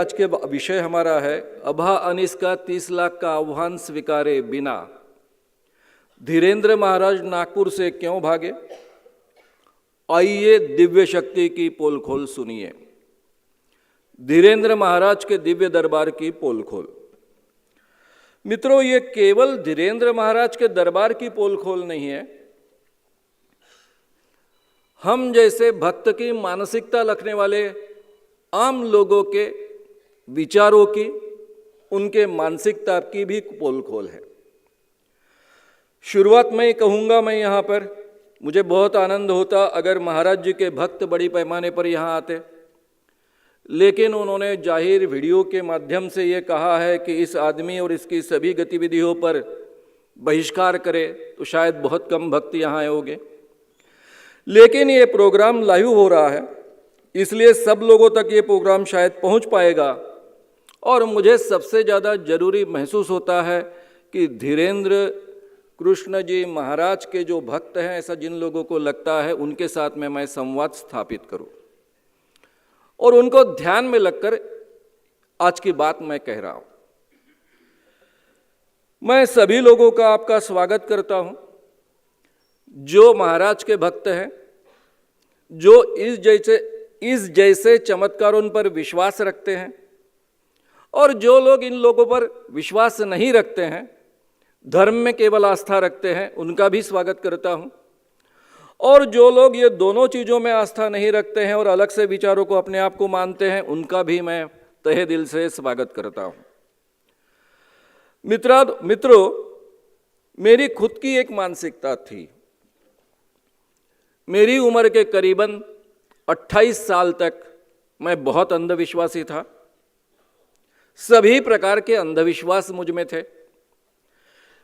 आज के विषय हमारा है अभा अनीस का 30 लाख का आह्वान स्वीकारे बिना धीरेन्द्र महाराज नागपुर से क्यों भागे। आइए दिव्य शक्ति की पोल खोल सुनिए। धीरेन्द्र महाराज के दिव्य दरबार की पोल खोल। मित्रों, ये केवल धीरेन्द्र महाराज के दरबार की पोल खोल नहीं है, हम जैसे भक्त की मानसिकता रखने वाले आम लोगों के विचारों की, उनके मानसिकता की भी पोल खोल है। शुरुआत में ही कहूँगा, मैं यहाँ पर मुझे बहुत आनंद होता अगर महाराज जी के भक्त बड़ी पैमाने पर यहाँ आते, लेकिन उन्होंने जाहिर वीडियो के माध्यम से ये कहा है कि इस आदमी और इसकी सभी गतिविधियों पर बहिष्कार करे, तो शायद बहुत कम भक्त यहाँ आए होंगे। लेकिन ये प्रोग्राम लाइव हो रहा है, इसलिए सब लोगों तक ये प्रोग्राम शायद पहुँच पाएगा। और मुझे सबसे ज़्यादा जरूरी महसूस होता है कि धीरेन्द्र कृष्ण जी महाराज के जो भक्त हैं, ऐसा जिन लोगों को लगता है, उनके साथ में मैं संवाद स्थापित करूं और उनको ध्यान में लगकर आज की बात मैं कह रहा हूं। मैं सभी लोगों का आपका स्वागत करता हूं जो महाराज के भक्त हैं, जो इस जैसे चमत्कारों पर विश्वास रखते हैं, और जो लोग इन लोगों पर विश्वास नहीं रखते हैं, धर्म में केवल आस्था रखते हैं, उनका भी स्वागत करता हूं। और जो लोग ये दोनों चीज़ों में आस्था नहीं रखते हैं और अलग से विचारों को अपने आप को मानते हैं, उनका भी मैं तहे दिल से स्वागत करता हूं। मित्रों, मेरी खुद की एक मानसिकता थी। मेरी उम्र के करीबन 28 साल तक मैं बहुत अंधविश्वासी था। सभी प्रकार के अंधविश्वास मुझ में थे।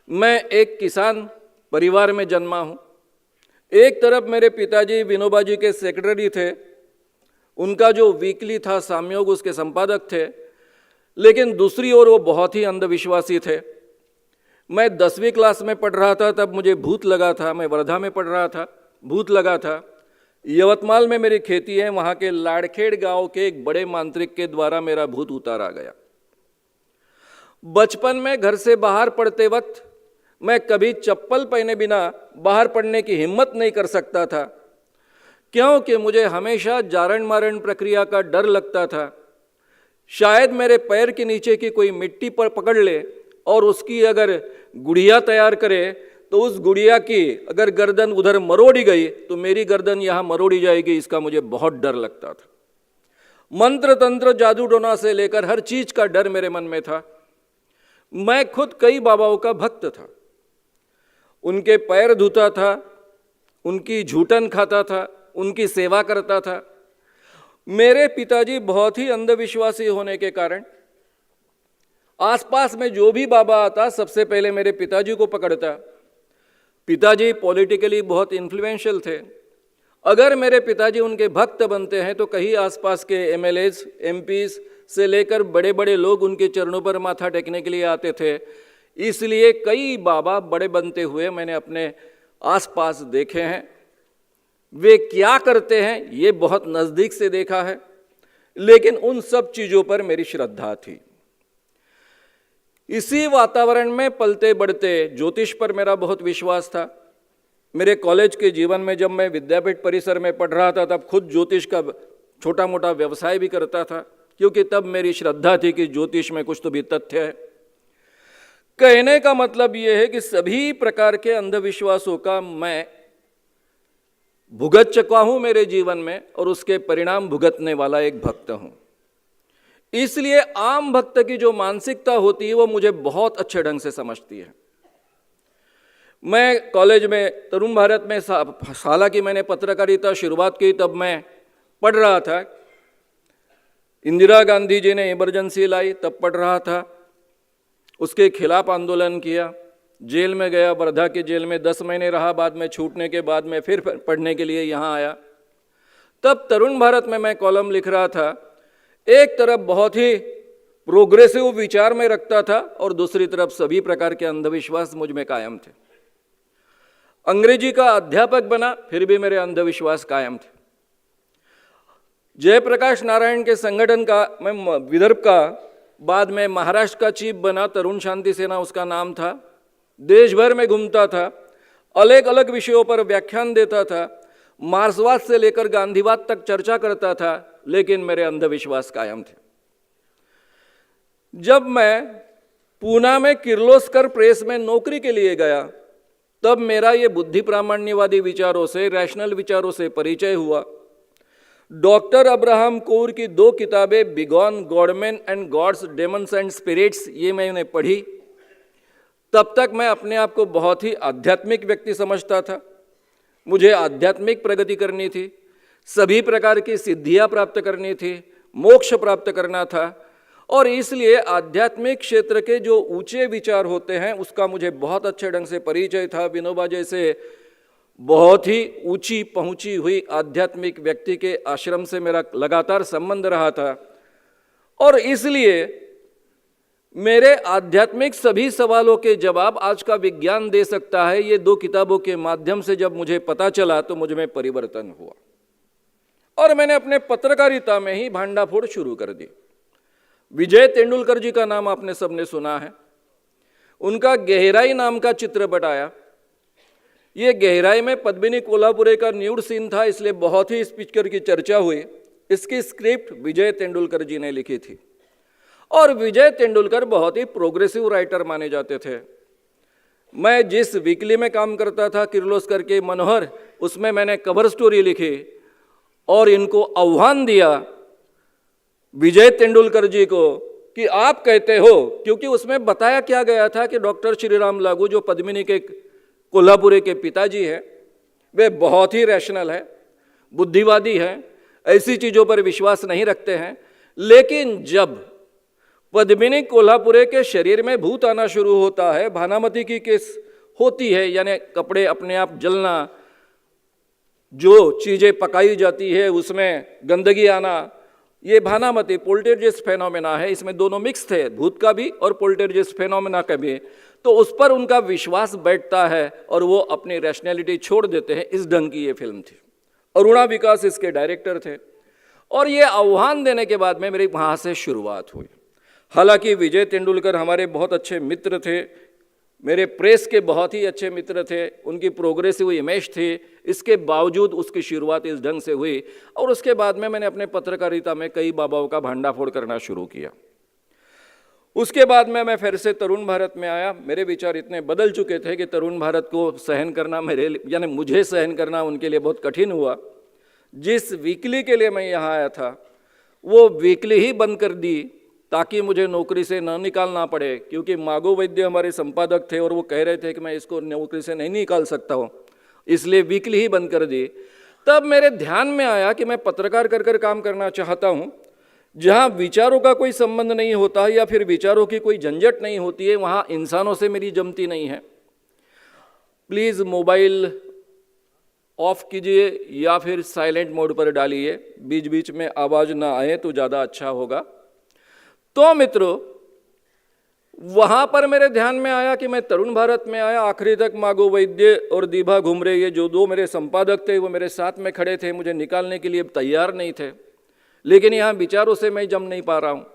मैं एक किसान परिवार में जन्मा हूँ। एक तरफ मेरे पिताजी विनोबा जी के सेक्रेटरी थे, उनका जो वीकली था सामयोग, उसके संपादक थे, लेकिन दूसरी ओर वो बहुत ही अंधविश्वासी थे। मैं 10वीं क्लास में पढ़ रहा था, तब मुझे भूत लगा था। मैं वर्धा में पढ़ रहा था, भूत लगा था। यवतमाल में मेरी खेती है, वहाँ के लाड़खेड़ गांव के एक बड़े मांत्रिक के द्वारा मेरा भूत उतारा गया। बचपन में घर से बाहर पढ़ते वक्त मैं कभी चप्पल पहने बिना बाहर पढ़ने की हिम्मत नहीं कर सकता था, क्योंकि मुझे हमेशा जारण मारण प्रक्रिया का डर लगता था। शायद मेरे पैर के नीचे की कोई मिट्टी पर पकड़ ले और उसकी अगर गुड़िया तैयार करे, तो उस गुड़िया की अगर गर्दन उधर मरोड़ी गई तो मेरी गर्दन यहाँ मरोड़ी जाएगी, इसका मुझे बहुत डर लगता था। मंत्र तंत्र जादू टोना से लेकर हर चीज का डर मेरे मन में था। मैं खुद कई बाबाओं का भक्त था, उनके पैर धोता था, उनकी झूठन खाता था, उनकी सेवा करता था। मेरे पिताजी बहुत ही अंधविश्वासी होने के कारण आसपास में जो भी बाबा आता, सबसे पहले मेरे पिताजी को पकड़ता। पिताजी पॉलिटिकली बहुत इन्फ्लुएंशियल थे। अगर मेरे पिताजी उनके भक्त बनते हैं तो कहीं आसपास के एमएलएज, एमपीज से लेकर बड़े बड़े लोग उनके चरणों पर माथा टेकने के लिए आते थे। इसलिए कई बाबा बड़े बनते हुए मैंने अपने आसपास देखे हैं। वे क्या करते हैं ये बहुत नज़दीक से देखा है, लेकिन उन सब चीज़ों पर मेरी श्रद्धा थी। इसी वातावरण में पलते बढ़ते ज्योतिष पर मेरा बहुत विश्वास था। मेरे कॉलेज के जीवन में जब मैं विद्यापीठ परिसर में पढ़ रहा था, तब खुद ज्योतिष का छोटा मोटा व्यवसाय भी करता था, क्योंकि तब मेरी श्रद्धा थी कि ज्योतिष में कुछ तो भी तथ्य है। कहने का मतलब यह है कि सभी प्रकार के अंधविश्वासों का मैं भुगत चुका हूं मेरे जीवन में, और उसके परिणाम भुगतने वाला एक भक्त हूं। इसलिए आम भक्त की जो मानसिकता होती है वो मुझे बहुत अच्छे ढंग से समझती है। मैं कॉलेज में तरुण भारत में हालांकि मैंने पत्रकारिता शुरुआत की, तब मैं पढ़ रहा था। इंदिरा गांधी जी ने इमरजेंसी लाई, तब पढ़ रहा था। उसके खिलाफ आंदोलन किया, जेल में गया, वर्धा की जेल में 10 महीने रहा। बाद में छूटने के बाद मैं फिर पढ़ने के लिए यहाँ आया। तब तरुण भारत में मैं कॉलम लिख रहा था। एक तरफ बहुत ही प्रोग्रेसिव विचार में रखता था और दूसरी तरफ सभी प्रकार के अंधविश्वास मुझ में कायम थे। अंग्रेजी का अध्यापक बना, फिर भी मेरे अंधविश्वास कायम थे। जयप्रकाश नारायण के संगठन का मैं विदर्भ का, बाद में महाराष्ट्र का चीफ बना, तरुण शांति सेना उसका नाम था। देश भर में घूमता था, अलग अलग विषयों पर व्याख्यान देता था, मार्क्सवाद से लेकर गांधीवाद तक चर्चा करता था, लेकिन मेरे अंधविश्वास कायम थे। जब मैं पूना में किर्लोस्कर प्रेस में नौकरी के लिए गया, तब मेरा ये बुद्धि प्रामाण्यवादी विचारों से, रैशनल विचारों से परिचय हुआ। डॉक्टर अब्राहम कोर की 2 किताबें, begone godmen and gods, demons and spirits, ये मैंने पढ़ी। तब तक मैं अपने आप को बहुत ही आध्यात्मिक व्यक्ति समझता था। मुझे आध्यात्मिक प्रगति करनी थी, सभी प्रकार की सिद्धियां प्राप्त करनी थी, मोक्ष प्राप्त करना था, और इसलिए आध्यात्मिक क्षेत्र के जो ऊंचे विचार होते हैं उसका मुझे बहुत अच्छे ढंग से परिचय था। विनोबा जैसे बहुत ही ऊंची पहुंची हुई आध्यात्मिक व्यक्ति के आश्रम से मेरा लगातार संबंध रहा था, और इसलिए मेरे आध्यात्मिक सभी सवालों के जवाब आज का विज्ञान दे सकता है। ये 2 किताबों के माध्यम से जब मुझे पता चला तो मुझ में परिवर्तन हुआ, और मैंने अपने पत्रकारिता में ही भांडाफोड़ शुरू कर दी। विजय तेंदुलकर जी का नाम आपने सबने सुना है। उनका गहराई नाम का चित्रपट आया। ये गहराई में पद्मिनी कोल्हापुरे का न्यूड सीन था, इसलिए बहुत ही इस पिक्चर की चर्चा हुई। इसकी स्क्रिप्ट विजय तेंदुलकर जी ने लिखी थी, और विजय तेंदुलकर बहुत ही प्रोग्रेसिव राइटर माने जाते थे। मैं जिस वीकली में काम करता था, किर्लोस्कर के मनोहर, उसमें मैंने कवर स्टोरी लिखी और इनको आह्वान दिया विजय तेंदुलकर जी को कि आप कहते हो, क्योंकि उसमें बताया क्या गया था कि डॉक्टर श्रीराम लागू जो पद्मिनी के कोल्हापुरे के पिताजी हैं, वे बहुत ही रैशनल है, बुद्धिवादी हैं, ऐसी चीज़ों पर विश्वास नहीं रखते हैं। लेकिन जब पद्मिनी कोल्हापुरे के शरीर में भूत आना शुरू होता है, भानामती की केस होती है, यानी कपड़े अपने आप जलना, जो चीज़ें पकाई जाती है उसमें गंदगी आना, ये भानामती पोल्टरजेस्ट फेनोमेना है। इसमें दोनों मिक्स थे, भूत का भी और पोल्टरजेस्ट फेनोमेना का भी। तो उस पर उनका विश्वास बैठता है और वो अपनी रैशनैलिटी छोड़ देते हैं। इस ढंग की ये फिल्म थी। अरुणा विकास इसके डायरेक्टर थे, और ये आह्वान देने के बाद में मेरी वहाँ से शुरुआत हुई। हालांकि विजय तेंदुलकर हमारे बहुत अच्छे मित्र थे, मेरे प्रेस के बहुत ही अच्छे मित्र थे, उनकी प्रोग्रेसिव इमेज थी, इसके बावजूद उसकी शुरुआत इस ढंग से हुई। और उसके बाद में मैंने अपने पत्रकारिता में कई बाबाओं का भांडाफोड़ करना शुरू किया। उसके बाद में मैं फिर से तरुण भारत में आया। मेरे विचार इतने बदल चुके थे कि तरुण भारत को सहन करना यानी मुझे सहन करना उनके लिए बहुत कठिन हुआ। जिस वीकली के लिए मैं यहाँ आया था, वो वीकली ही बंद कर दी ताकि मुझे नौकरी से न निकालना पड़े, क्योंकि मागो वैद्य हमारे संपादक थे और वो कह रहे थे कि मैं इसको नौकरी से नहीं निकाल सकता हूँ, इसलिए वीकली ही बंद कर दी। तब मेरे ध्यान में आया कि मैं पत्रकार कर काम करना चाहता हूँ, जहाँ विचारों का कोई संबंध नहीं होता है या फिर विचारों की कोई झंझट नहीं होती है, वहाँ इंसानों से मेरी जमती नहीं है। प्लीज़ मोबाइल ऑफ कीजिए या फिर साइलेंट मोड पर डालिए, बीच बीच में आवाज़ ना आए तो ज़्यादा अच्छा होगा। तो मित्रों, वहाँ पर मेरे ध्यान में आया कि मैं तरुण भारत में आया, आखिरी तक मागो वैद्य और दीभा घुमरे, ये जो 2 मेरे संपादक थे, वो मेरे साथ में खड़े थे, मुझे निकालने के लिए तैयार नहीं थे। लेकिन यहाँ विचारों से मैं जम नहीं पा रहा हूँ।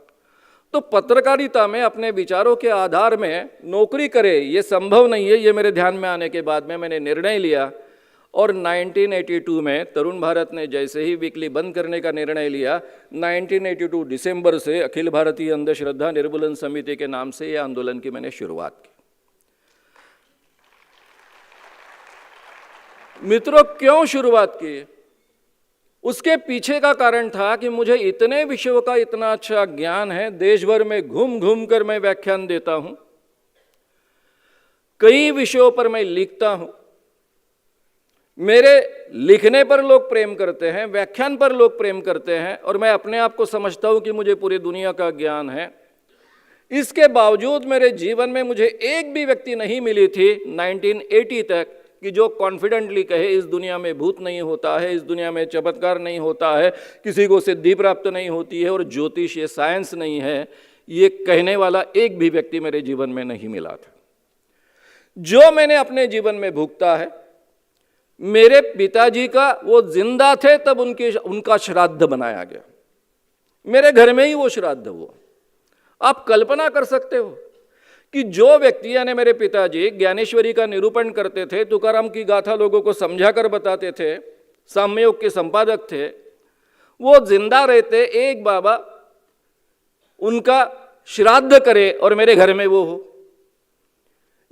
तो पत्रकारिता में अपने विचारों के आधार में नौकरी करे ये संभव नहीं है। ये मेरे ध्यान में आने के बाद में मैंने निर्णय लिया, और 1982 में तरुण भारत ने जैसे ही वीकली बंद करने का निर्णय लिया, 1982 दिसंबर से अखिल भारतीय अंधश्रद्धा निर्मूलन समिति के नाम से यह आंदोलन की मैंने शुरुआत की। मित्रों, क्यों शुरुआत की? उसके पीछे का कारण था कि मुझे इतने विषयों का इतना अच्छा ज्ञान है, देश भर में घूम घूम कर मैं व्याख्यान देता हूं, कई विषयों पर मैं लिखता हूं, मेरे लिखने पर लोग प्रेम करते हैं, व्याख्यान पर लोग प्रेम करते हैं, और मैं अपने आप को समझता हूं कि मुझे पूरी दुनिया का ज्ञान है। इसके बावजूद मेरे जीवन में मुझे एक भी व्यक्ति नहीं मिली थी 1980 तक कि जो कॉन्फिडेंटली कहे इस दुनिया में भूत नहीं होता है, इस दुनिया में चमत्कार नहीं होता है, किसी को सिद्धि प्राप्त नहीं होती है और ज्योतिष ये साइंस नहीं है, ये कहने वाला एक भी व्यक्ति मेरे जीवन में नहीं मिला था। जो मैंने अपने जीवन में भुगता है, मेरे पिताजी का वो जिंदा थे तब उनका श्राद्ध बनाया गया, मेरे घर में ही वो श्राद्ध हुआ। आप कल्पना कर सकते हो कि जो व्यक्ति यानी मेरे पिताजी ज्ञानेश्वरी का निरूपण करते थे, तुकाराम की गाथा लोगों को समझा कर बताते थे, साम्ययोग के संपादक थे, वो जिंदा रहते एक बाबा उनका श्राद्ध करे और मेरे घर में वो हो।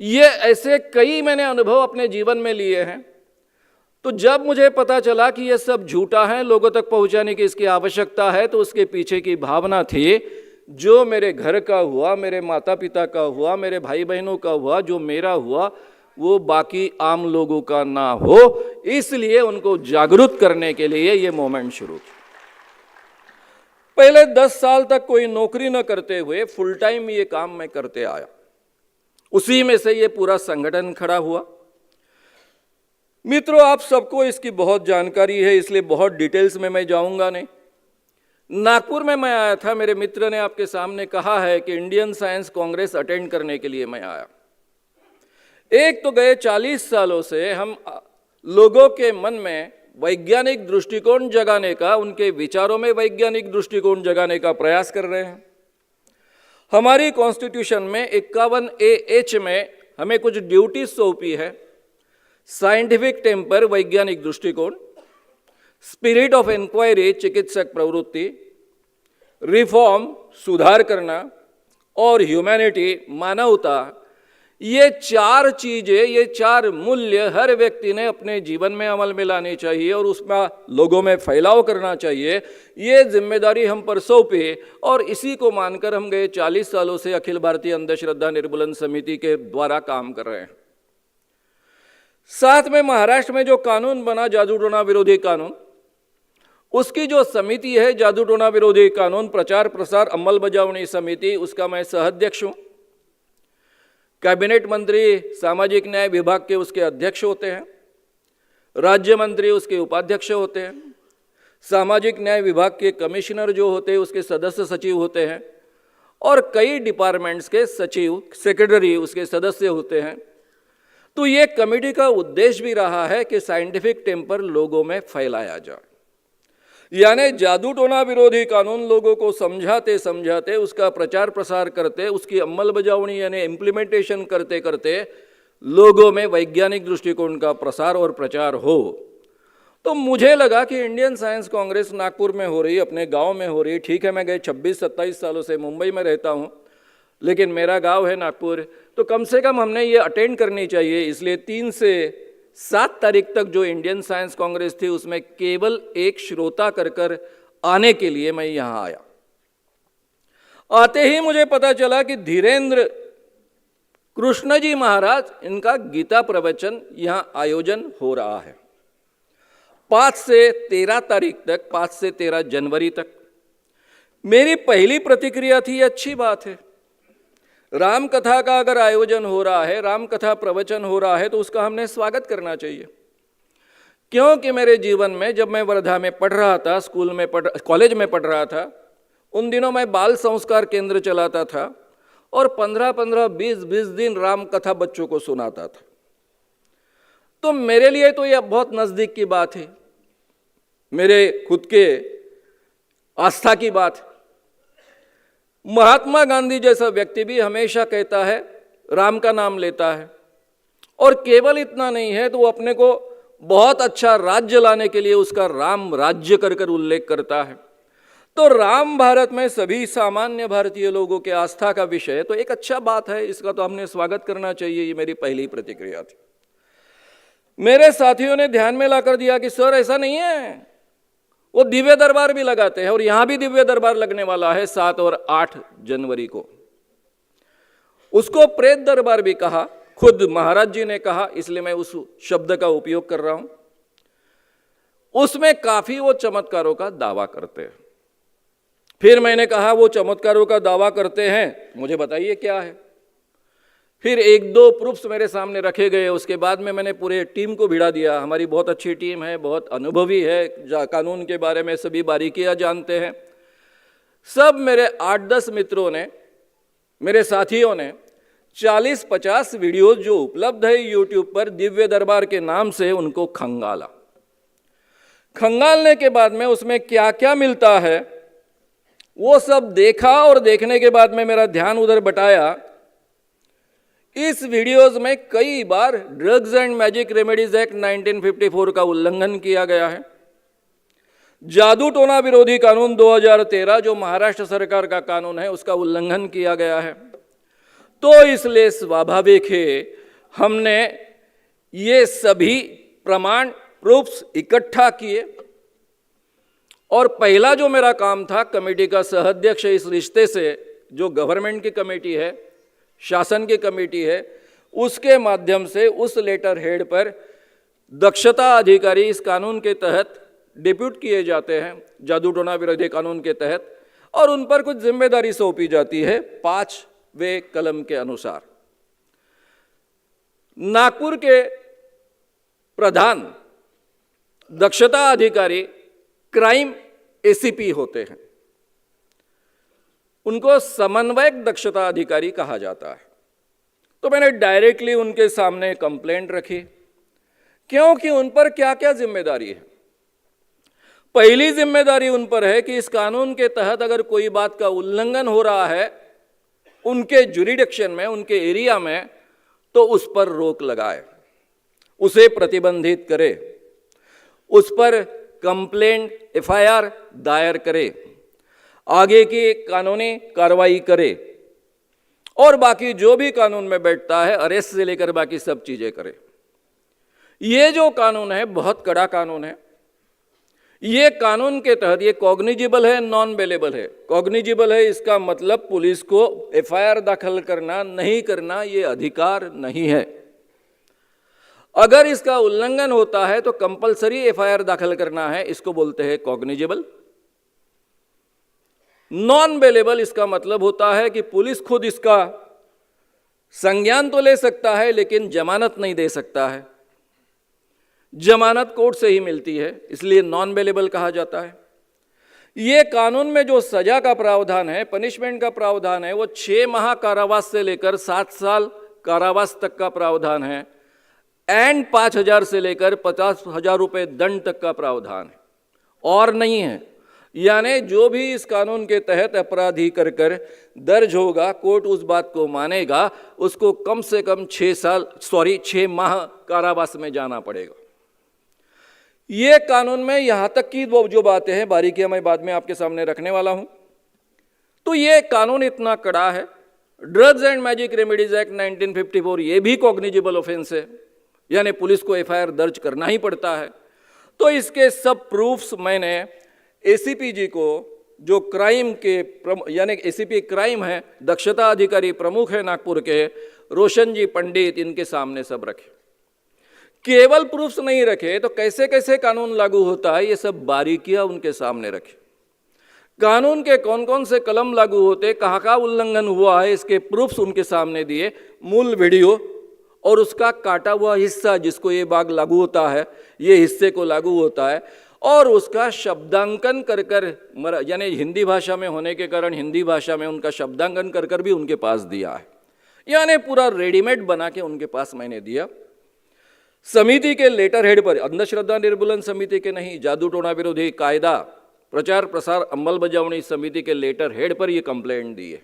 ये ऐसे कई मैंने अनुभव अपने जीवन में लिए हैं। तो जब मुझे पता चला कि ये सब झूठा है, लोगों तक पहुंचाने की इसकी आवश्यकता है, तो उसके पीछे की भावना थी जो मेरे घर का हुआ, मेरे माता पिता का हुआ, मेरे भाई बहनों का हुआ, जो मेरा हुआ वो बाकी आम लोगों का ना हो, इसलिए उनको जागरूक करने के लिए ये मूवमेंट शुरू की। पहले 10 साल तक कोई नौकरी न करते हुए फुल टाइम ये काम मैं करते आया, उसी में से ये पूरा संगठन खड़ा हुआ। मित्रों, आप सबको इसकी बहुत जानकारी है, इसलिए बहुत डिटेल्स में मैं जाऊंगा नहीं। नागपुर में मैं आया था, मेरे मित्र ने आपके सामने कहा है कि इंडियन साइंस कांग्रेस अटेंड करने के लिए मैं आया। एक तो गए 40 सालों से हम लोगों के मन में वैज्ञानिक दृष्टिकोण जगाने का, उनके विचारों में वैज्ञानिक दृष्टिकोण जगाने का प्रयास कर रहे हैं। हमारी कॉन्स्टिट्यूशन में 51A(H) में हमें कुछ ड्यूटी सौंपी है। साइंटिफिक टेम्पर वैज्ञानिक दृष्टिकोण, स्पिरिट ऑफ इंक्वायरी चिकित्सक प्रवृत्ति, रिफॉर्म सुधार करना, और ह्यूमैनिटी मानवता, ये 4 चीजें, ये 4 मूल्य हर व्यक्ति ने अपने जीवन में अमल में लानी चाहिए और उसमें लोगों में फैलाव करना चाहिए। ये जिम्मेदारी हम पर सौंपी और इसी को मानकर हम गए 40 सालों से अखिल भारतीय अंधश्रद्धा निर्मूलन समिति के द्वारा काम कर रहे हैं। साथ में महाराष्ट्र में जो कानून बना जादू टोना विरोधी कानून, उसकी जो समिति है जादू टोना विरोधी कानून प्रचार प्रसार अंमलबजावनी समिति, उसका मैं सह-अध्यक्ष हूं। कैबिनेट मंत्री सामाजिक न्याय विभाग के उसके अध्यक्ष होते हैं, राज्य मंत्री उसके उपाध्यक्ष होते हैं, सामाजिक न्याय विभाग के कमिश्नर जो होते हैं उसके सदस्य सचिव होते हैं, और कई डिपार्टमेंट्स के सचिव सेक्रेटरी उसके सदस्य होते हैं। तो ये कमेटी का उद्देश्य भी रहा है कि साइंटिफिक टेम्पर लोगों में फैलाया जाए, यानी जादू टोना विरोधी कानून लोगों को समझाते समझाते, उसका प्रचार प्रसार करते, उसकी अमलबजावनी यानी इम्प्लीमेंटेशन करते करते लोगों में वैज्ञानिक दृष्टिकोण का प्रसार और प्रचार हो। तो मुझे लगा कि इंडियन साइंस कांग्रेस नागपुर में हो रही, अपने गांव में हो रही, ठीक है मैं गए 26-27 सालों से मुंबई में रहता हूं, लेकिन मेरा गांव है नागपुर, तो कम से कम हमने ये अटेंड करनी चाहिए। इसलिए 3 से 7 तारीख तक जो इंडियन साइंस कांग्रेस थी उसमें केवल एक श्रोता कर आने के लिए मैं यहां आया। आते ही मुझे पता चला कि धीरेन्द्र कृष्ण जी महाराज, इनका गीता प्रवचन यहां आयोजन हो रहा है 5 से 13 तारीख तक, 5 से 13 जनवरी तक। मेरी पहली प्रतिक्रिया थी, अच्छी बात है, राम कथा का अगर आयोजन हो रहा है, राम कथा प्रवचन हो रहा है, तो उसका हमने स्वागत करना चाहिए। क्योंकि मेरे जीवन में जब मैं वर्धा में पढ़ रहा था, कॉलेज में पढ़ रहा था, उन दिनों मैं बाल संस्कार केंद्र चलाता था और 15-15, 20-20 दिन राम कथा बच्चों को सुनाता था। तो मेरे लिए तो यह बहुत नज़दीक की बात है, मेरे खुद के आस्था की बात है। महात्मा गांधी जैसा व्यक्ति भी हमेशा कहता है, राम का नाम लेता है, और केवल इतना नहीं है तो वो अपने को बहुत अच्छा राज्य लाने के लिए उसका राम राज्य कर उल्लेख करता है। तो राम भारत में सभी सामान्य भारतीय लोगों के आस्था का विषय है, तो एक अच्छा बात है, इसका तो हमने स्वागत करना चाहिए। ये मेरी पहली प्रतिक्रिया थी। मेरे साथियों ने ध्यान में लाकर दिया कि सर ऐसा नहीं है, वो दिव्य दरबार भी लगाते हैं और यहां भी दिव्य दरबार लगने वाला है 7 और 8 जनवरी को। उसको प्रेत दरबार भी कहा, खुद महाराज जी ने कहा, इसलिए मैं उस शब्द का उपयोग कर रहा हूं। उसमें काफी वो चमत्कारों का दावा करते हैं। फिर मैंने कहा वो चमत्कारों का दावा करते हैं, मुझे बताइए क्या है। फिर 1-2 प्रूफ्स मेरे सामने रखे गए। उसके बाद में मैंने पूरे टीम को भिड़ा दिया। हमारी बहुत अच्छी टीम है, बहुत अनुभवी है, कानून के बारे में सभी बारीकियां जानते हैं। सब मेरे 8-10 मित्रों ने, मेरे साथियों ने 40-50 वीडियोस जो उपलब्ध है यूट्यूब पर दिव्य दरबार के नाम से, उनको खंगाला। खंगालने के बाद में उसमें क्या क्या मिलता है वो सब देखा, और देखने के बाद में मेरा ध्यान उधर बटाया। इस वीडियोस में कई बार drugs and magic remedies act 1954 का उल्लंघन किया गया है। जादू टोना विरोधी कानून 2013 जो महाराष्ट्र सरकार का कानून है, उसका उल्लंघन किया गया है। तो इसलिए स्वाभाविक है हमने ये सभी प्रमाण प्रूफ्स इकट्ठा किए, और पहला जो मेरा काम था कमेटी का सहाध्यक्ष इस रिश्ते से, जो गवर्नमेंट की कमेटी है, शासन की कमेटी है, उसके माध्यम से उस लेटर हेड पर दक्षता अधिकारी इस कानून के तहत डिप्यूट किए जाते हैं, जादू टोना विरोधी कानून के तहत, और उन पर कुछ जिम्मेदारी सौंपी जाती है 5वें कलम के अनुसार। नागपुर के प्रधान दक्षता अधिकारी क्राइम एसीपी होते हैं, उनको समन्वयक दक्षता अधिकारी कहा जाता है। तो मैंने डायरेक्टली उनके सामने कंप्लेंट रखी, क्योंकि उन पर क्या क्या जिम्मेदारी है। पहली जिम्मेदारी उन पर है कि इस कानून के तहत अगर कोई बात का उल्लंघन हो रहा है उनके जुरिडिक्शन में, उनके एरिया में, तो उस पर रोक लगाए, उसे प्रतिबंधित करे, उस पर कंप्लेंट एफआईआर दायर करे, आगे की कानूनी कार्रवाई करे, और बाकी जो भी कानून में बैठता है अरेस्ट से लेकर बाकी सब चीजें करे। ये जो कानून है बहुत कड़ा कानून है। ये कानून के तहत ये कॉग्निजिबल है, नॉन बेलेबल है। कॉग्निजिबल है इसका मतलब पुलिस को एफआईआर दाखिल करना नहीं करना ये अधिकार नहीं है। अगर इसका उल्लंघन होता है तो कंपलसरी एफआईआर दाखिल करना है, इसको बोलते हैं कॉग्निजिबल। नॉन बेलेबल इसका मतलब होता है कि पुलिस खुद इसका संज्ञान तो ले सकता है लेकिन जमानत नहीं दे सकता है। जमानत कोर्ट से ही मिलती है, इसलिए नॉन बेलेबल कहा जाता है। ये कानून में जो सजा का प्रावधान है, पनिशमेंट का प्रावधान है, वो 6 माह कारावास से लेकर 7 साल कारावास तक का प्रावधान है, एंड 5,000 से लेकर 50,000 रुपये दंड तक का प्रावधान है, और नहीं है। यानी जो भी इस कानून के तहत अपराधी कर दर्ज होगा, कोर्ट उस बात को मानेगा, उसको कम से कम 6 माह कारावास में जाना पड़ेगा। ये कानून में यहां तक की वो जो बातें हैं बारीकियां मैं बाद में आपके सामने रखने वाला हूं। तो ये कानून इतना कड़ा है। Drugs and magic remedies act 1954 ये भी कॉग्निजिबल ऑफेंस है, यानी पुलिस को एफआईआर दर्ज करना ही पड़ता है। तो इसके सब प्रूफ्स मैंने एसीपी जी को, जो क्राइम के यानी एसीपी क्राइम है, दक्षता अधिकारी प्रमुख है नागपुर के, रोशन जी पंडित, इनके सामने सब रखे। केवल प्रूफ्स नहीं रखे तो कैसे कैसे कानून लागू होता है ये सब बारीकियां उनके सामने रखे। कानून के कौन कौन से कलम लागू होते, कहाँ का उल्लंघन हुआ है, इसके प्रूफ्स उनके सामने दिए। मूल वीडियो और उसका काटा हुआ हिस्सा जिसको ये भाग लागू होता है, ये हिस्से को लागू होता है, और उसका शब्दांकन कर यानी हिंदी भाषा में होने के कारण हिंदी भाषा में उनका शब्दांकन कर भी उनके पास दिया है। यानी पूरा रेडीमेड बना के उनके पास मैंने दिया। समिति के लेटर हेड पर, अंधश्रद्धा निर्मूलन समिति के नहीं, जादू टोना विरोधी कायदा प्रचार प्रसार अंमलबजावनी समिति के लेटर हेड पर यह कंप्लेंट दी है।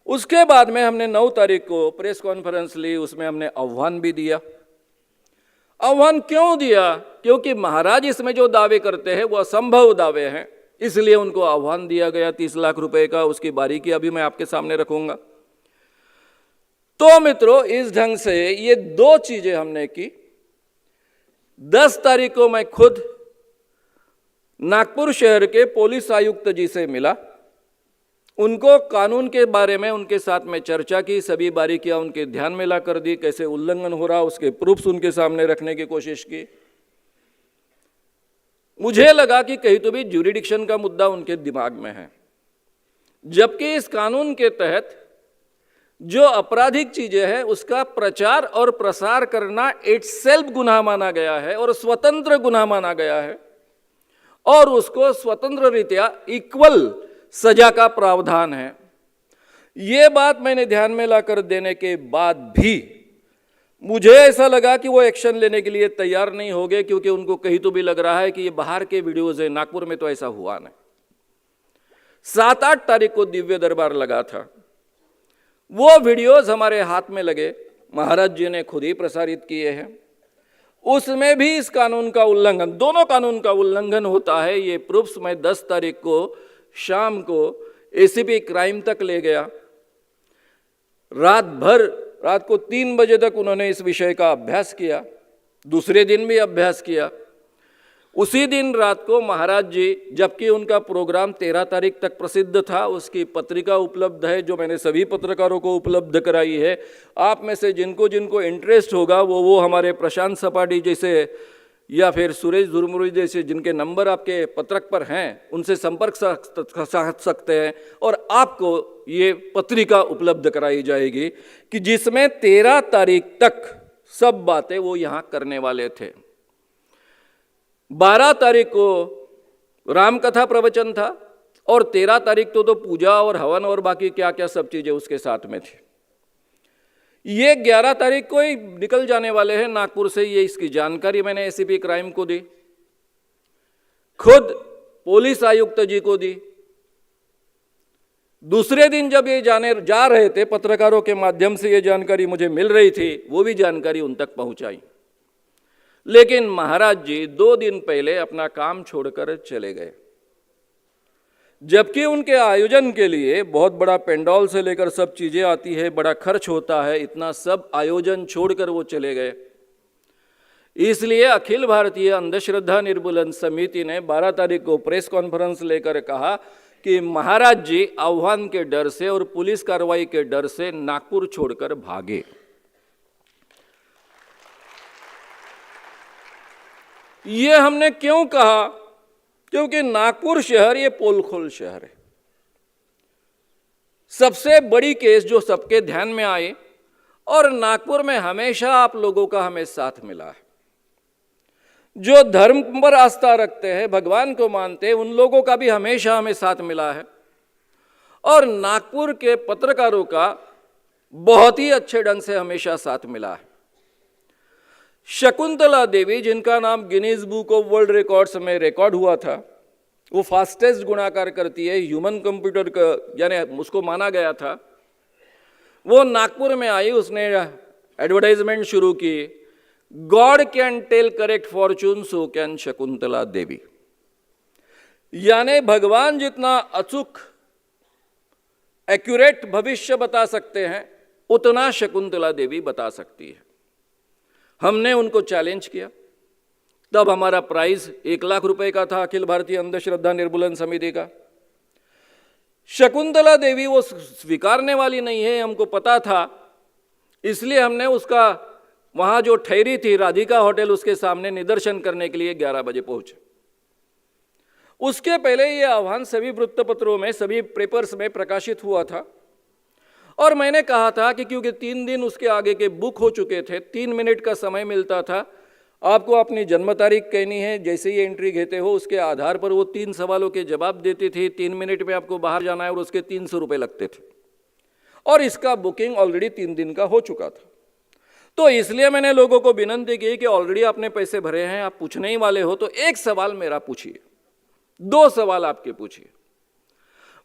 उसके बाद में हमने 9 तारीख को प्रेस कॉन्फ्रेंस ली, उसमें हमने आह्वान भी दिया। आह्वान क्यों दिया? क्योंकि महाराज इसमें जो दावे करते हैं वो असंभव दावे हैं, इसलिए उनको आह्वान दिया गया 30 लाख रुपए का। उसकी बारीकी अभी मैं आपके सामने रखूंगा। तो मित्रों, इस ढंग से ये 2 चीजें हमने की। 10 तारीख को मैं खुद नागपुर शहर के पुलिस आयुक्त जी से मिला, उनको कानून के बारे में उनके साथ में चर्चा की, सभी बारीकियां उनके ध्यान में ला कर दी, कैसे उल्लंघन हो रहा उसके प्रूफ्स उनके सामने रखने की कोशिश की। मुझे लगा कि कहीं तो भी ज्यूरिडिक्शन का मुद्दा उनके दिमाग में है, जबकि इस कानून के तहत जो आपराधिक चीजें हैं उसका प्रचार और प्रसार करना इटसेल्फ गुनाह माना गया है और स्वतंत्र गुनाह माना गया है, और उसको स्वतंत्र रीत्या इक्वल सजा का प्रावधान है। ये बात मैंने ध्यान में लाकर देने के बाद भी मुझे ऐसा लगा कि वो एक्शन लेने के लिए तैयार नहीं हो गए, क्योंकि उनको कहीं तो भी लग रहा है कि ये बाहर के वीडियोज है, नागपुर में तो ऐसा हुआ नहीं। 7-8 तारीख को दिव्य दरबार लगा था, वो वीडियोज हमारे हाथ में लगे, महाराज जी ने खुद ही प्रसारित किए हैं। उसमें भी इस कानून का उल्लंघन, दोनों कानून का उल्लंघन होता है। ये प्रूफ्स मैं 10 तारीख को शाम को एसीपी क्राइम तक ले गया। रात को 3 बजे तक उन्होंने इस विषय का अभ्यास किया, दूसरे दिन भी अभ्यास किया। उसी दिन रात को महाराज जी, जबकि उनका प्रोग्राम 13 तारीख तक प्रसिद्ध था, उसकी पत्रिका उपलब्ध है जो मैंने सभी पत्रकारों को उपलब्ध कराई है। आप में से जिनको जिनको इंटरेस्ट होगा वो हमारे प्रशांत सपाटी जैसे या फिर सुरेश धुरमुरी जैसे जिनके नंबर आपके पत्रक पर हैं, उनसे संपर्क साध सकते हैं और आपको ये पत्रिका उपलब्ध कराई जाएगी कि जिसमें 13 तारीख तक सब बातें वो यहाँ करने वाले थे। 12 तारीख को रामकथा प्रवचन था और 13 तारीख तो पूजा और हवन और बाकी क्या क्या सब चीज़ें उसके साथ में थी। ये 11 तारीख को ही निकल जाने वाले हैं नागपुर से। ये इसकी जानकारी मैंने एसीपी क्राइम को दी, खुद पुलिस आयुक्त जी को दी। दूसरे दिन जब ये जा रहे थे, पत्रकारों के माध्यम से ये जानकारी मुझे मिल रही थी, वो भी जानकारी उन तक पहुंचाई। लेकिन महाराज जी 2 दिन पहले अपना काम छोड़कर चले गए, जबकि उनके आयोजन के लिए बहुत बड़ा पेंडॉल से लेकर सब चीज़ें आती है, बड़ा खर्च होता है, इतना सब आयोजन छोड़कर वो चले गए। इसलिए अखिल भारतीय अंधश्रद्धा निर्मूलन समिति ने 12 तारीख को प्रेस कॉन्फ्रेंस लेकर कहा कि महाराज जी आह्वान के डर से और पुलिस कार्रवाई के डर से नागपुर छोड़कर भागे। ये हमने क्यों कहा? क्योंकि नागपुर शहर ये पोलखोल शहर है। सबसे बड़ी केस जो सबके ध्यान में आई, और नागपुर में हमेशा आप लोगों का हमें साथ मिला है। जो धर्म पर आस्था रखते हैं, भगवान को मानते हैं, उन लोगों का भी हमेशा हमें साथ मिला है। और नागपुर के पत्रकारों का बहुत ही अच्छे ढंग से हमेशा साथ मिला है। शकुंतला देवी, जिनका नाम Guinness book of world records में रिकॉर्ड हुआ था, वो फास्टेस्ट गुणाकार करती है ह्यूमन कंप्यूटर का, यानी उसको माना गया था। वो नागपुर में आई, उसने एडवर्टाइजमेंट शुरू की, God can tell correct fortune so can Shakuntala Devi. यानी भगवान जितना अचूक एक्यूरेट भविष्य बता सकते हैं, उतना शकुंतला देवी बता सकती है। हमने उनको चैलेंज किया। तब हमारा प्राइज 1 लाख रुपए का था, अखिल भारतीय अंधश्रद्धा निर्मूलन समिति का। शकुंतला देवी वो स्वीकारने वाली नहीं है, हमको पता था। इसलिए हमने उसका वहां जो ठहरी थी राधिका होटल, उसके सामने निदर्शन करने के लिए 11 बजे पहुंचे। उसके पहले ये आह्वान सभी वृत्तपत्रों में, सभी पेपर्स में प्रकाशित हुआ था। और मैंने कहा था कि क्योंकि 3 दिन उसके आगे के बुक हो चुके थे, 3 मिनट का समय मिलता था, आपको अपनी जन्म तारीख कहनी है, जैसे ही एंट्री घेते हो उसके आधार पर वो 3 सवालों के जवाब देती थी। 3 मिनट में आपको बाहर जाना है और उसके 300 रुपये लगते थे। और इसका बुकिंग ऑलरेडी 3 दिन का हो चुका था। तो इसलिए मैंने लोगों को विनंती की कि ऑलरेडी आपने पैसे भरे हैं, आप पूछने ही वाले हो, तो 1 सवाल मेरा पूछिए, 2 सवाल आपके पूछिए।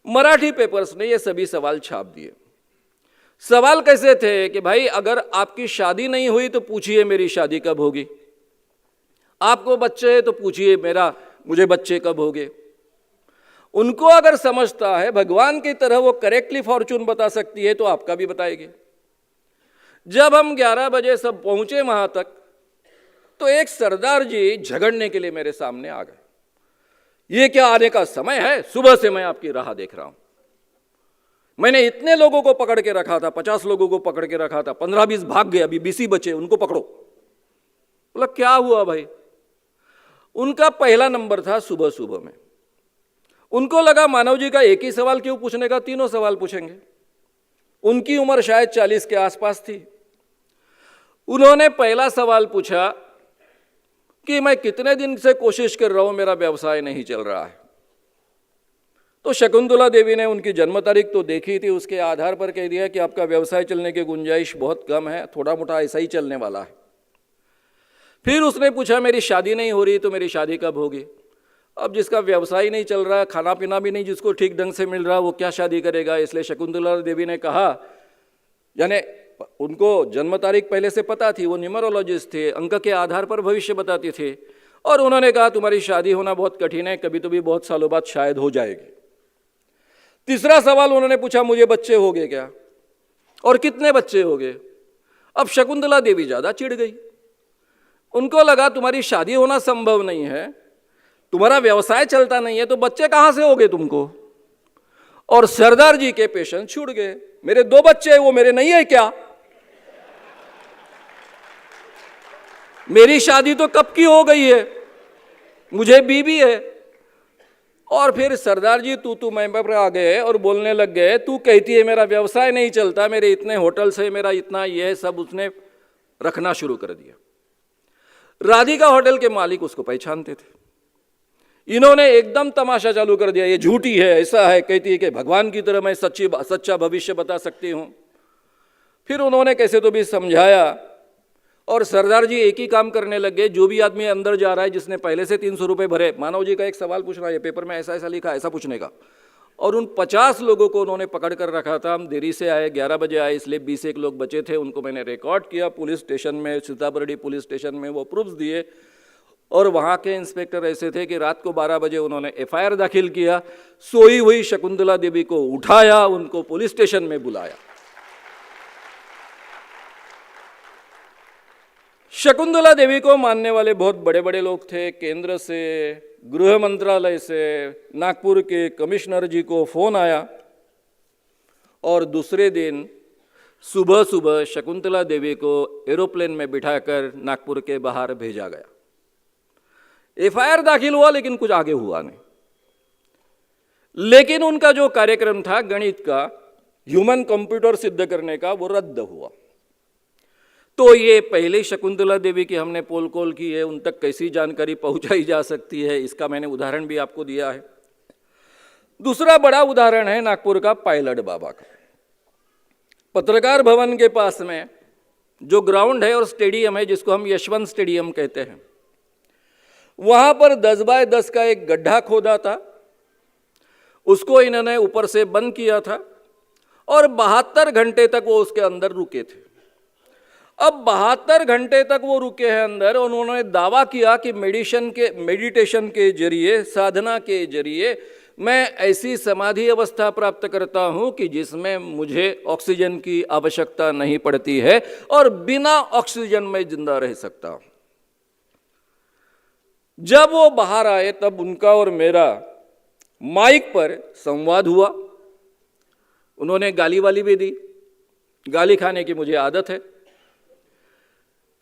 मराठी पेपर्स ने ये सभी सवाल छाप दिए। सवाल कैसे थे कि भाई अगर आपकी शादी नहीं हुई तो पूछिए मेरी शादी कब होगी, आपको बच्चे हैं तो पूछिए मुझे बच्चे कब होंगे। उनको अगर समझता है भगवान की तरह वो करेक्टली फॉर्चून बता सकती है, तो आपका भी बताएगी। जब हम 11 बजे सब पहुंचे वहां तक, तो एक सरदार जी झगड़ने के लिए मेरे सामने आ गए। ये क्या आने का समय है? सुबह से मैं आपकी राह देख रहा हूं। मैंने इतने लोगों को पकड़ के रखा था, 50 लोगों को पकड़ के रखा था, 15-20 भाग गए, अभी 20 ही बचे, उनको पकड़ो। बोला क्या हुआ भाई? उनका पहला नंबर था सुबह सुबह में। उनको लगा मानव जी का एक ही सवाल क्यों पूछने का, 3 सवाल पूछेंगे। उनकी उम्र शायद 40 के आसपास थी। उन्होंने पहला सवाल पूछा कि मैं कितने दिन से कोशिश कर रहा हूं, मेरा व्यवसाय नहीं चल रहा है। तो शकुंतला देवी ने उनकी जन्म तारीख तो देखी थी, उसके आधार पर कह दिया कि आपका व्यवसाय चलने की गुंजाइश बहुत कम है, थोड़ा मोटा ऐसा ही चलने वाला है। फिर उसने पूछा मेरी शादी नहीं हो रही तो मेरी शादी कब होगी? अब जिसका व्यवसाय नहीं चल रहा, खाना पीना भी नहीं जिसको ठीक ढंग से मिल रहा, वो क्या शादी करेगा? इसलिए शकुंतला देवी ने कहा, यानी उनको जन्म तारीख पहले से पता थी, वो न्यूमरोलॉजिस्ट थे, अंक के आधार पर भविष्य बताते थे, और उन्होंने कहा तुम्हारी शादी होना बहुत कठिन है, कभी तो भी बहुत सालों बाद शायद हो जाएगी। तीसरा सवाल उन्होंने पूछा मुझे बच्चे हो गए क्या, और कितने बच्चे हो गए? अब शकुंतला देवी ज्यादा चिढ़ गई, उनको लगा तुम्हारी शादी होना संभव नहीं है, तुम्हारा व्यवसाय चलता नहीं है, तो बच्चे कहां से हो गए तुमको? और सरदार जी के पेशेंस छूट गए, मेरे 2 बच्चे हैं, वो मेरे नहीं है क्या? मेरी शादी तो कब की हो गई है, मुझे बीवी है। और फिर सरदार जी तू मैं पर आ गए और बोलने लग गए, तू कहती है मेरा व्यवसाय नहीं चलता, मेरे इतने होटल्स है, मेरा इतना ये सब उसने रखना शुरू कर दिया। राधिका होटल के मालिक उसको पहचानते थे, इन्होंने एकदम तमाशा चालू कर दिया, ये झूठी है, ऐसा है, कहती है कि भगवान की तरह मैं सच्चा भविष्य बता सकती हूं। फिर उन्होंने कैसे तो भी समझाया, और सरदार जी एक ही काम करने लग गए, जो भी आदमी अंदर जा रहा है जिसने पहले से 300 रुपये भरे, मानव जी का एक सवाल पूछ रहा है पेपर में ऐसा ऐसा लिखा, ऐसा पूछने का, और उन 50 लोगों को उन्होंने पकड़ कर रखा था। हम देरी से आए, 11 बजे आए, इसलिए 20 लोग बचे थे, उनको मैंने रिकॉर्ड किया पुलिस स्टेशन में, सीताबर्डी पुलिस स्टेशन में, वो प्रूफ्स दिए। और वहाँ के इंस्पेक्टर ऐसे थे कि रात को 12 बजे उन्होंने FIR दाखिल किया, सोई हुई शकुंतला देवी को उठाया, उनको पुलिस स्टेशन में बुलाया। शकुंतला देवी को मानने वाले बहुत बड़े बड़े लोग थे, केंद्र से, गृह मंत्रालय से, नागपुर के कमिश्नर जी को फोन आया, और दूसरे दिन सुबह सुबह शकुंतला देवी को एरोप्लेन में बिठाकर नागपुर के बाहर भेजा गया। FIR दाखिल हुआ, लेकिन कुछ आगे हुआ नहीं। लेकिन उनका जो कार्यक्रम था गणित का, ह्यूमन कंप्यूटर सिद्ध करने का, वो रद्द हुआ। तो ये पहले शकुंतला देवी की हमने पोल कॉल की है, उन तक कैसी जानकारी पहुंचाई जा सकती है, इसका मैंने उदाहरण भी आपको दिया है। दूसरा बड़ा उदाहरण है नागपुर का पायलट बाबा का। पत्रकार भवन के पास में जो ग्राउंड है और स्टेडियम है, जिसको हम यशवंत स्टेडियम कहते हैं, वहां पर 10 बाय 10 का एक गड्ढा खोदा था, उसको इन्होंने ऊपर से बंद किया था, और 72 घंटे तक वो उसके अंदर रुके थे। अब 72 घंटे तक वो रुके हैं अंदर, और उन्होंने दावा किया कि मेडिटेशन के जरिए, साधना के जरिए मैं ऐसी समाधि अवस्था प्राप्त करता हूं कि जिसमें मुझे ऑक्सीजन की आवश्यकता नहीं पड़ती है, और बिना ऑक्सीजन में जिंदा रह सकता हूं। जब वो बाहर आए तब उनका और मेरा माइक पर संवाद हुआ। उन्होंने गाली वाली भी दी, गाली खाने की मुझे आदत है।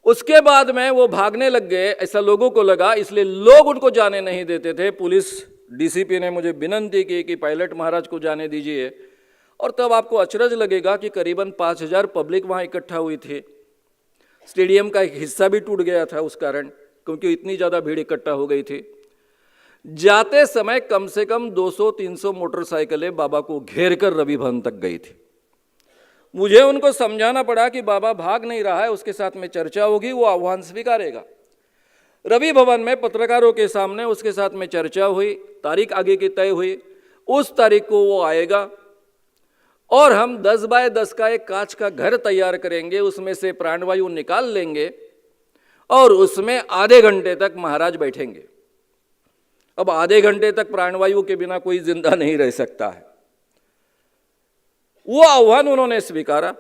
उसके बाद में वो भागने लग गए, ऐसा लोगों को लगा, इसलिए लोग उनको जाने नहीं देते थे। पुलिस DCP ने मुझे विनंती की कि पायलट महाराज को जाने दीजिए, और तब आपको अचरज लगेगा कि करीबन 5000 पब्लिक वहाँ इकट्ठा हुई थी। स्टेडियम का एक हिस्सा भी टूट गया था उस कारण, क्योंकि इतनी ज़्यादा भीड़ इकट्ठा हो गई थी। जाते समय कम से कम 200-300 मोटरसाइकिलें बाबा को घेर कर रवि भवन तक गई थी। मुझे उनको समझाना पड़ा कि बाबा भाग नहीं रहा है, उसके साथ में चर्चा होगी, वो आह्वान स्वीकारेगा। रवि भवन में पत्रकारों के सामने उसके साथ में चर्चा हुई, तारीख आगे की तय हुई, उस तारीख को वो आएगा, और हम 10 बाय 10 का एक कांच का घर तैयार करेंगे, उसमें से प्राणवायु निकाल लेंगे, और उसमें आधे घंटे तक महाराज बैठेंगे। अब आधे घंटे तक प्राणवायु के बिना कोई जिंदा नहीं रह सकता है। वो आह्वान उन्होंने स्वीकारा।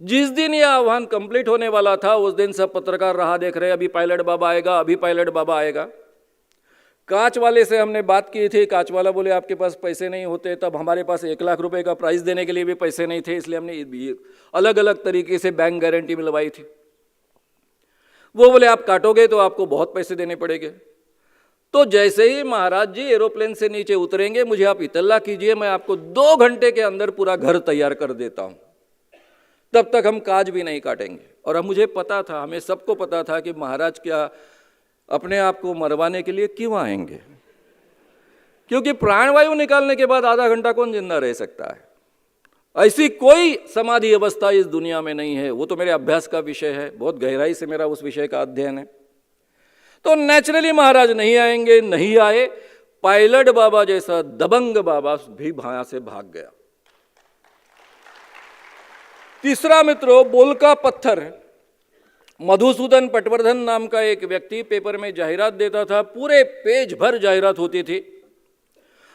जिस दिन यह आह्वान कंप्लीट होने वाला था, उस दिन सब पत्रकार राह देख रहे, अभी पायलट बाबा आएगा, अभी पायलट बाबा आएगा। कांच वाले से हमने बात की थी, कांच वाला बोले आपके पास पैसे नहीं होते, तब हमारे पास 1 लाख रुपए का प्राइस देने के लिए भी पैसे नहीं थे, इसलिए हमने अलग अलग तरीके से बैंक गारंटी मिलवाई थी। वो बोले आप काटोगे तो आपको बहुत पैसे देने पड़ेंगे। तो जैसे ही महाराज जी एरोप्लेन से नीचे उतरेंगे, मुझे आप इतला कीजिए, मैं आपको 2 घंटे के अंदर पूरा घर तैयार कर देता हूं, तब तक हम काज भी नहीं काटेंगे। और अब मुझे पता था, हमें सबको पता था कि महाराज क्या अपने आप को मरवाने के लिए क्यों आएंगे, क्योंकि प्राणवायु निकालने के बाद आधा घंटा कौन जिंदा रह सकता है? ऐसी कोई समाधि अवस्था इस दुनिया में नहीं है। वो तो मेरे अभ्यास का विषय है, बहुत गहराई से मेरा उस विषय का अध्ययन है। तो नेचुरली महाराज नहीं आएंगे, नहीं आए। पायलट बाबा जैसा दबंग बाबा भी वहां से भाग गया। तीसरा मित्रों, बोल का पत्थर। मधुसूदन पटवर्धन नाम का एक व्यक्ति पेपर में जाहिरात देता था, पूरे पेज भर जाहिरात होती थी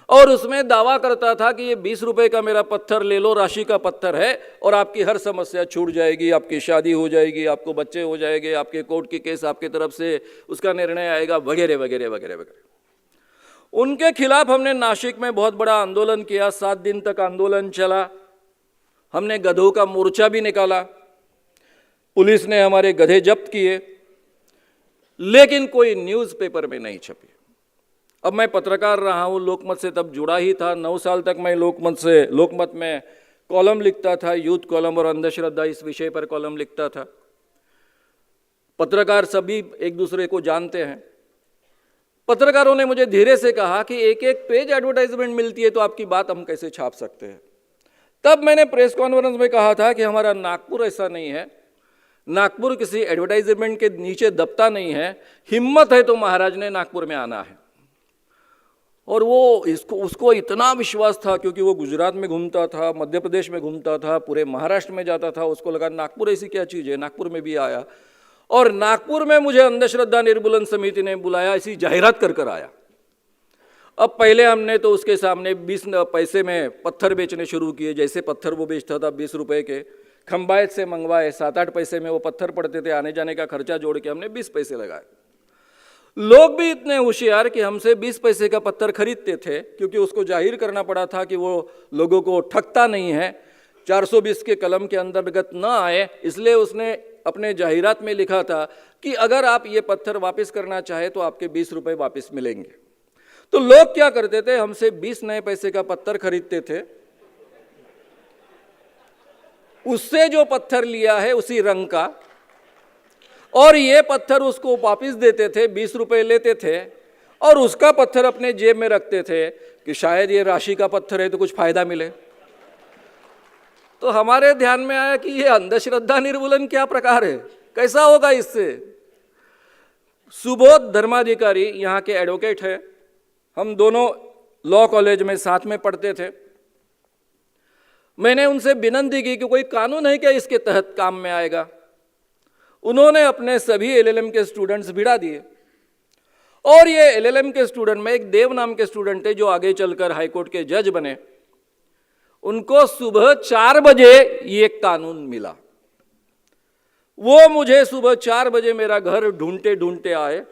और उसमें दावा करता था कि ये 20 रुपए का मेरा पत्थर ले लो, राशि का पत्थर है और आपकी हर समस्या छूट जाएगी, आपकी शादी हो जाएगी, आपको बच्चे हो जाएंगे, आपके कोर्ट की केस आपकी तरफ से उसका निर्णय आएगा, वगैरह वगैरह वगैरह वगैरह। उनके खिलाफ हमने नासिक में बहुत बड़ा आंदोलन किया। 7 दिन तक आंदोलन चला। हमने गधों का मोर्चा भी निकाला। पुलिस ने हमारे गधे जब्त किए, लेकिन कोई न्यूज़पेपर में नहीं छपी। अब मैं पत्रकार रहा हूँ, लोकमत से तब जुड़ा ही था। 9 साल तक मैं लोकमत में कॉलम लिखता था, यूथ कॉलम और अंधश्रद्धा इस विषय पर कॉलम लिखता था। पत्रकार सभी एक दूसरे को जानते हैं। पत्रकारों ने मुझे धीरे से कहा कि एक एक पेज एडवर्टाइजमेंट मिलती है तो आपकी बात हम कैसे छाप सकते हैं। तब मैंने प्रेस कॉन्फ्रेंस में कहा था कि हमारा नागपुर ऐसा नहीं है, नागपुर किसी एडवर्टाइजमेंट के नीचे दबता नहीं है। हिम्मत है तो महाराज ने नागपुर में आना है। और वो उसको इतना विश्वास था, क्योंकि वो गुजरात में घूमता था, मध्य प्रदेश में घूमता था, पूरे महाराष्ट्र में जाता था। उसको लगा नागपुर ऐसी क्या चीज़ है, नागपुर में भी आया और नागपुर में मुझे अंधश्रद्धा निर्मूलन समिति ने बुलाया, ऐसी जाहिरात कर कर आया। अब पहले हमने तो उसके सामने 20 पैसे में पत्थर बेचने शुरू किए। जैसे पत्थर वो बेचता था 20 रुपए के, खंबायत से मंगवाए, 7-8 पैसे में वो पत्थर पड़ते थे। आने जाने का खर्चा जोड़ के हमने 20 पैसे लगाए। लोग भी इतने होशियार कि हमसे 20 पैसे का पत्थर खरीदते थे, क्योंकि उसको जाहिर करना पड़ा था कि वो लोगों को ठगता नहीं है, 420 के कलम के अंतर्गत न आए। इसलिए उसने अपने जाहिरात में लिखा था कि अगर आप ये पत्थर वापस करना चाहे तो आपके 20 रुपए वापस मिलेंगे। तो लोग क्या करते थे, हमसे 20 नए पैसे का पत्थर खरीदते थे, उससे जो पत्थर लिया है उसी रंग का, और ये पत्थर उसको वापस देते थे, 20 रुपए लेते थे और उसका पत्थर अपने जेब में रखते थे कि शायद ये राशि का पत्थर है तो कुछ फायदा मिले। तो हमारे ध्यान में आया कि ये अंधश्रद्धा निर्मूलन क्या प्रकार है, कैसा होगा इससे। सुबोध धर्माधिकारी यहाँ के एडवोकेट है, हम दोनों लॉ कॉलेज में साथ में पढ़ते थे। मैंने उनसे विनती की कि कोई कानून है क्या इसके तहत काम में आएगा। उन्होंने अपने सभी एलएलएम के स्टूडेंट्स भिड़ा दिए और ये एलएलएम के स्टूडेंट में एक देव नाम के स्टूडेंट थे जो आगे चलकर हाईकोर्ट के जज बने। उनको सुबह 4 बजे ये कानून मिला। वो मुझे सुबह 4 बजे मेरा घर ढूंढते ढूंढते आए।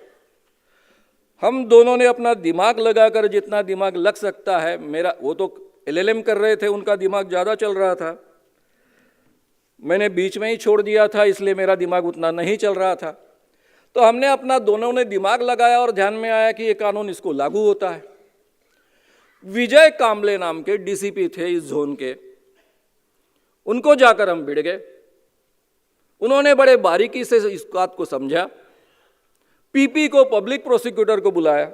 हम दोनों ने अपना दिमाग लगाकर, जितना दिमाग लग सकता है, मेरा वो तो एलएलएम कर रहे थे, उनका दिमाग ज़्यादा चल रहा था, मैंने बीच में ही छोड़ दिया था, इसलिए मेरा दिमाग उतना नहीं चल रहा था। तो हमने अपना दोनों ने दिमाग लगाया और ध्यान में आया कि ये कानून इसको लागू होता है। विजय कामले नाम के डीसीपी थे इस जोन के, उनको जाकर हम भिड़ गए। उन्होंने बड़े बारीकी से इस बात को समझा। पीपी को, पब्लिक प्रोसिक्यूटर को बुलाया।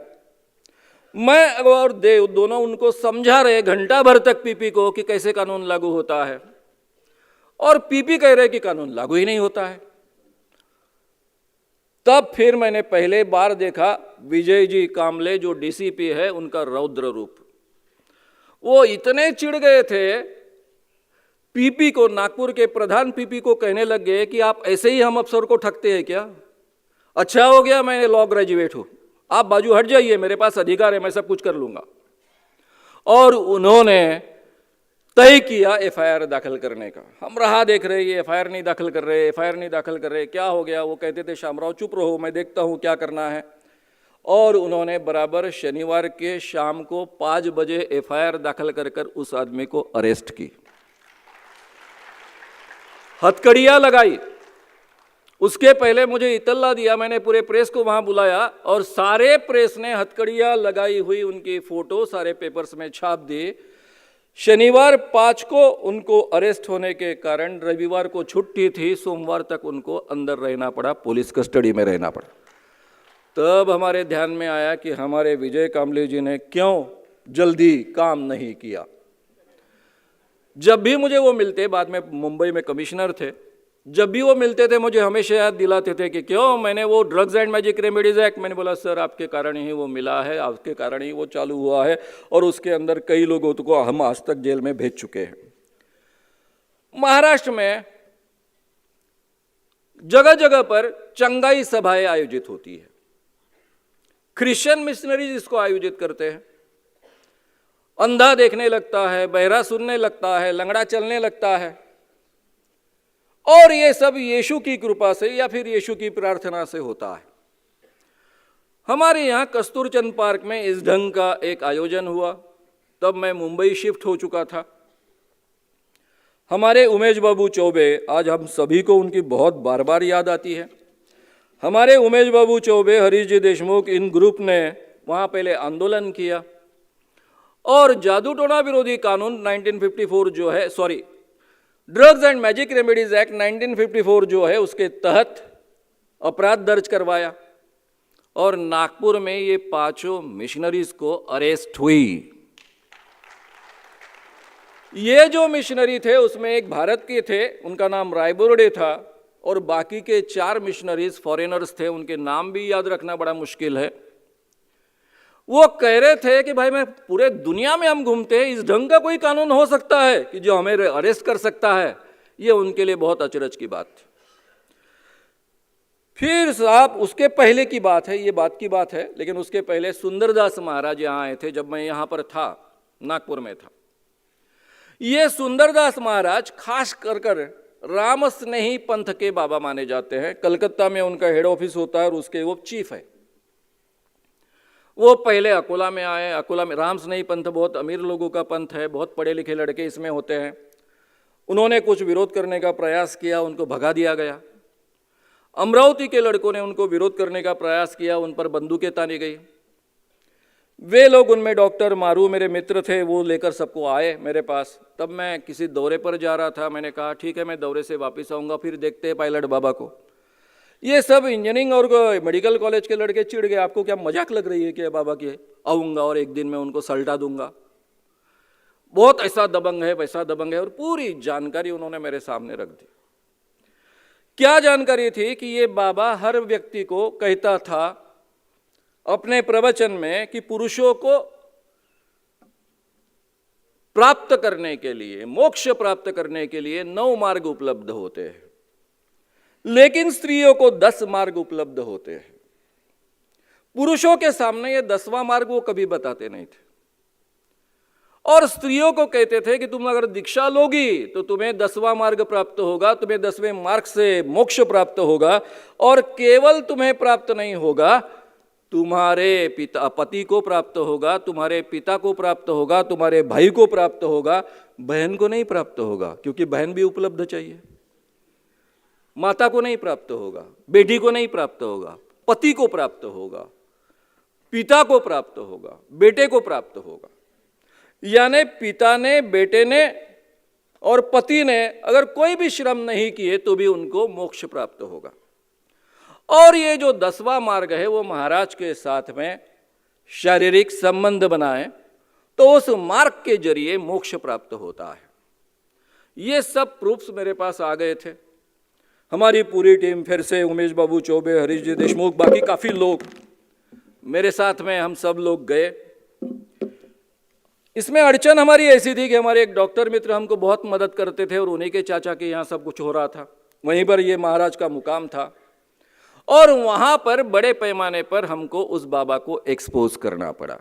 मैं और देव दोनों उनको समझा रहे घंटा भर तक पीपी को कि कैसे कानून लागू होता है, और पीपी कह रहे कि कानून लागू ही नहीं होता है। तब फिर मैंने पहले बार देखा विजय जी कामले जो डीसीपी है, उनका रौद्र रूप। वो इतने चिढ़ गए थे, पीपी को, नागपुर के प्रधान पीपी को कहने लग गए कि आप ऐसे ही हम अफसर को ठगते हैं क्या? अच्छा हो गया मैं लॉ ग्रेजुएट हूं, आप बाजू हट जाइए, मेरे पास अधिकार है, मैं सब कुछ कर लूंगा। और उन्होंने तय किया एफआईआर दाखिल करने का। हम रहा देख रहे, ये एफआईआर नहीं दाखिल कर रहे, एफआईआर नहीं दाखिल कर रहे, क्या हो गया? वो कहते थे शामराव चुप रहो, मैं देखता हूँ क्या करना है। और उन्होंने बराबर शनिवार के शाम को 5 बजे एफआईआर दाखिल कर उस आदमी को अरेस्ट की, हथकड़ियाँ लगाई। उसके पहले मुझे इतला दिया, मैंने पूरे प्रेस को वहाँ बुलाया और सारे प्रेस ने हथकड़ियाँ लगाई हुई उनकी फ़ोटो सारे पेपर्स में छाप दी। शनिवार 5 को उनको अरेस्ट होने के कारण रविवार को छुट्टी थी, सोमवार तक उनको अंदर रहना पड़ा, पुलिस कस्टडी में रहना पड़ा। तब हमारे ध्यान में आया कि हमारे विजय कामले जी ने क्यों जल्दी काम नहीं किया। जब भी मुझे वो मिलते, बाद में मुंबई में कमिश्नर थे, जब भी वो मिलते थे मुझे हमेशा याद दिलाते थे कि क्यों मैंने वो drugs and magic remedies act, मैंने बोला सर आपके कारण ही वो मिला है, आपके कारण ही वो चालू हुआ है, और उसके अंदर कई लोगों को हम आज तक जेल में भेज चुके हैं। महाराष्ट्र में जगह जगह पर चंगाई सभाएं आयोजित होती है, क्रिश्चियन मिशनरीज इसको आयोजित करते हैं। अंधा देखने लगता है, बहरा सुनने लगता है, लंगड़ा चलने लगता है, और ये सब यीशु की कृपा से या फिर यीशु की प्रार्थना से होता है। हमारे यहाँ कस्तूरचंद पार्क में इस ढंग का एक आयोजन हुआ, तब मैं मुंबई शिफ्ट हो चुका था। हमारे उमेश बाबू चौबे, आज हम सभी को उनकी बहुत बार बार याद आती है। हमारे उमेश बाबू चौबे, हरीश जी देशमुख, इन ग्रुप ने वहाँ पहले आंदोलन किया और जादू टोना विरोधी कानून 1954 जो है, sorry, drugs and magic remedies act 1954 जो है, उसके तहत अपराध दर्ज करवाया और नागपुर में ये 5 मिशनरीज को अरेस्ट हुई। ये जो मिशनरी थे उसमें एक भारत के थे, उनका नाम रायबोर्डे था, और बाकी के 4 मिशनरीज फॉरेनर्स थे, उनके नाम भी याद रखना बड़ा मुश्किल है। वो कह रहे थे कि भाई मैं पूरे दुनिया में हम घूमते हैं, इस ढंग का कोई कानून हो सकता है कि जो हमें अरेस्ट कर सकता है? ये उनके लिए बहुत अचरज की बात थी। फिर साहब उसके पहले की बात है, ये बात की बात है, लेकिन उसके पहले सुंदरदास महाराज यहाँ आए थे जब मैं यहाँ पर था, नागपुर में था। ये सुंदरदास महाराज खास कर राम स्नेही पंथ के बाबा माने जाते हैं। कलकत्ता में उनका हेड ऑफिस होता है और उसके वो चीफ है। वो पहले अकोला में आए। अकोला में राम स्नेही पंथ बहुत अमीर लोगों का पंथ है, बहुत पढ़े लिखे लड़के इसमें होते हैं। उन्होंने कुछ विरोध करने का प्रयास किया, उनको भगा दिया गया। अमरावती के लड़कों ने उनको विरोध करने का प्रयास किया, उन पर बंदूकें तानी गई। वे लोग, उनमें डॉक्टर मारू मेरे मित्र थे, वो लेकर सबको आए मेरे पास। तब मैं किसी दौरे पर जा रहा था, मैंने कहा ठीक है मैं दौरे से वापस आऊँगा, फिर देखते हैं पायलट बाबा को। ये सब इंजीनियरिंग और मेडिकल कॉलेज के लड़के चिढ़ गए, आपको क्या मजाक लग रही है कि बाबा की आऊँगा और एक दिन में उनको सल्टा दूंगा, बहुत ऐसा दबंग है वैसा दबंग है, और पूरी जानकारी उन्होंने मेरे सामने रख दी। क्या जानकारी थी कि ये बाबा हर व्यक्ति को कहता था अपने प्रवचन में कि पुरुषों को प्राप्त करने के लिए, मोक्ष प्राप्त करने के लिए 9 मार्ग उपलब्ध होते हैं, लेकिन स्त्रियों को 10 मार्ग उपलब्ध होते हैं। पुरुषों के सामने ये 10वां मार्ग वो कभी बताते नहीं थे, और स्त्रियों को कहते थे कि तुम अगर दीक्षा लोगी तो तुम्हें 10वां मार्ग प्राप्त होगा, तुम्हें 10वें मार्ग से मोक्ष प्राप्त होगा, और केवल तुम्हें प्राप्त नहीं होगा, तुम्हारे पिता पति को प्राप्त होगा, तुम्हारे पिता को प्राप्त होगा, तुम्हारे भाई को प्राप्त होगा, बहन को नहीं प्राप्त होगा, क्योंकि बहन भी उपलब्ध चाहिए। माता को नहीं प्राप्त होगा, बेटी को नहीं प्राप्त होगा, पति को प्राप्त होगा, पिता को प्राप्त होगा, बेटे को प्राप्त होगा। यानी पिता ने, बेटे ने और पति ने अगर कोई भी श्रम नहीं किए तो भी उनको मोक्ष प्राप्त होगा। और ये जो 10वां मार्ग है वो महाराज के साथ में शारीरिक संबंध बनाए तो उस मार्ग के जरिए मोक्ष प्राप्त होता है। ये सब प्रूफ्स मेरे पास आ गए थे। हमारी पूरी टीम, फिर से उमेश बाबू चौबे, हरीश जी देशमुख, बाकी काफ़ी लोग मेरे साथ में, हम सब लोग गए। इसमें अड़चन हमारी ऐसी थी कि हमारे एक डॉक्टर मित्र हमको बहुत मदद करते थे और उन्हीं के चाचा के यहाँ सब कुछ हो रहा था, वहीं पर ये महाराज का मुकाम था, और वहाँ पर बड़े पैमाने पर हमको उस बाबा को एक्सपोज करना पड़ा।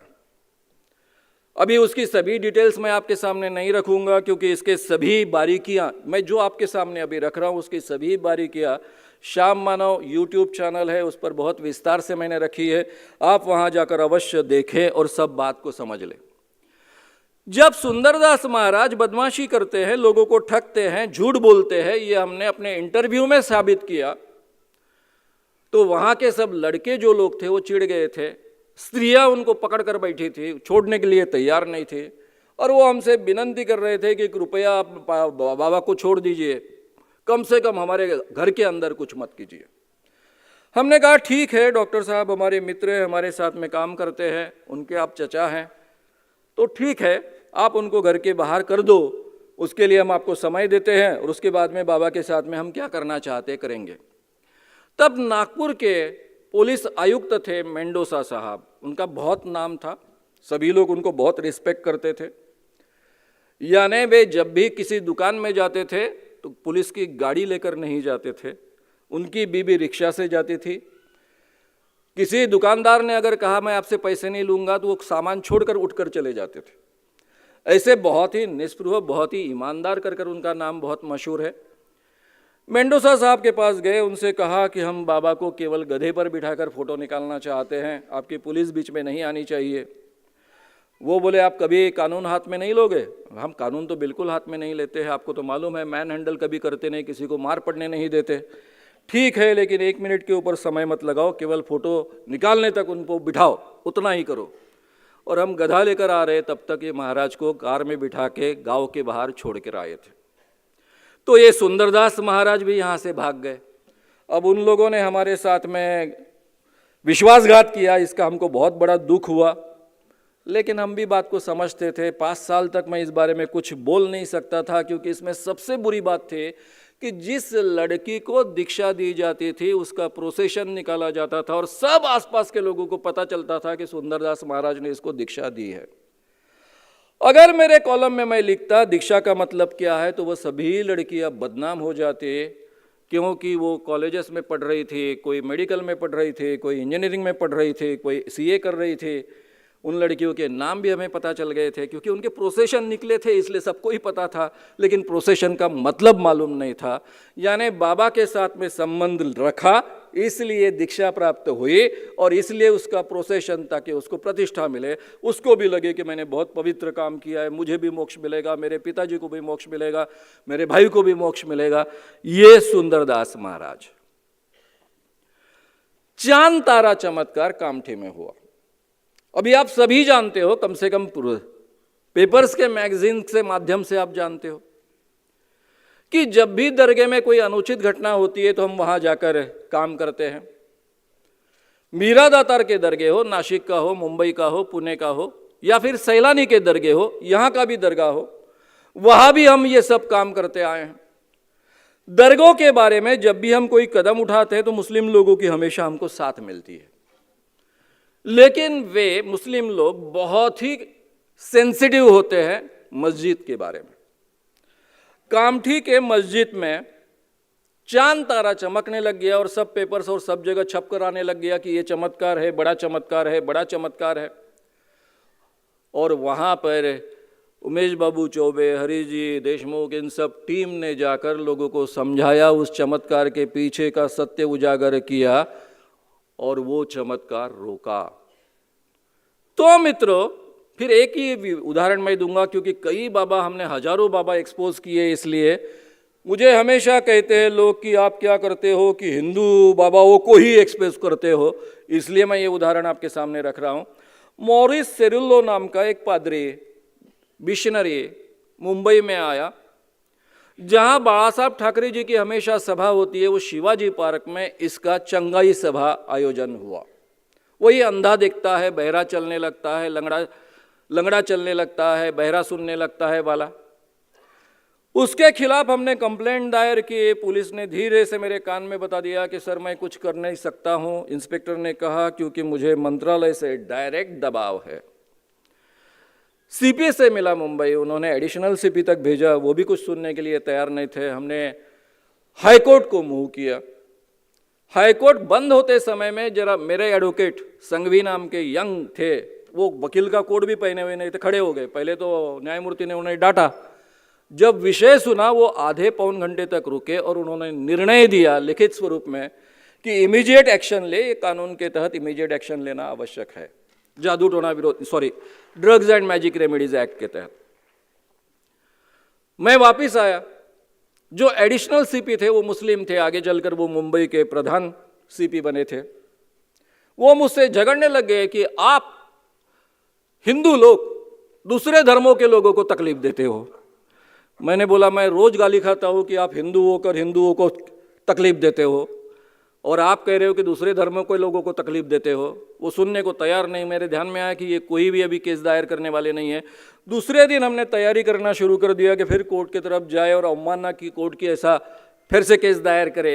अभी उसकी सभी डिटेल्स मैं आपके सामने नहीं रखूंगा, क्योंकि इसके सभी बारीकियां मैं जो आपके सामने अभी रख रहा हूं उसकी सभी बारीकियां श्याम मानव यूट्यूब चैनल है, उस पर बहुत विस्तार से मैंने रखी है। आप वहां जाकर अवश्य देखें और सब बात को समझ लें। जब सुंदरदास महाराज बदमाशी करते हैं, लोगों को ठगते हैं, झूठ बोलते हैं, ये हमने अपने इंटरव्यू में साबित किया, तो वहां के सब लड़के जो लोग थे वो चिढ़ गए थे। स्त्रियां उनको पकड़ कर बैठी थी, छोड़ने के लिए तैयार नहीं थे, और वो हमसे विनती कर रहे थे कि कृपया आप बाबा को छोड़ दीजिए, कम से कम हमारे घर के अंदर कुछ मत कीजिए। हमने कहा ठीक है डॉक्टर साहब, हमारे मित्र हैं, हमारे साथ में काम करते हैं, उनके आप चचा हैं, तो ठीक है, आप उनको घर के बाहर कर दो, उसके लिए हम आपको समय देते हैं और उसके बाद में बाबा के साथ में हम क्या करना चाहते करेंगे। तब नागपुर के पुलिस आयुक्त थे मेंडोसा साहब, उनका बहुत नाम था, सभी लोग उनको बहुत रिस्पेक्ट करते थे। यानी वे जब भी किसी दुकान में जाते थे तो पुलिस की गाड़ी लेकर नहीं जाते थे, उनकी बीबी रिक्शा से जाती थी। किसी दुकानदार ने अगर कहा मैं आपसे पैसे नहीं लूँगा तो वो सामान छोड़कर उठकर चले जाते थे। ऐसे बहुत ही निष्पृह, बहुत ही ईमानदार कर उनका नाम बहुत मशहूर है। मेंडोसा साहब के पास गए, उनसे कहा कि हम बाबा को केवल गधे पर बिठाकर फोटो निकालना चाहते हैं, आपकी पुलिस बीच में नहीं आनी चाहिए। वो बोले आप कभी कानून हाथ में नहीं लोगे? हम कानून तो बिल्कुल हाथ में नहीं लेते हैं, आपको तो मालूम है, मैन हैंडल कभी करते नहीं, किसी को मार पड़ने नहीं देते। ठीक है, लेकिन 1 मिनट के ऊपर समय मत लगाओ, केवल फोटो निकालने तक उनको बिठाओ, उतना ही करो। और हम गधा लेकर आ रहे, तब तक ये महाराज को कार में बिठा के गाँव के बाहर छोड़ कर आए थे। तो ये सुंदरदास महाराज भी यहाँ से भाग गए। अब उन लोगों ने हमारे साथ में विश्वासघात किया, इसका हमको बहुत बड़ा दुख हुआ, लेकिन हम भी बात को समझते थे। 5 साल तक मैं इस बारे में कुछ बोल नहीं सकता था, क्योंकि इसमें सबसे बुरी बात थी कि जिस लड़की को दीक्षा दी जाती थी उसका प्रोसेशन निकाला जाता था और सब आसपास के लोगों को पता चलता था कि सुंदरदास महाराज ने इसको दीक्षा दी है। अगर मेरे कॉलम में मैं लिखता दीक्षा का मतलब क्या है, तो वह सभी लड़कियां बदनाम हो जाती, क्योंकि वो कॉलेजेस में पढ़ रही थी, कोई मेडिकल में पढ़ रही थी, कोई इंजीनियरिंग में पढ़ रही थी, कोई सीए कर रही थी। उन लड़कियों के नाम भी हमें पता चल गए थे, क्योंकि उनके प्रोसेशन निकले थे, इसलिए सबको ही पता था, लेकिन प्रोसेशन का मतलब मालूम नहीं था। यानी बाबा के साथ में संबंध रखा, इसलिए दीक्षा प्राप्त हुई और इसलिए उसका प्रोसेशन, ताकि उसको प्रतिष्ठा मिले, उसको भी लगे कि मैंने बहुत पवित्र काम किया है, मुझे भी मोक्ष मिलेगा, मेरे पिताजी को भी मोक्ष मिलेगा, मेरे भाई को भी मोक्ष मिलेगा। ये सुंदरदास महाराज। चांद तारा चमत्कार कामठी में हुआ। अभी आप सभी जानते हो, कम से कम पेपर्स के मैगजीन के माध्यम से आप जानते हो कि जब भी दरगाह में कोई अनुचित घटना होती है तो हम वहां जाकर काम करते हैं। मीरा दातार के दरगाह हो, नासिक का हो, मुंबई का हो, पुणे का हो, या फिर सैलानी के दरगाह हो, यहाँ का भी दरगाह हो, वहां भी हम ये सब काम करते आए हैं। दरगाह के बारे में जब भी हम कोई कदम उठाते हैं तो मुस्लिम लोगों की हमेशा हमको साथ मिलती है, लेकिन वे मुस्लिम लोग बहुत ही सेंसिटिव होते हैं मस्जिद के बारे में। कामठी के मस्जिद में चांद तारा चमकने लग गया और सब पेपर्स और सब जगह छप कर आने लग गया कि ये चमत्कार है, बड़ा चमत्कार है, बड़ा चमत्कार है। और वहाँ पर उमेश बाबू चौबे, हरि जी देशमुख, इन सब टीम ने जाकर लोगों को समझाया, उस चमत्कार के पीछे का सत्य उजागर किया और वो चमत्कार रोका। तो मित्रों, फिर एक ही उदाहरण मैं दूंगा, क्योंकि कई बाबा हमने हजारों बाबा एक्सपोज किए, इसलिए मुझे हमेशा कहते हैं लोग कि आप क्या करते हो कि हिंदू बाबाओं को ही एक्सपोज करते हो, इसलिए मैं ये उदाहरण आपके सामने रख रहा हूँ। मॉरिस सेरुल्लो नाम का एक पादरी मिशनरी मुंबई में आया, जहाँ बाला साहब ठाकरे जी की हमेशा सभा होती है, वो शिवाजी पार्क में इसका चंगाई सभा आयोजन हुआ। वही अंधा दिखता है, बहरा चलने लगता है, लंगड़ा चलने लगता है, बहरा सुनने लगता है वाला। उसके खिलाफ हमने कंप्लेंट दायर की। पुलिस ने धीरे से मेरे कान में बता दिया कि सर मैं कुछ कर नहीं सकता हूँ। इंस्पेक्टर ने कहा क्योंकि मुझे मंत्रालय से डायरेक्ट दबाव है। सीपी से मिला मुंबई, उन्होंने एडिशनल सीपी तक भेजा, वो भी कुछ सुनने के लिए तैयार नहीं थे। हमने हाईकोर्ट को मूव किया। हाईकोर्ट बंद होते समय में जरा मेरे एडवोकेट संघवी नाम के यंग थे, वो वकील का कोट भी पहने हुए नहीं थे, खड़े हो गए। पहले तो न्यायमूर्ति ने उन्हें डांटा, जब विषय सुना वो आधे पौन घंटे तक रुके और उन्होंने निर्णय दिया लिखित स्वरूप में कि इमीडिएट एक्शन ले, ये कानून के तहत इमीडिएट एक्शन लेना आवश्यक है, जादू टोना विरोध drugs and magic remedies act के तहत। मैं वापिस आया। जो एडिशनल सीपी थे वो मुस्लिम थे, आगे चलकर वो मुंबई के प्रधान सीपी बने थे। वो मुझसे झगड़ने लग गए कि आप हिंदू लोग दूसरे धर्मों के लोगों को तकलीफ देते हो। मैंने बोला मैं रोज गाली खाता हूं कि आप हिंदू होकर हिंदुओं को तकलीफ देते हो। और आप कह रहे हो कि दूसरे धर्मों के लोगों को तकलीफ देते हो, वो सुनने को तैयार नहीं। मेरे ध्यान में आया कि ये कोई भी अभी केस दायर करने वाले नहीं है। दूसरे दिन हमने तैयारी करना शुरू कर दिया कि फिर कोर्ट की तरफ जाए और अवमानना की कोर्ट की ऐसा फिर से केस दायर करे।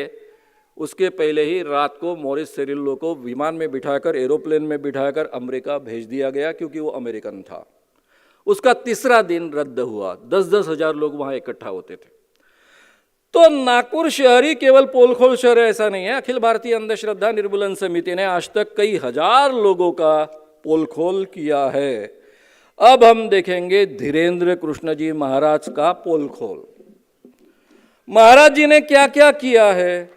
उसके पहले ही रात को मॉरिस सेरिल्लो को विमान में बिठाकर, एरोप्लेन में बिठाकर अमेरिका भेज दिया गया, क्योंकि वो अमेरिकन था। उसका तीसरा दिन रद्द हुआ। 10-10 हजार लोग वहां इकट्ठा होते थे। तो नागपुर शहर ही केवल पोलखोल शहर है ऐसा नहीं है। अखिल भारतीय अंधश्रद्धा निर्मूलन समिति ने आज तक कई हजार लोगों का पोलखोल किया है। अब हम देखेंगे धीरेन्द्र कृष्ण जी महाराज का पोलखोल। महाराज जी ने क्या क्या किया है।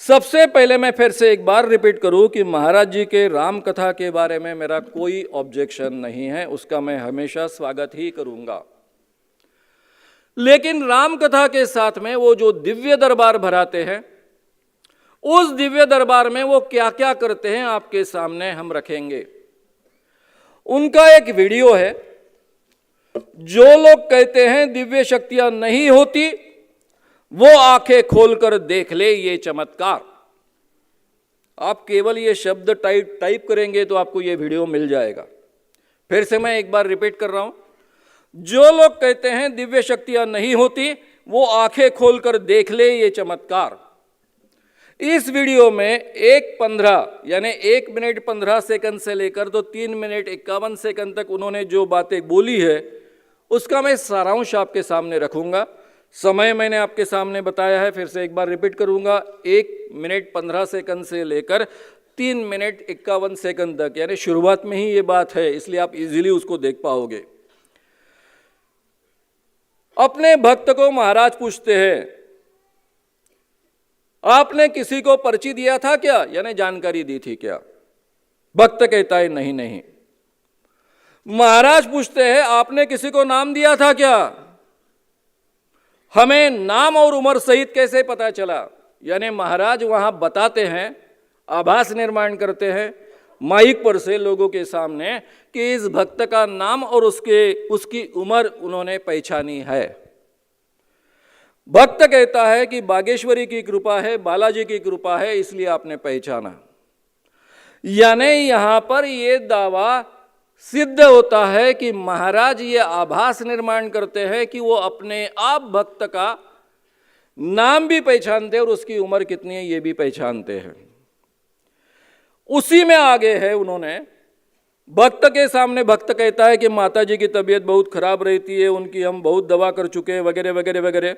सबसे पहले मैं फिर से एक बार रिपीट करूं कि महाराज जी के राम कथा के बारे में मेरा कोई ऑब्जेक्शन नहीं है, उसका मैं हमेशा स्वागत ही करूंगा। लेकिन राम कथा के साथ में वो जो दिव्य दरबार भराते हैं, उस दिव्य दरबार में वो क्या क्या करते हैं आपके सामने हम रखेंगे। उनका एक वीडियो है। जो लोग कहते हैं दिव्य शक्तियां नहीं होती, वो आंखें खोलकर देख ले ये चमत्कार। आप केवल ये शब्द टाइप करेंगे तो आपको ये वीडियो मिल जाएगा। फिर से मैं एक बार रिपीट कर रहा हूं। जो लोग कहते हैं दिव्य शक्तियां नहीं होती, वो आंखें खोलकर देख ले ये चमत्कार। इस वीडियो में 1:15 यानी 1 मिनट 15 सेकंड से लेकर तो 3 मिनट 51 सेकंड तक उन्होंने जो बातें बोली है, उसका मैं सारांश आपके सामने रखूंगा। समय मैंने आपके सामने बताया है, फिर से एक बार रिपीट करूंगा। 1 मिनट 15 सेकंड से लेकर 3 मिनट 51 सेकंड तक, यानी शुरुआत में ही ये बात है, इसलिए आप इजीली उसको देख पाओगे। अपने भक्त को महाराज पूछते हैं, आपने किसी को पर्ची दिया था क्या, यानी जानकारी दी थी क्या? भक्त कहता है नहीं नहीं। महाराज पूछते हैं, आपने किसी को नाम दिया था क्या? हमें नाम और उम्र सहित कैसे पता चला? यानी महाराज वहां बताते हैं, आभास निर्माण करते हैं माइक पर से लोगों के सामने कि इस भक्त का नाम और उसकी उम्र उन्होंने पहचानी है। भक्त कहता है कि बागेश्वरी की कृपा है, बालाजी की कृपा है, इसलिए आपने पहचाना। यानी यहां पर यह दावा सिद्ध होता है कि महाराज ये आभास निर्माण करते हैं कि वो अपने आप भक्त का नाम भी पहचानते हैं और उसकी उम्र कितनी है ये भी पहचानते हैं। उसी में आगे है, उन्होंने भक्त के सामने भक्त कहता है कि माता जी की तबीयत बहुत खराब रहती है, उनकी हम बहुत दवा कर चुके हैं, वगैरह वगैरह वगैरह।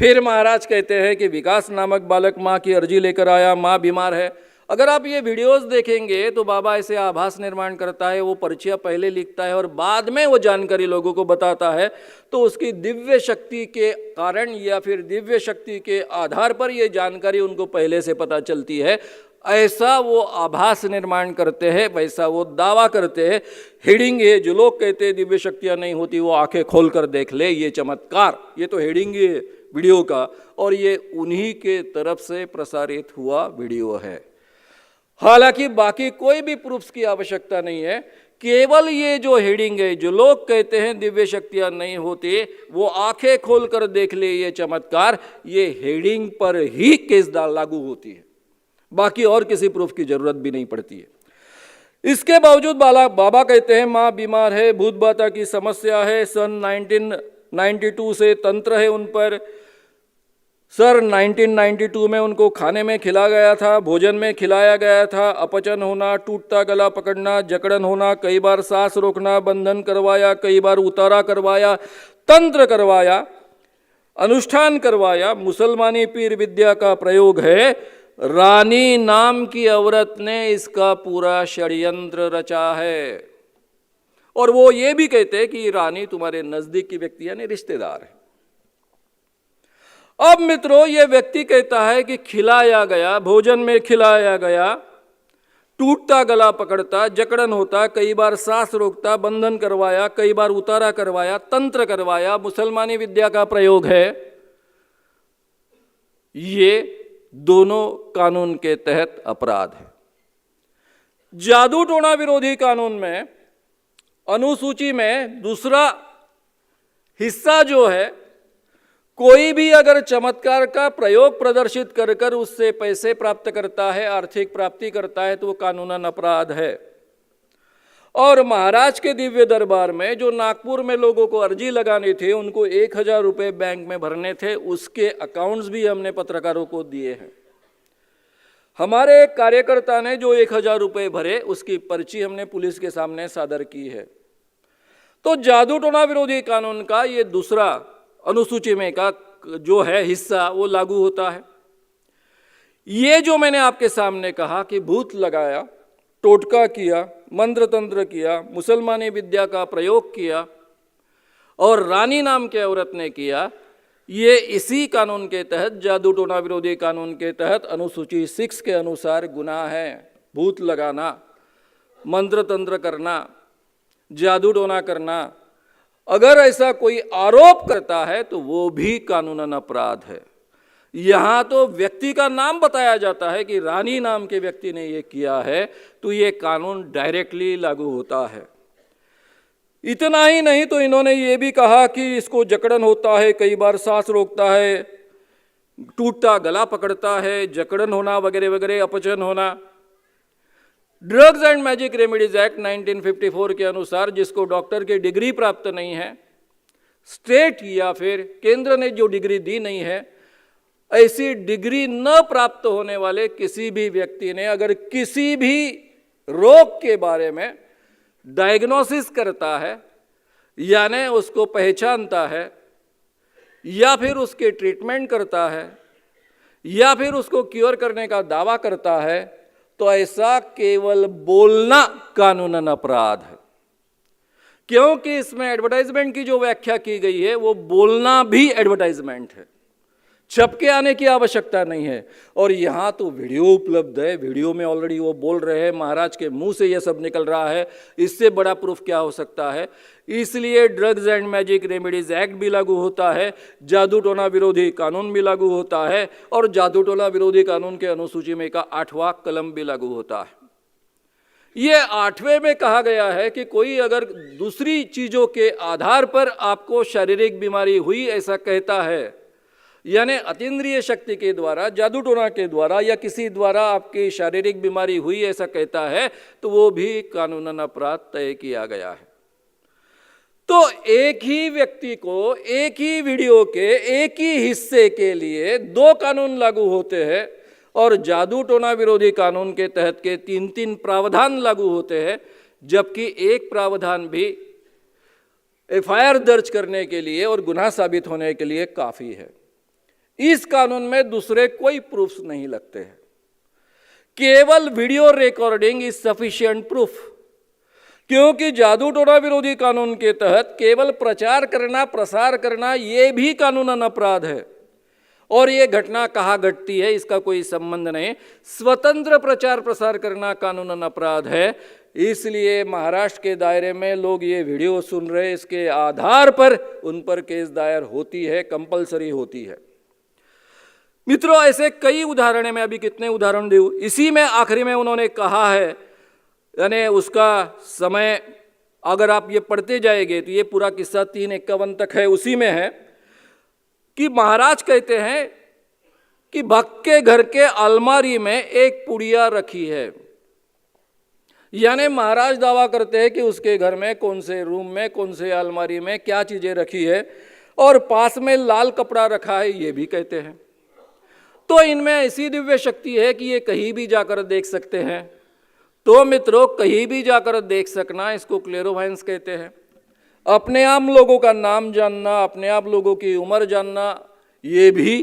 फिर महाराज कहते हैं कि विकास नामक बालक माँ की अर्जी लेकर आया, माँ बीमार है। अगर आप ये वीडियोस देखेंगे तो बाबा ऐसे आभास निर्माण करता है, वो पर्चियाँ पहले लिखता है और बाद में वो जानकारी लोगों को बताता है। तो उसकी दिव्य शक्ति के कारण या फिर दिव्य शक्ति के आधार पर ये जानकारी उनको पहले से पता चलती है। ऐसा वो आभास निर्माण करते हैं, वैसा वो दावा करते हैं। हेडिंग है, जो लोग कहते हैं दिव्य शक्तियाँ नहीं होती, वो आंखें खोलकर देख ले ये चमत्कार। ये तो हेडिंग है वीडियो का, और ये उन्हीं के तरफ से प्रसारित हुआ वीडियो है। हालांकि बाकी कोई भी प्रूफ्स की आवश्यकता नहीं है, केवल ये जो हेडिंग है, जो लोग कहते हैं दिव्य शक्तियां नहीं होती, वो आंखें खोलकर देख ले ये चमत्कार, ये हेडिंग पर ही केस लागू होती है। बाकी और किसी प्रूफ की जरूरत भी नहीं पड़ती है। इसके बावजूद बाबा कहते हैं माँ बीमार है, भूत बाता की समस्या है, सन 1992 से तंत्र है उन पर। सर 1992 में उनको खाने में खिलाया गया था, भोजन में खिलाया गया था, अपचन होना, टूटता गला पकड़ना, जकड़न होना, कई बार सांस रोकना, बंधन करवाया, कई बार उतारा करवाया, तंत्र करवाया, अनुष्ठान करवाया। मुसलमानी पीर विद्या का प्रयोग है। रानी नाम की औरत ने इसका पूरा षड्यंत्र रचा है। और वो ये भी कहते हैं कि रानी तुम्हारे नजदीक की व्यक्ति यानी रिश्तेदार है। अब मित्रों, ये व्यक्ति कहता है कि खिलाया गया, भोजन में खिलाया गया, टूटता गला पकड़ता, जकड़न होता, कई बार सांस रोकता, बंधन करवाया, कई बार उतारा करवाया, तंत्र करवाया, मुसलमानी विद्या का प्रयोग है। ये दोनों कानून के तहत अपराध है। जादू टोना विरोधी कानून में अनुसूची में दूसरा हिस्सा जो है, कोई भी अगर चमत्कार का प्रयोग प्रदर्शित कर कर उससे पैसे प्राप्त करता है, आर्थिक प्राप्ति करता है, तो वो कानूनन अपराध है। और महाराज के दिव्य दरबार में जो नागपुर में लोगों को अर्जी लगाने थे, उनको 1000 रुपये बैंक में भरने थे, उसके अकाउंट्स भी हमने पत्रकारों को दिए हैं। हमारे एक कार्यकर्ता ने जो 1000 रुपये भरे, उसकी पर्ची हमने पुलिस के सामने सादर की है। तो जादू टोना विरोधी कानून का ये दूसरा अनुसूची में का जो है हिस्सा, वो लागू होता है। ये जो मैंने आपके सामने कहा कि भूत लगाया, टोटका किया, मंत्र तंत्र किया, मुसलमानी विद्या का प्रयोग किया और रानी नाम के औरत ने किया, ये इसी कानून के तहत, जादू टोना विरोधी कानून के तहत अनुसूची 6 के अनुसार गुनाह है। भूत लगाना, मंत्र तंत्र करना, जादू टोना करना, अगर ऐसा कोई आरोप करता है तो वो भी कानूनन अपराध है। यहाँ तो व्यक्ति का नाम बताया जाता है कि रानी नाम के व्यक्ति ने ये किया है, तो ये कानून डायरेक्टली लागू होता है। इतना ही नहीं तो इन्होंने ये भी कहा कि इसको जकड़न होता है, कई बार सांस रोकता है, टूटता गला पकड़ता है, जकड़न होना वगैरह वगैरह, अपचन होना। Drugs and magic remedies act 1954 के अनुसार जिसको डॉक्टर की डिग्री प्राप्त नहीं है, स्टेट या फिर केंद्र ने जो डिग्री दी नहीं है, ऐसी डिग्री न प्राप्त होने वाले किसी भी व्यक्ति ने अगर किसी भी रोग के बारे में डायग्नोसिस करता है, यानी उसको पहचानता है, या फिर उसके ट्रीटमेंट करता है, या फिर उसको क्योर करने का दावा करता है, तो ऐसा केवल बोलना कानूनन अपराध है। क्योंकि इसमें एडवर्टाइजमेंट की जो व्याख्या की गई है, वो बोलना भी एडवर्टाइजमेंट है, छपके आने की आवश्यकता नहीं है। और यहाँ तो वीडियो उपलब्ध है, वीडियो में ऑलरेडी वो बोल रहे हैं, महाराज के मुंह से ये सब निकल रहा है, इससे बड़ा प्रूफ क्या हो सकता है। इसलिए drugs and magic remedies act भी लागू होता है, जादू टोना विरोधी कानून भी लागू होता है, और जादू टोना विरोधी कानून के अनुसूची में का 8वां कलम भी लागू होता है। ये 8वें में कहा गया है कि कोई अगर दूसरी चीज़ों के आधार पर आपको शारीरिक बीमारी हुई ऐसा कहता है, यानी अतीन्द्रिय शक्ति के द्वारा, जादू टोना के द्वारा या किसी द्वारा आपकी शारीरिक बीमारी हुई ऐसा कहता है, तो वो भी कानूनन अपराध तय किया गया है। तो एक ही व्यक्ति को एक ही वीडियो के एक ही हिस्से के लिए 2 कानून लागू होते हैं, और जादू टोना विरोधी कानून के तहत के 3 प्रावधान लागू होते हैं, जबकि एक प्रावधान भी FIR दर्ज करने के लिए और गुनाह साबित होने के लिए काफ़ी है। इस कानून में दूसरे कोई प्रूफ्स नहीं लगते हैं, केवल video recording is sufficient proof. क्योंकि जादू टोना विरोधी कानून के तहत केवल प्रचार करना, प्रसार करना, ये भी कानूनन अपराध है। और ये घटना कहाँ घटती है इसका कोई संबंध नहीं, स्वतंत्र प्रचार प्रसार करना कानूनन अपराध है। इसलिए महाराष्ट्र के दायरे में लोग ये वीडियो सुन रहे, इसके आधार पर उन पर केस दायर होती है, कंपलसरी होती है। मित्रों, ऐसे कई उदाहरण है, मैं अभी कितने उदाहरण दूं। इसी में आखिरी में उन्होंने कहा है, यानी उसका समय अगर आप ये पढ़ते जाएंगे तो ये पूरा किस्सा 3:51 तक है, उसी में है कि महाराज कहते हैं कि भक्त के घर के अलमारी में एक पुड़िया रखी है। यानी महाराज दावा करते हैं कि उसके घर में कौन से रूम में, कौन से अलमारी में क्या चीजें रखी है, और पास में लाल कपड़ा रखा है, ये भी कहते हैं। तो इनमें ऐसी दिव्य शक्ति है कि ये कहीं भी जाकर देख सकते हैं। तो मित्रों, कहीं भी जाकर देख सकना, इसको क्लेरोवायंस कहते हैं। अपने आप लोगों का नाम जानना, अपने आप लोगों की उम्र जानना, ये भी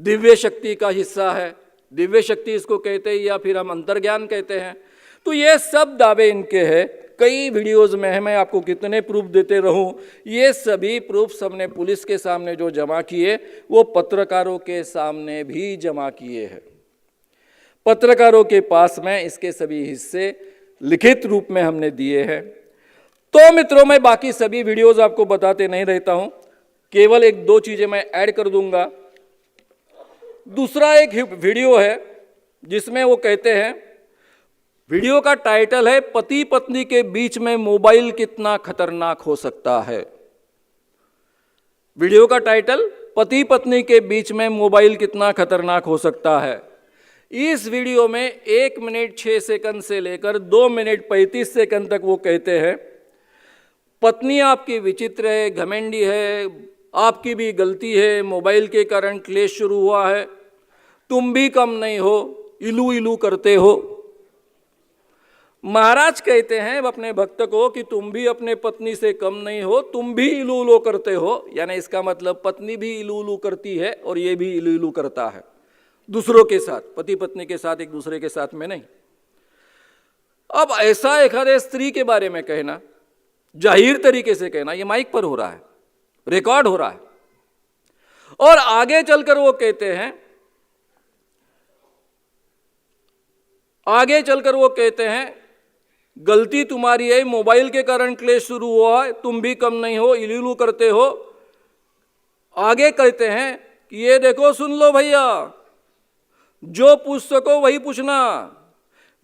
दिव्य शक्ति का हिस्सा है। दिव्य शक्ति इसको कहते हैं, या फिर हम अंतर्ज्ञान कहते हैं। तो ये सब दावे इनके हैं। कई वीडियोस में है, मैं आपको कितने प्रूफ देते रहूं। ये सभी प्रूफ हमने पुलिस के सामने जो जमा किए, वो पत्रकारों के सामने भी जमा किए हैं। पत्रकारों के पास में इसके सभी हिस्से लिखित रूप में हमने दिए हैं। तो मित्रों, मैं बाकी सभी वीडियोस आपको बताते नहीं रहता हूं, केवल 1-2 चीजें मैं ऐड कर दूंगा। दूसरा एक वीडियो है जिसमें वो कहते हैं, वीडियो का टाइटल है पति पत्नी के बीच में मोबाइल कितना खतरनाक हो सकता है। वीडियो का टाइटल पति पत्नी के बीच में मोबाइल कितना खतरनाक हो सकता है। इस वीडियो में 1 मिनट 6 सेकंड से लेकर 2 मिनट 35 सेकंड तक वो कहते हैं पत्नी आपकी विचित्र है, घमंडी है, आपकी भी गलती है, मोबाइल के कारण क्लेश शुरू हुआ है, तुम भी कम नहीं हो, इलू इलू करते हो। महाराज कहते हैं अपने भक्त को कि तुम भी अपने पत्नी से कम नहीं हो, तुम भी इलू इलू करते हो। यानी इसका मतलब पत्नी भी इलू इलू करती है और ये भी इलू इलू करता है दूसरों के साथ, पति पत्नी के साथ, एक दूसरे के साथ में नहीं। अब ऐसा एक आधे स्त्री के बारे में कहना, जाहिर तरीके से कहना, ये माइक पर हो रहा है, रिकॉर्ड हो रहा है। और आगे चलकर वो कहते हैं गलती तुम्हारी है, मोबाइल के कारण क्लेश शुरू हुआ है, तुम भी कम नहीं हो, इलू करते हो। आगे कहते हैं कि ये देखो, सुन लो भैया, जो पूछ सको वही पूछना,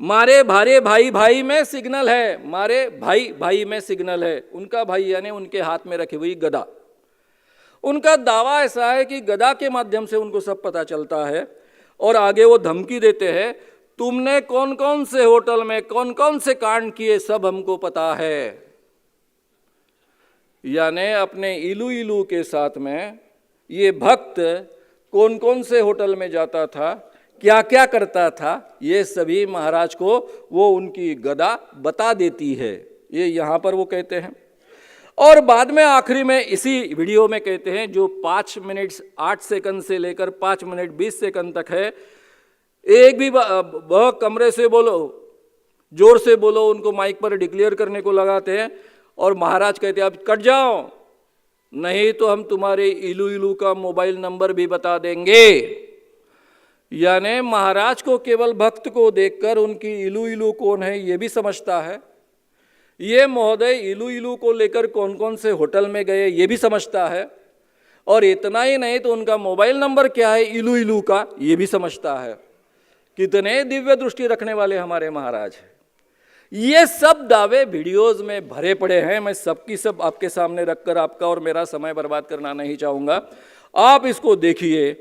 मारे भारे भाई भाई में सिग्नल है, मारे भाई भाई में सिग्नल है। उनका भाई यानी उनके हाथ में रखी हुई गदा। उनका दावा ऐसा है कि गदा के माध्यम से उनको सब पता चलता है। और आगे वो धमकी देते हैं, तुमने कौन कौन से होटल में कौन कौन से कांड किए सब हमको पता है। यानी अपने इलू इलू के साथ में ये भक्त कौन कौन से होटल में जाता था, क्या क्या करता था, ये सभी महाराज को वो उनकी गदा बता देती है। ये यहाँ पर वो कहते हैं। और बाद में आखिरी में इसी वीडियो में कहते हैं, जो 5 मिनट 8 सेकंड से लेकर 5 मिनट 20 सेकंड तक है, एक भी वह कमरे से बोलो, जोर से बोलो, उनको माइक पर डिक्लेयर करने को लगाते हैं। और महाराज कहते हैं अब कट जाओ, नहीं तो हम तुम्हारे इलू इलू का मोबाइल नंबर भी बता देंगे। यानी महाराज को केवल भक्त को देखकर उनकी इलू इलू कौन है ये भी समझता है। ये महोदय इलू इलू को लेकर कौन कौन से होटल में गए ये भी समझता है। और इतना ही नहीं तो उनका मोबाइल नंबर क्या है इलू इलू का ये भी समझता है। कितने दिव्य दृष्टि रखने वाले हमारे महाराज हैं। ये सब दावे वीडियोस में भरे पड़े हैं। मैं सबकी सब आपके सामने रखकर आपका और मेरा समय बर्बाद करना नहीं चाहूँगा। आप इसको देखिए।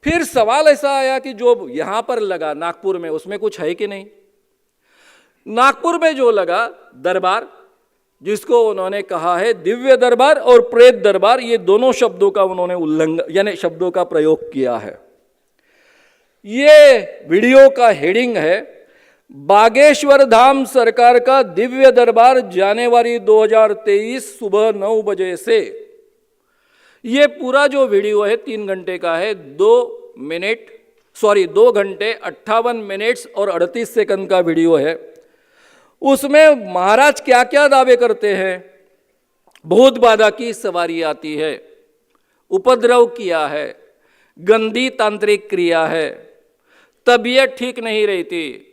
फिर सवाल ऐसा आया कि जो यहाँ पर लगा नागपुर में, उसमें कुछ है कि नहीं। नागपुर में जो लगा दरबार, जिसको उन्होंने कहा है दिव्य दरबार और प्रेत दरबार, ये दोनों शब्दों का उन्होंने उल्लंघन यानी शब्दों का प्रयोग किया है। ये वीडियो का हेडिंग है, बागेश्वर धाम सरकार का दिव्य दरबार जनवरी 2023 सुबह 9 बजे से। ये पूरा जो वीडियो है 3 घंटे का है, 2 घंटे 58 मिनट्स और 38 सेकंड का वीडियो है। उसमें महाराज क्या क्या दावे करते हैं। भूत बाधा की सवारी आती है, उपद्रव किया है, गंदी तांत्रिक क्रिया है, तबीयत ठीक नहीं रहती,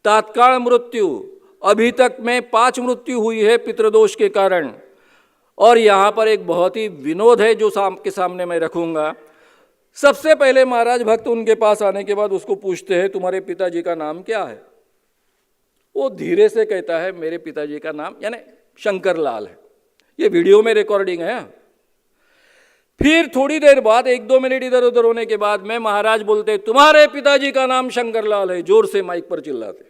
तात्काल मृत्यु, अभी तक में 5 मृत्यु हुई है पितृदोष के कारण। और यहाँ पर एक बहुत ही विनोद है जो के सामने मैं रखूँगा। सबसे पहले महाराज भक्त उनके पास आने के बाद उसको पूछते हैं तुम्हारे पिताजी का नाम क्या है। वो धीरे से कहता है मेरे पिताजी का नाम यानी शंकर लाल है। ये वीडियो में रिकॉर्डिंग है। फिर थोड़ी देर बाद 1-2 मिनट इधर उधर होने के बाद में महाराज बोलते तुम्हारे पिताजी का नाम शंकर लाल है, जोर से माइक पर चिल्लाते,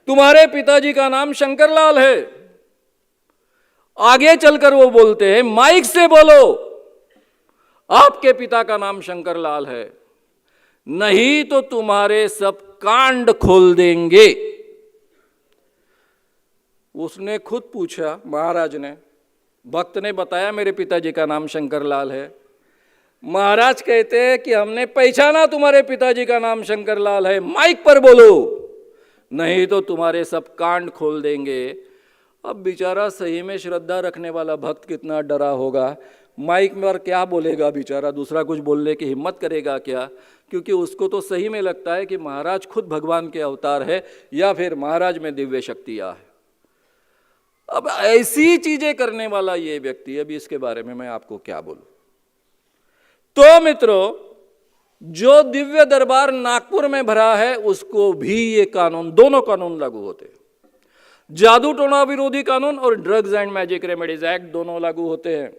तुम्हारे पिताजी का नाम शंकर लाल है। आगे चलकर वो बोलते हैं माइक से बोलो आपके पिता का नाम शंकर लाल है, नहीं तो तुम्हारे सब कांड खोल देंगे। उसने खुद पूछा, महाराज ने, भक्त ने बताया मेरे पिताजी का नाम शंकर लाल है। महाराज कहते हैं कि हमने पहचाना तुम्हारे पिताजी का नाम शंकर लाल है, माइक पर बोलो नहीं तो तुम्हारे सब कांड खोल देंगे। अब बेचारा सही में श्रद्धा रखने वाला भक्त कितना डरा होगा। माइक में और क्या बोलेगा बेचारा, दूसरा कुछ बोलने की हिम्मत करेगा क्या, क्योंकि उसको तो सही में लगता है कि महाराज खुद भगवान के अवतार है या फिर महाराज में दिव्य शक्तियाँ है। अब ऐसी चीजें करने वाला ये व्यक्ति, अभी इसके बारे में मैं आपको क्या बोलूं। तो मित्रों, जो दिव्य दरबार नागपुर में भरा है उसको भी ये कानून, दोनों कानून लागू होते हैं। जादू टोना विरोधी कानून और drugs and magic remedies act दोनों लागू होते हैं।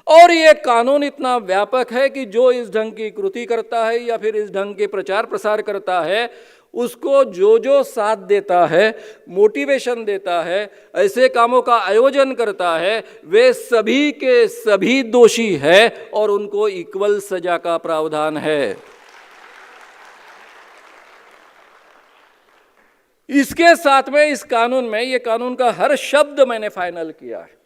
और ये कानून इतना व्यापक है कि जो इस ढंग की कृति करता है या फिर इस ढंग के प्रचार प्रसार करता है, उसको जो जो साथ देता है, मोटिवेशन देता है, ऐसे कामों का आयोजन करता है, वे सभी के सभी दोषी है और उनको इक्वल सजा का प्रावधान है। इसके साथ में इस कानून में, ये कानून का हर शब्द मैंने फाइनल किया है।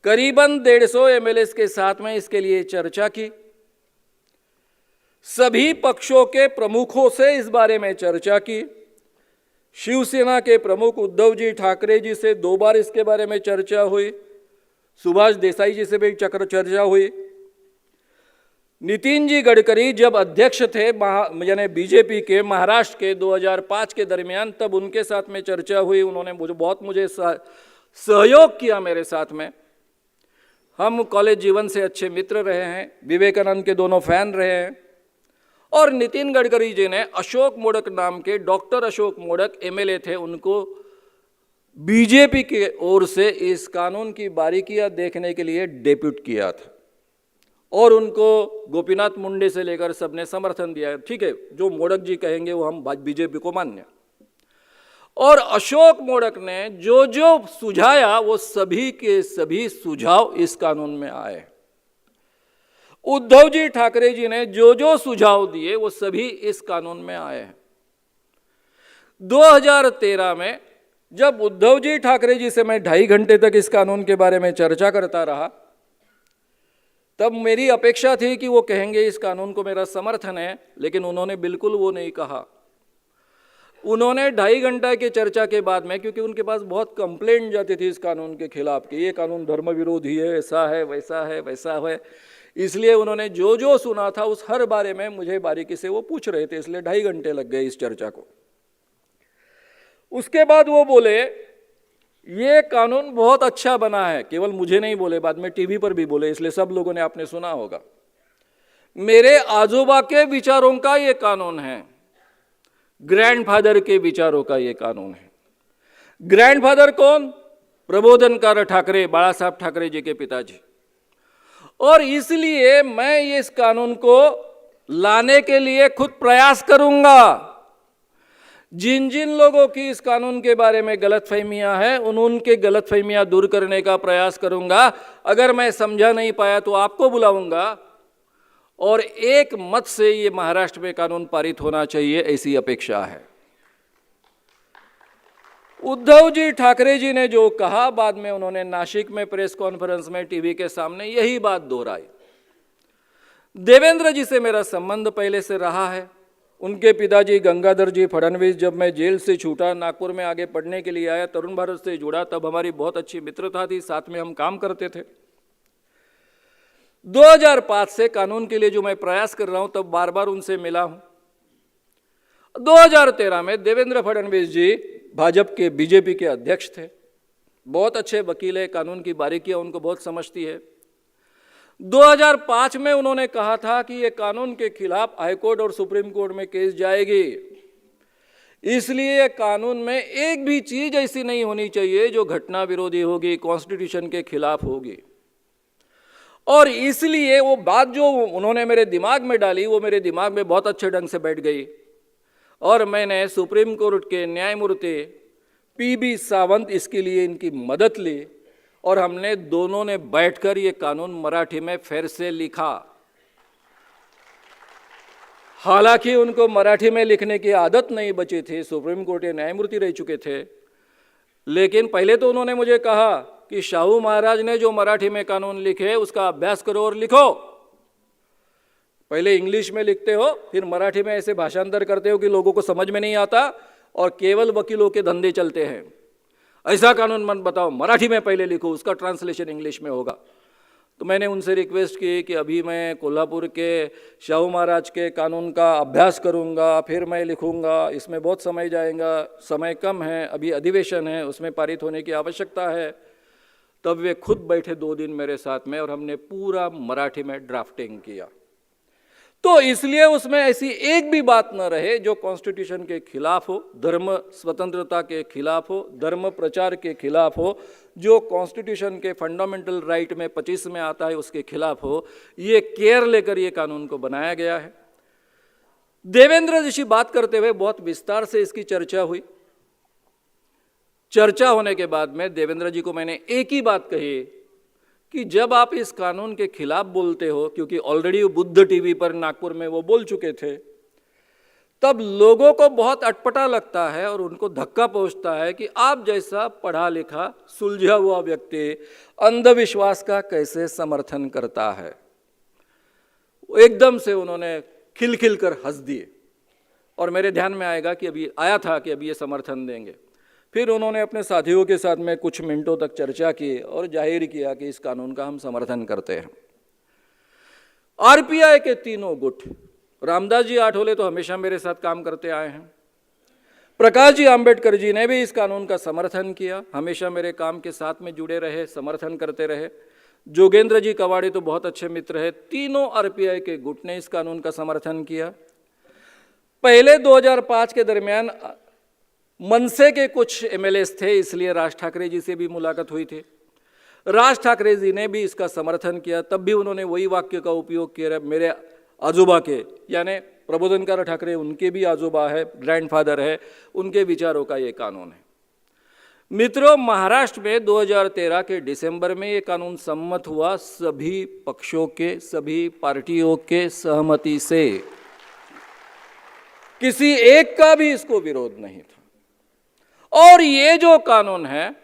करीबन 150 एमएलए के साथ में इसके लिए चर्चा की, सभी पक्षों के प्रमुखों से इस बारे में चर्चा की। शिवसेना के प्रमुख उद्धव जी ठाकरे जी से 2 बार इसके बारे में चर्चा हुई, सुभाष देसाई जी से भी चर्चा हुई। नितिन जी गडकरी जब अध्यक्ष थे यानी बीजेपी के महाराष्ट्र के 2005 के दरमियान, तब उनके साथ में चर्चा हुई। उन्होंने मुझे सहयोग किया मेरे साथ में। हम कॉलेज जीवन से अच्छे मित्र रहे हैं, विवेकानंद के दोनों फैन रहे हैं। और नितिन गडकरी जी ने अशोक मोडक नाम के, डॉक्टर अशोक मोडक एमएलए थे, उनको बीजेपी की ओर से इस कानून की बारीकियां देखने के लिए डेप्यूट किया था और उनको गोपीनाथ मुंडे से लेकर सबने समर्थन दिया। ठीक है, जो मोडक जी कहेंगे वो हम बीजेपी को मान्य। और अशोक मोडक ने जो जो सुझाया वो सभी के सभी सुझाव इस कानून में आए। उद्धव जी ठाकरे जी ने जो जो सुझाव दिए वो सभी इस कानून में आए हैं। 2013 में जब उद्धव जी ठाकरे जी से मैं 2.5 घंटे तक इस कानून के बारे में चर्चा करता रहा, तब मेरी अपेक्षा थी कि वो कहेंगे इस कानून को मेरा समर्थन है, लेकिन उन्होंने बिल्कुल वो नहीं कहा। उन्होंने 2.5 घंटा की चर्चा के बाद में, क्योंकि उनके पास बहुत कंप्लेंट जाती थी इस कानून के खिलाफ कि ये कानून धर्म विरोधी है, ऐसा है, वैसा है, वैसा है, इसलिए उन्होंने जो जो सुना था उस हर बारे में मुझे बारीकी से वो पूछ रहे थे, इसलिए 2.5 घंटे लग गए इस चर्चा को। उसके बाद वो बोले ये कानून बहुत अच्छा बना है। केवल मुझे नहीं बोले, बाद में टीवी पर भी बोले, इसलिए सब लोगों ने आपने सुना होगा। मेरे आजोबा के विचारों का ये कानून है, ग्रैंडफादर के विचारों का ये कानून है। ग्रैंडफादर कौन? प्रबोधनकार ठाकरे, बाला साहब ठाकरे जी के पिताजी। और इसलिए मैं इस कानून को लाने के लिए खुद प्रयास करूंगा। जिन जिन लोगों की इस कानून के बारे में गलतफहमियां हैं, उनके गलतफहमियां दूर करने का प्रयास करूंगा। अगर मैं समझा नहीं पाया तो आपको बुलाऊंगा और एक मत से ये महाराष्ट्र में कानून पारित होना चाहिए, ऐसी अपेक्षा है। उद्धव जी ठाकरे जी ने जो कहा, बाद में उन्होंने नासिक में प्रेस कॉन्फ्रेंस में टीवी के सामने यही बात दोहराई। देवेंद्र जी से मेरा संबंध पहले से रहा है। उनके पिताजी गंगाधर जी फडणवीस, जब मैं जेल से छूटा, नागपुर में आगे पढ़ने के लिए आया, तरुण भारत से जुड़ा, तब हमारी बहुत अच्छी मित्रता थी, साथ में हम काम करते थे। 2005 से कानून के लिए जो मैं प्रयास कर रहा हूं, तब बार बार उनसे मिला हूं। 2013 में देवेंद्र फडणवीस जी भाजपा के, बीजेपी के अध्यक्ष थे, बहुत अच्छे वकील है, कानून की बारीकियां उनको बहुत समझती है। 2005 में उन्होंने कहा था कि ये कानून के खिलाफ हाईकोर्ट और सुप्रीम कोर्ट में केस जाएगी, इसलिए कानून में एक भी चीज ऐसी नहीं होनी चाहिए जो घटना विरोधी होगी, कॉन्स्टिट्यूशन के खिलाफ होगी। और इसलिए वो बात जो उन्होंने मेरे दिमाग में डाली, वो मेरे दिमाग में बहुत अच्छे ढंग से बैठ गई। और मैंने सुप्रीम कोर्ट के न्यायमूर्ति पीबी सावंत, इसके लिए इनकी मदद ली और हमने दोनों ने बैठकर ये कानून मराठी में फिर से लिखा। हालांकि उनको मराठी में लिखने की आदत नहीं बची थी, सुप्रीम कोर्ट के न्यायमूर्ति रह चुके थे, लेकिन पहले तो उन्होंने मुझे कहा कि शाहू महाराज ने जो मराठी में कानून लिखे उसका अभ्यास करो और लिखो। पहले इंग्लिश में लिखते हो, फिर मराठी में ऐसे भाषांतर करते हो कि लोगों को समझ में नहीं आता और केवल वकीलों के धंधे चलते हैं। ऐसा कानून मत बताओ, मराठी में पहले लिखो, उसका ट्रांसलेशन इंग्लिश में होगा। तो मैंने उनसे रिक्वेस्ट की कि अभी मैं कोल्हापुर के शाहू महाराज के कानून का अभ्यास करूंगा, फिर मैं लिखूंगा, इसमें बहुत समय जाएगा, समय कम है, अभी अधिवेशन है, उसमें पारित होने की आवश्यकता है। तब वे खुद बैठे 2 दिन मेरे साथ में और हमने पूरा मराठी में ड्राफ्टिंग किया। तो इसलिए उसमें ऐसी एक भी बात न रहे जो कॉन्स्टिट्यूशन के खिलाफ हो, धर्म स्वतंत्रता के खिलाफ हो, धर्म प्रचार के खिलाफ हो, जो कॉन्स्टिट्यूशन के फंडामेंटल राइट में 25 में आता है उसके खिलाफ हो। ये केयर लेकर ये कानून को बनाया गया है। देवेंद्र जी से बात करते हुए बहुत विस्तार से इसकी चर्चा हुई। चर्चा होने के बाद में देवेंद्र जी को मैंने एक ही बात कही कि जब आप इस कानून के खिलाफ बोलते हो, क्योंकि ऑलरेडी बुद्ध टीवी पर नागपुर में वो बोल चुके थे, तब लोगों को बहुत अटपटा लगता है और उनको धक्का पहुंचता है कि आप जैसा पढ़ा लिखा सुलझा हुआ व्यक्ति अंधविश्वास का कैसे समर्थन करता है। एकदम से उन्होंने खिलखिल कर हंस दिए और मेरे ध्यान में आएगा कि अभी आया था कि अभी ये समर्थन देंगे। फिर उन्होंने अपने साथियों के साथ में कुछ मिनटों तक चर्चा की और जाहिर किया कि इस कानून का हम समर्थन करते हैं। आरपीआई के तीनों गुट, रामदास जी आठवले तो हमेशा मेरे साथ काम करते आए हैं, प्रकाश जी आंबेडकर जी ने भी इस कानून का समर्थन किया, हमेशा मेरे काम के साथ में जुड़े रहे, समर्थन करते रहे। जोगेंद्र जी कवाड़ी तो बहुत अच्छे मित्र हैं। तीनों आरपीआई के गुट ने इस कानून का समर्थन किया। पहले 2005 के दरमियान मनसे के कुछ एमएलएस थे, इसलिए राज ठाकरे जी से भी मुलाकात हुई थी। राज ठाकरे जी ने भी इसका समर्थन किया। तब भी उन्होंने वही वाक्य का उपयोग किया, मेरे आजोबा के, यानी प्रबोधनकार ठाकरे उनके भी आजोबा है, ग्रैंडफादर है, उनके विचारों का ये कानून है। मित्रों, महाराष्ट्र में 2013 के दिसंबर में ये कानून सम्मत हुआ, सभी पक्षों के, सभी पार्टियों के सहमति से। किसी एक का भी इसको विरोध नहीं था। और ये जो कानून है,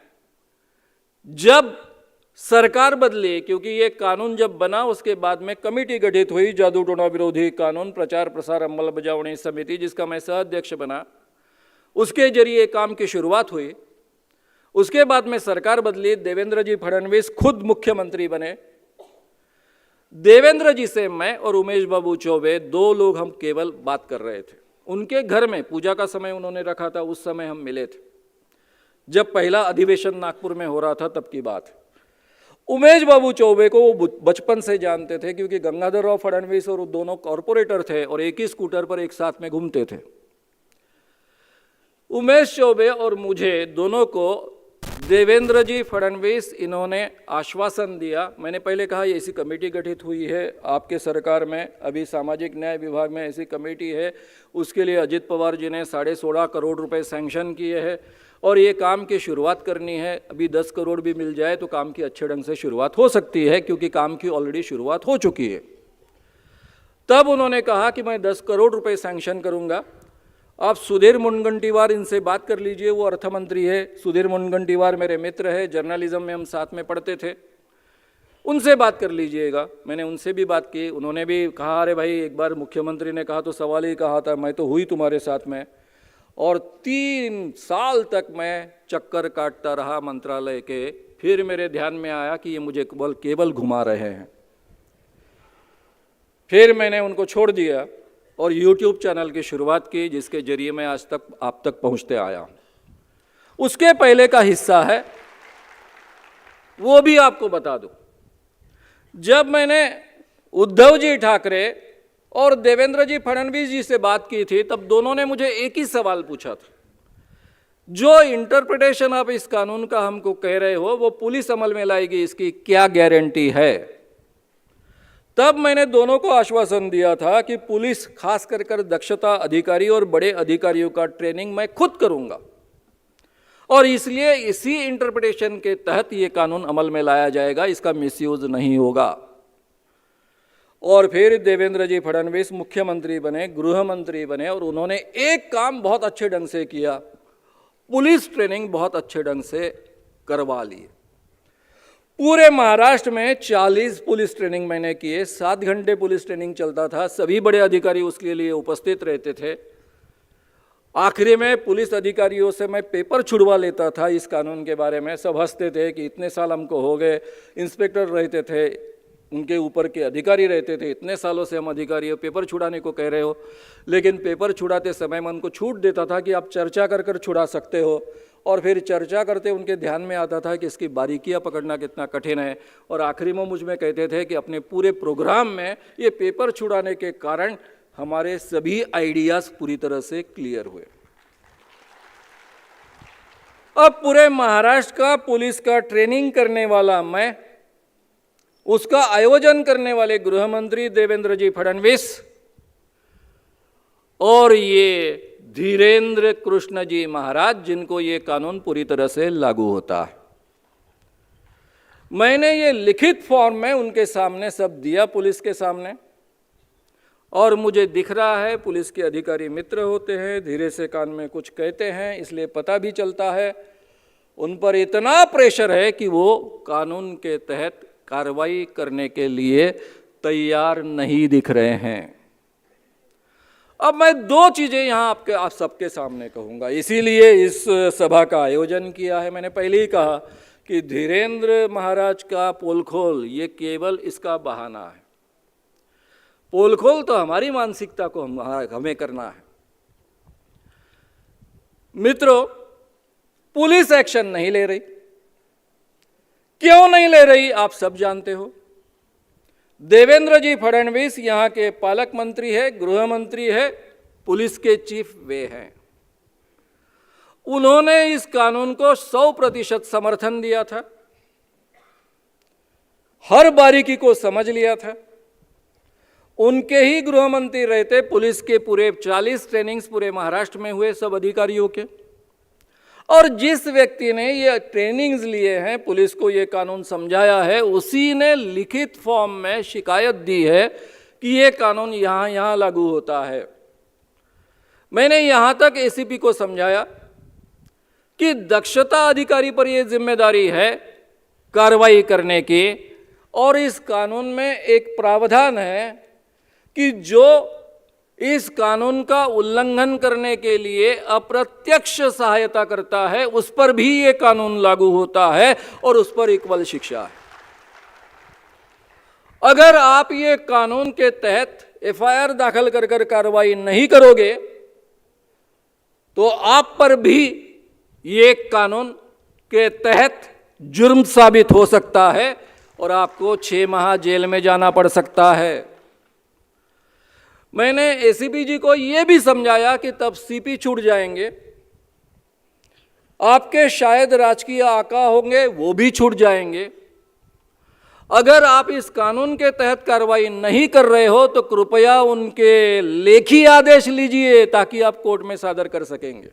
जब सरकार बदली, क्योंकि ये कानून जब बना उसके बाद में कमेटी गठित हुई, जादू टोना विरोधी कानून प्रचार प्रसार अंमलबजावनी समिति, जिसका मैं सह-अध्यक्ष बना, उसके जरिए काम की शुरुआत हुई। उसके बाद में सरकार बदली, देवेंद्र जी फडणवीस खुद मुख्यमंत्री बने। देवेंद्र जी से मैं और उमेश बाबू चौबे दो लोग हम केवल बात कर रहे थे। उनके घर में पूजा का समय उन्होंने रखा था, उस समय हम मिले थे, जब पहला अधिवेशन नागपुर में हो रहा था, तब की बात है। उमेश बाबू चौबे को वो बचपन से जानते थे, क्योंकि गंगाधर राव फडणवीस और दोनों कॉरपोरेटर थे और एक ही स्कूटर पर एक साथ में घूमते थे। उमेश चौबे और मुझे दोनों को देवेंद्र जी फडणवीस इन्होंने आश्वासन दिया। मैंने पहले कहा ये ऐसी कमेटी गठित हुई है आपके सरकार में, अभी सामाजिक न्याय विभाग में ऐसी कमेटी है, उसके लिए अजित पवार जी ने 16.5 करोड़ रुपए सैंक्शन किए हैं और ये काम की शुरुआत करनी है। अभी 10 करोड़ भी मिल जाए तो काम की अच्छे ढंग से शुरुआत हो सकती है, क्योंकि काम की ऑलरेडी शुरुआत हो चुकी है। तब उन्होंने कहा कि मैं 10 करोड़ रुपए सैंक्शन करूंगा, आप सुधीर मुनगंटीवार इनसे बात कर लीजिए, वो अर्थ मंत्री है। सुधीर मुनगंटीवार मेरे मित्र है, जर्नलिज्म में हम साथ में पढ़ते थे, उनसे बात कर लीजिएगा। मैंने उनसे भी बात की, उन्होंने भी कहा अरे भाई एक बार मुख्यमंत्री ने कहा तो सवाल ही कहा था, मैं तो हुई तुम्हारे साथ में। और 3 साल तक मैं चक्कर काटता रहा मंत्रालय के। फिर मेरे ध्यान में आया कि ये मुझे केवल घुमा रहे हैं। फिर मैंने उनको छोड़ दिया और YouTube चैनल की शुरुआत की, जिसके जरिए मैं आज तक आप तक पहुंचते आया हूं। उसके पहले का हिस्सा है, वो भी आपको बता दूं। जब मैंने उद्धव जी ठाकरे और देवेंद्र जी फडणवीस जी से बात की थी, तब दोनों ने मुझे एक ही सवाल पूछा था, जो इंटरप्रिटेशन आप इस कानून का हमको कह रहे हो वो पुलिस अमल में लाएगी, इसकी क्या गारंटी है। तब मैंने दोनों को आश्वासन दिया था कि पुलिस, खास कर दक्षता अधिकारी और बड़े अधिकारियों का ट्रेनिंग मैं खुद करूंगा और इसलिए इसी इंटरप्रिटेशन के तहत ये कानून अमल में लाया जाएगा, इसका मिसयूज नहीं होगा। और फिर देवेंद्र जी फडणवीस मुख्यमंत्री बने, गृह मंत्री बने और उन्होंने एक काम बहुत अच्छे ढंग से किया, पुलिस ट्रेनिंग बहुत अच्छे ढंग से करवा ली। पूरे महाराष्ट्र में 40 पुलिस ट्रेनिंग मैंने किए, 7 घंटे पुलिस ट्रेनिंग चलता था, सभी बड़े अधिकारी उसके लिए उपस्थित रहते थे। आखिरी में पुलिस अधिकारियों से मैं पेपर छुड़वा लेता था इस कानून के बारे में। सब हंसते थे कि इतने साल हमको हो गए, इंस्पेक्टर रहते थे, उनके ऊपर के अधिकारी रहते थे। इतने सालों से हम अधिकारी हो, पेपर छुड़ाने को कह रहे हो, लेकिन पेपर छुड़ाते समय मैं उनको छूट देता था कि आप चर्चा कर कर छुड़ा सकते हो, और फिर चर्चा करते उनके ध्यान में आता था कि इसकी बारीकियां पकड़ना कितना कठिन है, और आखिरी में मुझ में कहते थे कि अपने पूरे प्रोग्राम में ये पेपर छुड़ाने के कारण हमारे सभी आइडियाज़ पूरी तरह से क्लियर हुए। अब पूरे महाराष्ट्र का पुलिस का ट्रेनिंग करने वाला मैं, उसका आयोजन करने वाले गृह मंत्री देवेंद्र जी फडणवीस और ये धीरेन्द्र कृष्ण जी महाराज, जिनको ये कानून पूरी तरह से लागू होता है। मैंने ये लिखित फॉर्म में उनके सामने सब दिया, पुलिस के सामने, और मुझे दिख रहा है पुलिस के अधिकारी मित्र होते हैं, धीरे से कान में कुछ कहते हैं, इसलिए पता भी चलता है उन पर इतना प्रेशर है कि वो कानून के तहत कार्रवाई करने के लिए तैयार नहीं दिख रहे हैं। अब मैं दो चीज़ें यहाँ आप सबके सामने कहूँगा, इसीलिए इस सभा का आयोजन किया है। मैंने पहले ही कहा कि धीरेन्द्र महाराज का पोलखोल ये केवल इसका बहाना है। पोलखोल तो हमारी मानसिकता को हमें करना है। मित्रों, पुलिस एक्शन नहीं ले रही। क्यों नहीं ले रही आप सब जानते हो। देवेंद्र जी फडणवीस यहाँ के पालक मंत्री है, गृह मंत्री है, पुलिस के चीफ वे हैं। उन्होंने इस कानून को 100% समर्थन दिया था, हर बारीकी को समझ लिया था। उनके ही गृह मंत्री रहते पुलिस के पूरे 40 ट्रेनिंग्स पूरे महाराष्ट्र में हुए सब अधिकारियों के, और जिस व्यक्ति ने ये ट्रेनिंग्स लिए हैं, पुलिस को ये कानून समझाया है, उसी ने लिखित फॉर्म में शिकायत दी है कि ये कानून यहाँ लागू होता है। मैंने यहाँ तक एसीपी को समझाया कि दक्षता अधिकारी पर ये जिम्मेदारी है कार्रवाई करने की, और इस कानून में एक प्रावधान है कि जो इस कानून का उल्लंघन करने के लिए अप्रत्यक्ष सहायता करता है उस पर भी ये कानून लागू होता है, और उस पर इक्वल शिक्षा है। अगर आप ये कानून के तहत एफआईआर दाखिल कर कर कार्रवाई नहीं करोगे तो आप पर भी ये कानून के तहत जुर्म साबित हो सकता है और आपको 6 माह जेल में जाना पड़ सकता है। मैंने एसीपी जी को यह भी समझाया कि तब सीपी छूट जाएंगे, आपके शायद राजकीय आका होंगे वो भी छूट जाएंगे। अगर आप इस कानून के तहत कार्रवाई नहीं कर रहे हो तो कृपया उनके लेखी आदेश लीजिए ताकि आप कोर्ट में सादर कर सकेंगे,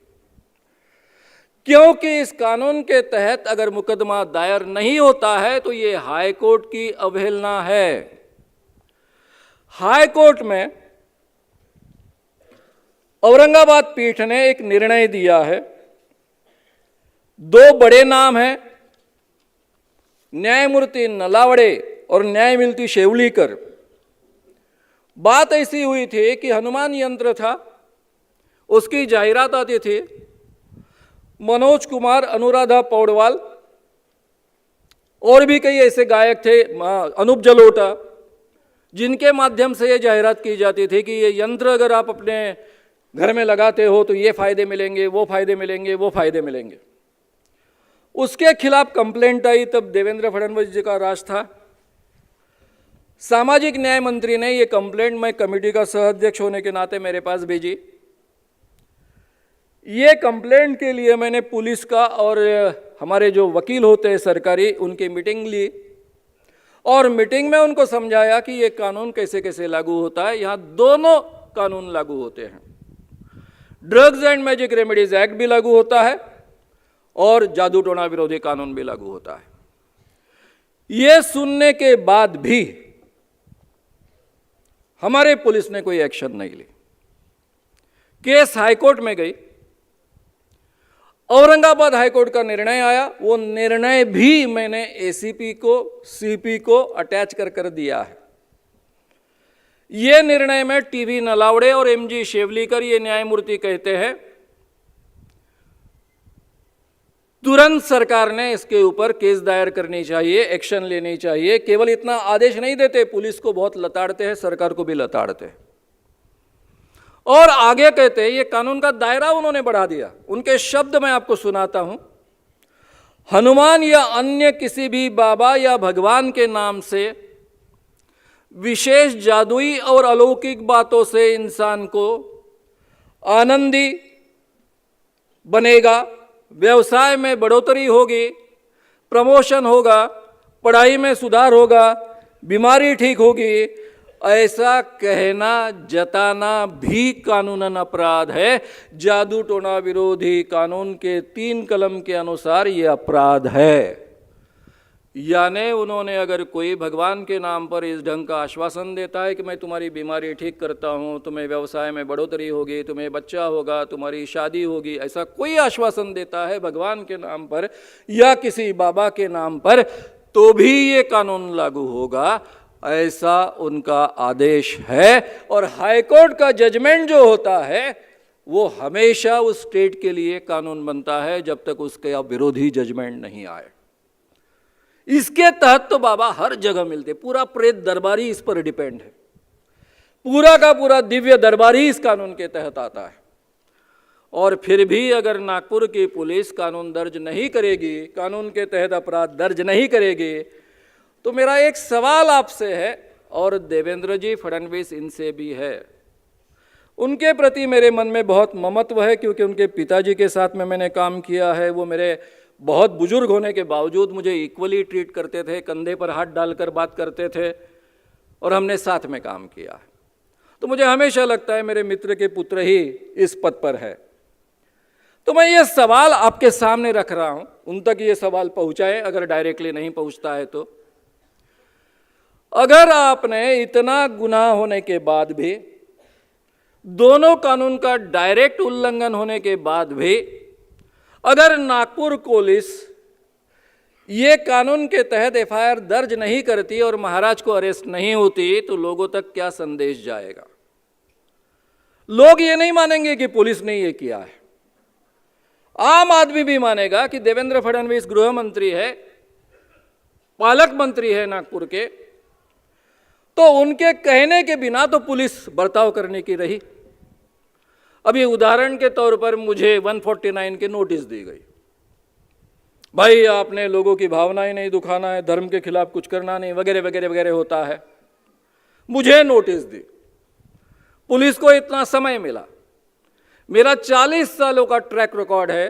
क्योंकि इस कानून के तहत अगर मुकदमा दायर नहीं होता है तो ये हाई कोर्ट की अवहेलना है। हाई कोर्ट में औरंगाबाद पीठ ने एक निर्णय दिया है। 2 बड़े नाम हैं, न्यायमूर्ति नलावड़े और न्यायमूर्ति शेवलीकर। बात ऐसी हुई थी कि हनुमान यंत्र था, उसकी जाहिरात आती थी। मनोज कुमार, अनुराधा पौडवाल और भी कई ऐसे गायक थे, अनूप जलोटा, जिनके माध्यम से ये जाहिरात की जाती थी कि ये यंत्र अगर आप अपने घर में लगाते हो तो ये फायदे मिलेंगे, वो फायदे मिलेंगे, वो फायदे मिलेंगे। उसके खिलाफ कंप्लेंट आई, तब देवेंद्र फडणवीस जी का राज था। सामाजिक न्याय मंत्री ने ये कंप्लेंट, मैं कमेटी का सह अध्यक्ष होने के नाते मेरे पास भेजी। ये कंप्लेंट के लिए मैंने पुलिस का और हमारे जो वकील होते हैं सरकारी, उनकी मीटिंग ली और मीटिंग में उनको समझाया कि ये कानून कैसे कैसे लागू होता है। यहाँ दोनों कानून लागू होते हैं, drugs and magic remedies act भी लागू होता है और जादू टोना विरोधी कानून भी लागू होता है। ये सुनने के बाद भी हमारे पुलिस ने कोई एक्शन नहीं ली। केस हाईकोर्ट में गई, औरंगाबाद हाईकोर्ट का निर्णय आया। वो निर्णय भी मैंने एसीपी को, सीपी को अटैच कर दिया है। ये निर्णय में टीवी नलावड़े और एमजी शेवलीकर ये न्यायमूर्ति कहते हैं तुरंत सरकार ने इसके ऊपर केस दायर करनी चाहिए, एक्शन लेनी चाहिए। केवल इतना आदेश नहीं देते, पुलिस को बहुत लताड़ते हैं, सरकार को भी लताड़ते हैं। और आगे कहते हैं, ये कानून का दायरा उन्होंने बढ़ा दिया। उनके शब्द मैं आपको सुनाता हूं। हनुमान या अन्य किसी भी बाबा या भगवान के नाम से विशेष जादुई और अलौकिक बातों से इंसान को आनंदी बनेगा, व्यवसाय में बढ़ोतरी होगी, प्रमोशन होगा, पढ़ाई में सुधार होगा, बीमारी ठीक होगी, ऐसा कहना जताना भी कानूनन अपराध है। जादू टोना विरोधी कानून के 3 कलम के अनुसार ये अपराध है। यानी उन्होंने अगर कोई भगवान के नाम पर इस ढंग का आश्वासन देता है कि मैं तुम्हारी बीमारी ठीक करता हूँ, तुम्हें व्यवसाय में बढ़ोतरी होगी, तुम्हें बच्चा होगा, तुम्हारी शादी होगी, ऐसा कोई आश्वासन देता है भगवान के नाम पर या किसी बाबा के नाम पर, तो भी ये कानून लागू होगा, ऐसा उनका आदेश है। और हाईकोर्ट का जजमेंट जो होता है वो हमेशा उस स्टेट के लिए कानून बनता है जब तक उसके विरोधी जजमेंट नहीं आए। इसके तहत तो बाबा हर जगह मिलते, पूरा प्रेत दरबार ही इस पर डिपेंड है, पूरा का पूरा दिव्य दरबार ही इस कानून के तहत आता है। और फिर भी अगर नागपुर की पुलिस कानून दर्ज नहीं करेगी, कानून के तहत अपराध दर्ज नहीं करेगी, तो मेरा एक सवाल आपसे है और देवेंद्र जी फडणवीस इनसे भी है। उनके प्रति मेरे मन में बहुत ममत्व है, क्योंकि उनके पिताजी के साथ में मैंने काम किया है। वो मेरे बहुत बुजुर्ग होने के बावजूद मुझे इक्वली ट्रीट करते थे, कंधे पर हाथ डालकर बात करते थे और हमने साथ में काम किया है। तो मुझे हमेशा लगता है मेरे मित्र के पुत्र ही इस पद पर है। तो मैं ये सवाल आपके सामने रख रहा हूं, उन तक ये सवाल पहुंचाए अगर डायरेक्टली नहीं पहुंचता है तो। अगर आपने इतना गुनाह होने के बाद भी, दोनों कानून का डायरेक्ट उल्लंघन होने के बाद भी, अगर नागपुर पुलिस ये कानून के तहत एफआईआर दर्ज नहीं करती और महाराज को अरेस्ट नहीं होती, तो लोगों तक क्या संदेश जाएगा? लोग ये नहीं मानेंगे कि पुलिस ने ये किया है। आम आदमी भी मानेगा कि देवेंद्र फडणवीस गृह मंत्री है, पालक मंत्री है नागपुर के, तो उनके कहने के बिना तो पुलिस बर्ताव करने की रही। अभी उदाहरण के तौर पर मुझे 149 के नोटिस दी गई, भाई आपने लोगों की भावनाएं नहीं दुखाना है, धर्म के खिलाफ कुछ करना नहीं, वगैरह वगैरह वगैरह होता है। मुझे नोटिस दी, पुलिस को इतना समय मिला। मेरा 40 सालों का ट्रैक रिकॉर्ड है,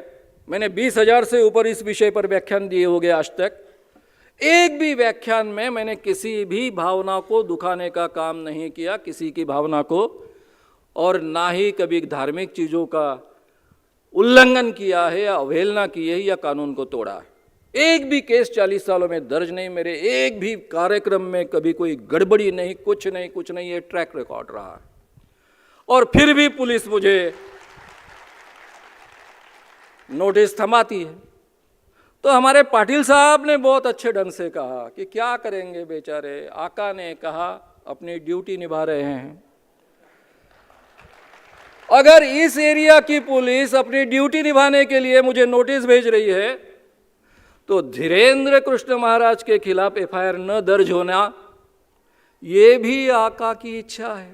मैंने 20,000 से ऊपर इस विषय पर व्याख्यान दिए होंगे आज तक। एक भी व्याख्यान में मैंने किसी भी भावना को दुखाने का काम नहीं किया, किसी की भावना को, और ना ही कभी धार्मिक चीज़ों का उल्लंघन किया है या अवहेलना की है या कानून को तोड़ा है। एक भी केस 40 सालों में दर्ज नहीं, मेरे एक भी कार्यक्रम में कभी कोई गड़बड़ी नहीं, कुछ नहीं, ये ट्रैक रिकॉर्ड रहा है। और फिर भी पुलिस मुझे नोटिस थमाती है। तो हमारे पाटिल साहब ने बहुत अच्छे ढंग से कहा कि क्या करेंगे बेचारे, आका ने कहा अपनी ड्यूटी निभा रहे हैं। अगर इस एरिया की पुलिस अपनी ड्यूटी निभाने के लिए मुझे नोटिस भेज रही है, तो धीरेन्द्र कृष्ण महाराज के खिलाफ एफआईआर न दर्ज होना ये भी आका की इच्छा है।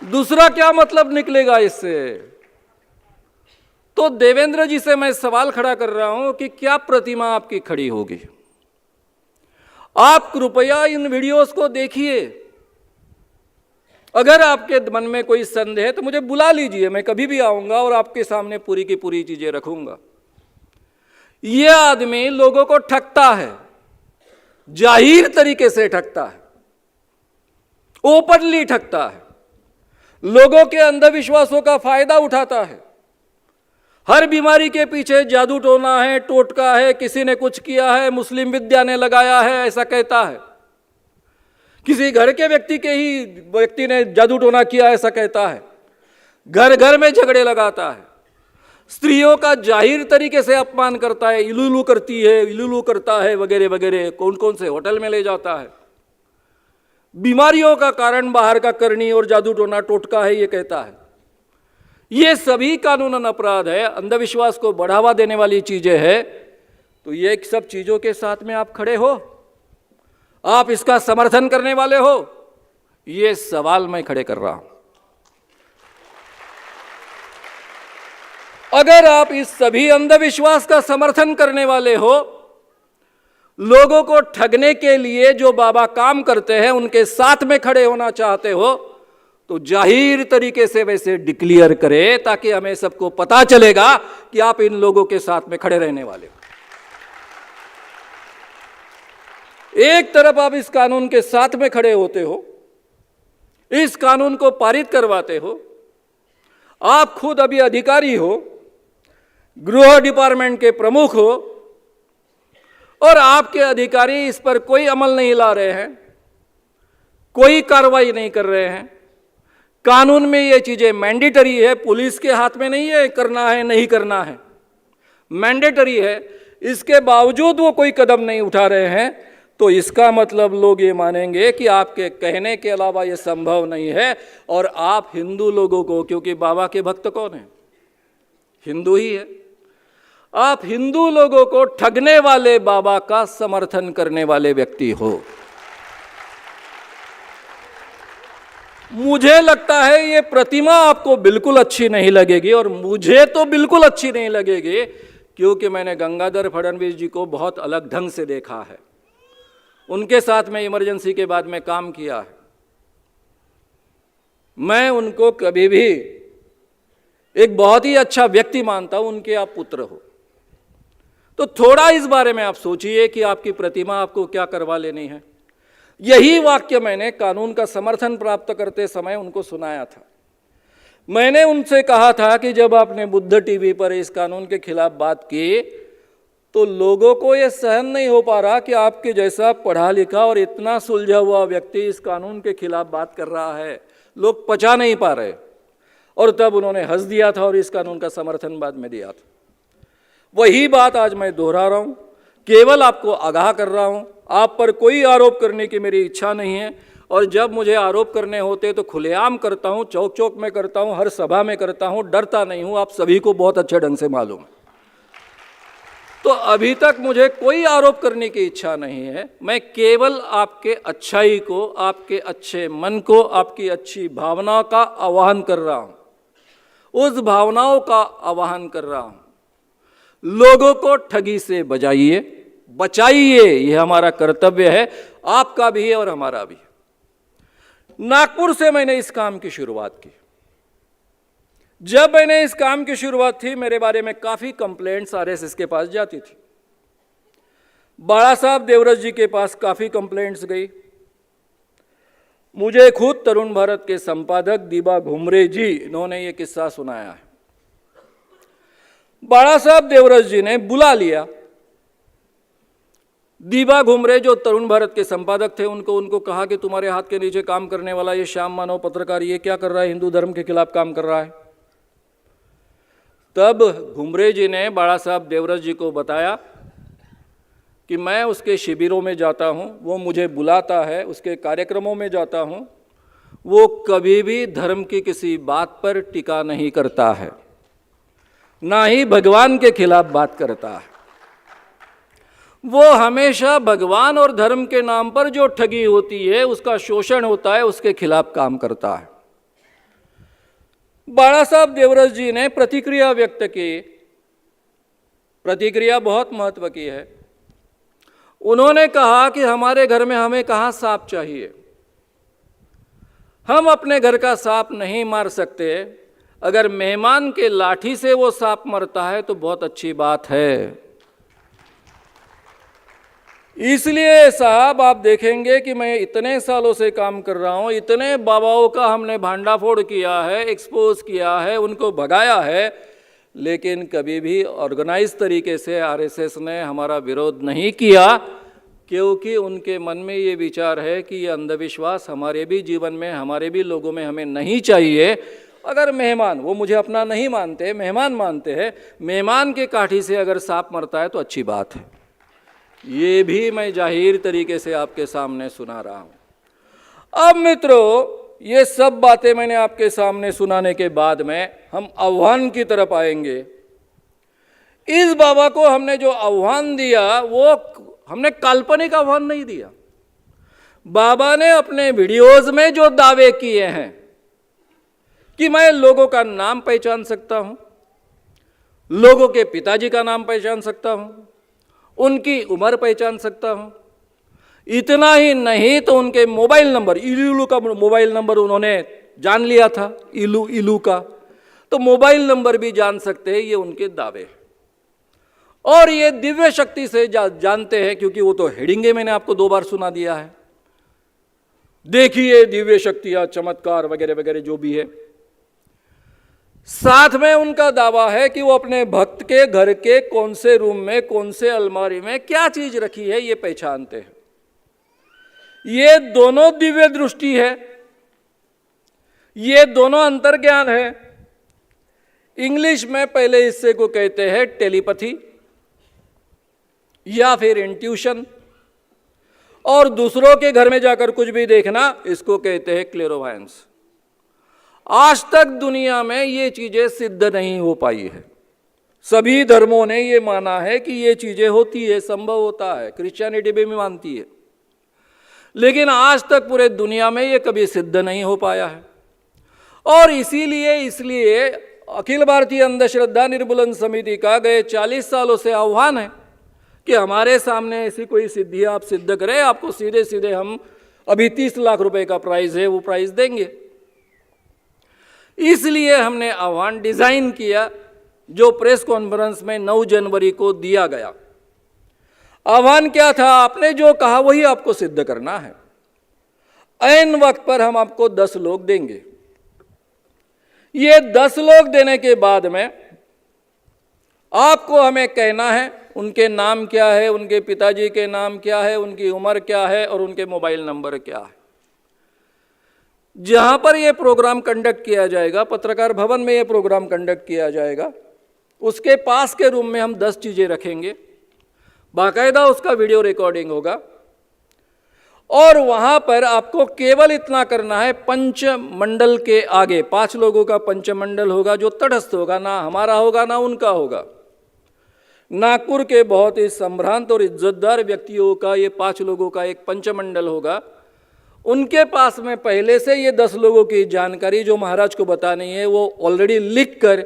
दूसरा क्या मतलब निकलेगा इससे? तो देवेंद्र जी से मैं सवाल खड़ा कर रहा हूं कि क्या प्रतिमा आपकी खड़ी होगी? आप कृपया इन वीडियोस को देखिए। अगर आपके मन में कोई संदेह है तो मुझे बुला लीजिए, मैं कभी भी आऊंगा और आपके सामने पूरी की पूरी चीजें रखूंगा। यह आदमी लोगों को ठगता है, जाहिर तरीके से ठगता है, ओपनली ठगता है, लोगों के अंधविश्वासों का फायदा उठाता है। हर बीमारी के पीछे जादू टोना है, टोटका है, किसी ने कुछ किया है, मुस्लिम विद्या ने लगाया है, ऐसा कहता है। किसी घर के व्यक्ति ने जादू टोना किया, ऐसा कहता है। घर घर में झगड़े लगाता है, स्त्रियों का जाहिर तरीके से अपमान करता है, इलुलू करती है, इलुलू करता है, वगैरह वगैरह, कौन कौन से होटल में ले जाता है। बीमारियों का कारण बाहर का करनी और जादू टोना टोटका है, ये कहता है। ये सभी कानूनन अपराध है, अंधविश्वास को बढ़ावा देने वाली चीजें है। तो ये सब चीजों के साथ में आप खड़े हो, आप इसका समर्थन करने वाले हो, ये सवाल मैं खड़े कर रहा हूं। अगर आप इस सभी अंधविश्वास का समर्थन करने वाले हो, लोगों को ठगने के लिए जो बाबा काम करते हैं उनके साथ में खड़े होना चाहते हो, तो जाहिर तरीके से वैसे डिक्लेयर करें, ताकि हमें सबको पता चलेगा कि आप इन लोगों के साथ में खड़े रहने वाले हो। एक तरफ आप इस कानून के साथ में खड़े होते हो, इस कानून को पारित करवाते हो, आप खुद अभी अधिकारी हो, गृह डिपार्टमेंट के प्रमुख हो, और आपके अधिकारी इस पर कोई अमल नहीं ला रहे हैं, कोई कार्रवाई नहीं कर रहे हैं। कानून में ये चीजें मैंडेटरी है, पुलिस के हाथ में नहीं है करना है नहीं करना है, मैंडेटरी है। इसके बावजूद वो कोई कदम नहीं उठा रहे हैं, तो इसका मतलब लोग ये मानेंगे कि आपके कहने के अलावा ये संभव नहीं है। और आप हिंदू लोगों को, क्योंकि बाबा के भक्त कौन है? हिंदू ही है। आप हिंदू लोगों को ठगने वाले बाबा का समर्थन करने वाले व्यक्ति हो। मुझे लगता है ये प्रतिमा आपको बिल्कुल अच्छी नहीं लगेगी, और मुझे तो बिल्कुल अच्छी नहीं लगेगी, क्योंकि मैंने गंगाधर फडणवीस जी को बहुत अलग ढंग से देखा है। उनके साथ में इमरजेंसी के बाद में काम किया है। मैं उनको कभी भी एक बहुत ही अच्छा व्यक्ति मानता हूं। उनके आप पुत्र हो, तो थोड़ा इस बारे में आप सोचिए कि आपकी प्रतिमा आपको क्या करवा लेनी है। यही वाक्य मैंने कानून का समर्थन प्राप्त करते समय उनको सुनाया था। मैंने उनसे कहा था कि जब आपने बुद्ध टीवी पर इस कानून के खिलाफ बात की, तो लोगों को यह सहन नहीं हो पा रहा कि आपके जैसा पढ़ा लिखा और इतना सुलझा हुआ व्यक्ति इस कानून के खिलाफ बात कर रहा है, लोग पचा नहीं पा रहे। और तब उन्होंने हंस दिया था और इस कानून का समर्थन बाद में दिया था। वही बात आज मैं दोहरा रहा हूं, केवल आपको आगाह कर रहा हूं। आप पर कोई आरोप करने की मेरी इच्छा नहीं है, और जब मुझे आरोप करने होते तो खुलेआम करता हूं, चौक चौक में करता हूं, हर सभा में करता हूं, डरता नहीं हूं। आप सभी को बहुत अच्छे ढंग से मालूम है। तो अभी तक मुझे कोई आरोप करने की इच्छा नहीं है। मैं केवल आपके अच्छाई को, आपके अच्छे मन को, आपकी अच्छी भावना का आह्वान कर रहा हूं, उस भावनाओं का आह्वान कर रहा हूं। लोगों को ठगी से बचाइए, ये हमारा कर्तव्य है, आपका भी है और हमारा भी है। नागपुर से मैंने इस काम की शुरुआत की। जब मैंने इस काम की शुरुआत थी, मेरे बारे में काफी कंप्लेंट्स आरएसएस के पास जाती थी। बाला साहब देवरस जी के पास काफी कंप्लेंट्स गई। मुझे खुद तरुण भारत के संपादक दीबा घुमरे जी, इन्होंने ये किस्सा सुनाया है। बाला साहब देवरस जी ने बुला लिया दीबा घुमरे, जो तरुण भारत के संपादक थे, उनको कहा कि तुम्हारे हाथ के नीचे काम करने वाला ये श्याम मानव पत्रकार ये क्या कर रहा है, हिंदू धर्म के खिलाफ काम कर रहा है। तब घुमरे जी ने बाला साहब देवरस जी को बताया कि मैं उसके शिविरों में जाता हूं, वो मुझे बुलाता है, उसके कार्यक्रमों में जाता हूं, वो कभी भी धर्म की किसी बात पर टिका नहीं करता है, ना ही भगवान के खिलाफ बात करता है। वो हमेशा भगवान और धर्म के नाम पर जो ठगी होती है, उसका शोषण होता है, उसके खिलाफ काम करता है। बाला साहब देवरस जी ने प्रतिक्रिया व्यक्त की। प्रतिक्रिया बहुत महत्व की है। उन्होंने कहा कि हमारे घर में हमें कहाँ सांप चाहिए, हम अपने घर का सांप नहीं मार सकते। अगर मेहमान के लाठी से वो सांप मरता है तो बहुत अच्छी बात है। इसलिए साहब आप देखेंगे कि मैं इतने सालों से काम कर रहा हूं, इतने बाबाओं का हमने भांडाफोड़ किया है, एक्सपोज किया है, उनको भगाया है, लेकिन कभी भी ऑर्गेनाइज तरीके से आरएसएस ने हमारा विरोध नहीं किया, क्योंकि उनके मन में ये विचार है कि ये अंधविश्वास हमारे भी जीवन में, हमारे भी लोगों में हमें नहीं चाहिए। अगर मेहमान, वो मुझे अपना नहीं मानते, मेहमान मानते हैं, मेहमान के काठी से अगर सांप मरता है तो अच्छी बात है। ये भी मैं जाहिर तरीके से आपके सामने सुना रहा हूं। अब मित्रों, ये सब बातें मैंने आपके सामने सुनाने के बाद में हम आह्वान की तरफ आएंगे। इस बाबा को हमने जो आह्वान दिया वो हमने काल्पनिक आह्वान नहीं दिया। बाबा ने अपने वीडियोज में जो दावे किए हैं कि मैं लोगों का नाम पहचान सकता हूं, लोगों के पिताजी का नाम पहचान सकता हूं, उनकी उम्र पहचान सकता हूं, इतना ही नहीं तो उनके मोबाइल नंबर, इलू का मोबाइल नंबर उन्होंने जान लिया था, इलू का, तो मोबाइल नंबर भी जान सकते हैं, ये उनके दावे हैं। और ये दिव्य शक्ति से जानते हैं, क्योंकि वो तो हेडिंगे मैंने आपको 2 बार सुना दिया है, देखिए दिव्य शक्तियां, चमत्कार वगैरह वगैरह जो भी है। साथ में उनका दावा है कि वो अपने भक्त के घर के कौन से रूम में, कौन से अलमारी में क्या चीज रखी है ये पहचानते हैं। ये दोनों दिव्य दृष्टि है, ये दोनों अंतर्ज्ञान है। इंग्लिश में पहले हिस्से को कहते हैं टेलीपैथी या फिर इंट्यूशन, और दूसरों के घर में जाकर कुछ भी देखना, इसको कहते हैं क्लेरोवायंस। आज तक दुनिया में ये चीजें सिद्ध नहीं हो पाई है। सभी धर्मों ने ये माना है कि ये चीजें होती है, संभव होता है, क्रिश्चियनिटी भी मानती है, लेकिन आज तक पूरे दुनिया में ये कभी सिद्ध नहीं हो पाया है। और इसलिए अखिल भारतीय अंधश्रद्धा निर्मूलन समिति का गए 40 सालों से आह्वान है कि हमारे सामने ऐसी कोई सिद्धि आप सिद्ध करें, आपको सीधे सीधे हम अभी 30 लाख रुपए का प्राइज है वो प्राइज देंगे। इसलिए हमने आह्वान डिजाइन किया जो प्रेस कॉन्फ्रेंस में 9 जनवरी को दिया गया। आह्वान क्या था? आपने जो कहा वही आपको सिद्ध करना है। ऐन वक्त पर हम आपको 10 लोग देंगे। ये 10 लोग देने के बाद में आपको हमें कहना है उनके नाम क्या है, उनके पिताजी के नाम क्या है, उनकी उम्र क्या है और उनके मोबाइल नंबर क्या है। जहां पर यह प्रोग्राम कंडक्ट किया जाएगा, पत्रकार भवन में यह प्रोग्राम कंडक्ट किया जाएगा, उसके पास के रूम में हम 10 चीजें रखेंगे, बाकायदा उसका वीडियो रिकॉर्डिंग होगा। और वहां पर आपको केवल इतना करना है, पंचमंडल के आगे 5 लोगों का पंचमंडल होगा जो तटस्थ होगा, ना हमारा होगा ना उनका होगा। नागपुर के बहुत ही संभ्रांत और इज्जतदार व्यक्तियों का ये 5 लोगों का एक पंचमंडल होगा। उनके पास में पहले से ये 10 लोगों की जानकारी जो महाराज को बतानी है वो ऑलरेडी लिख कर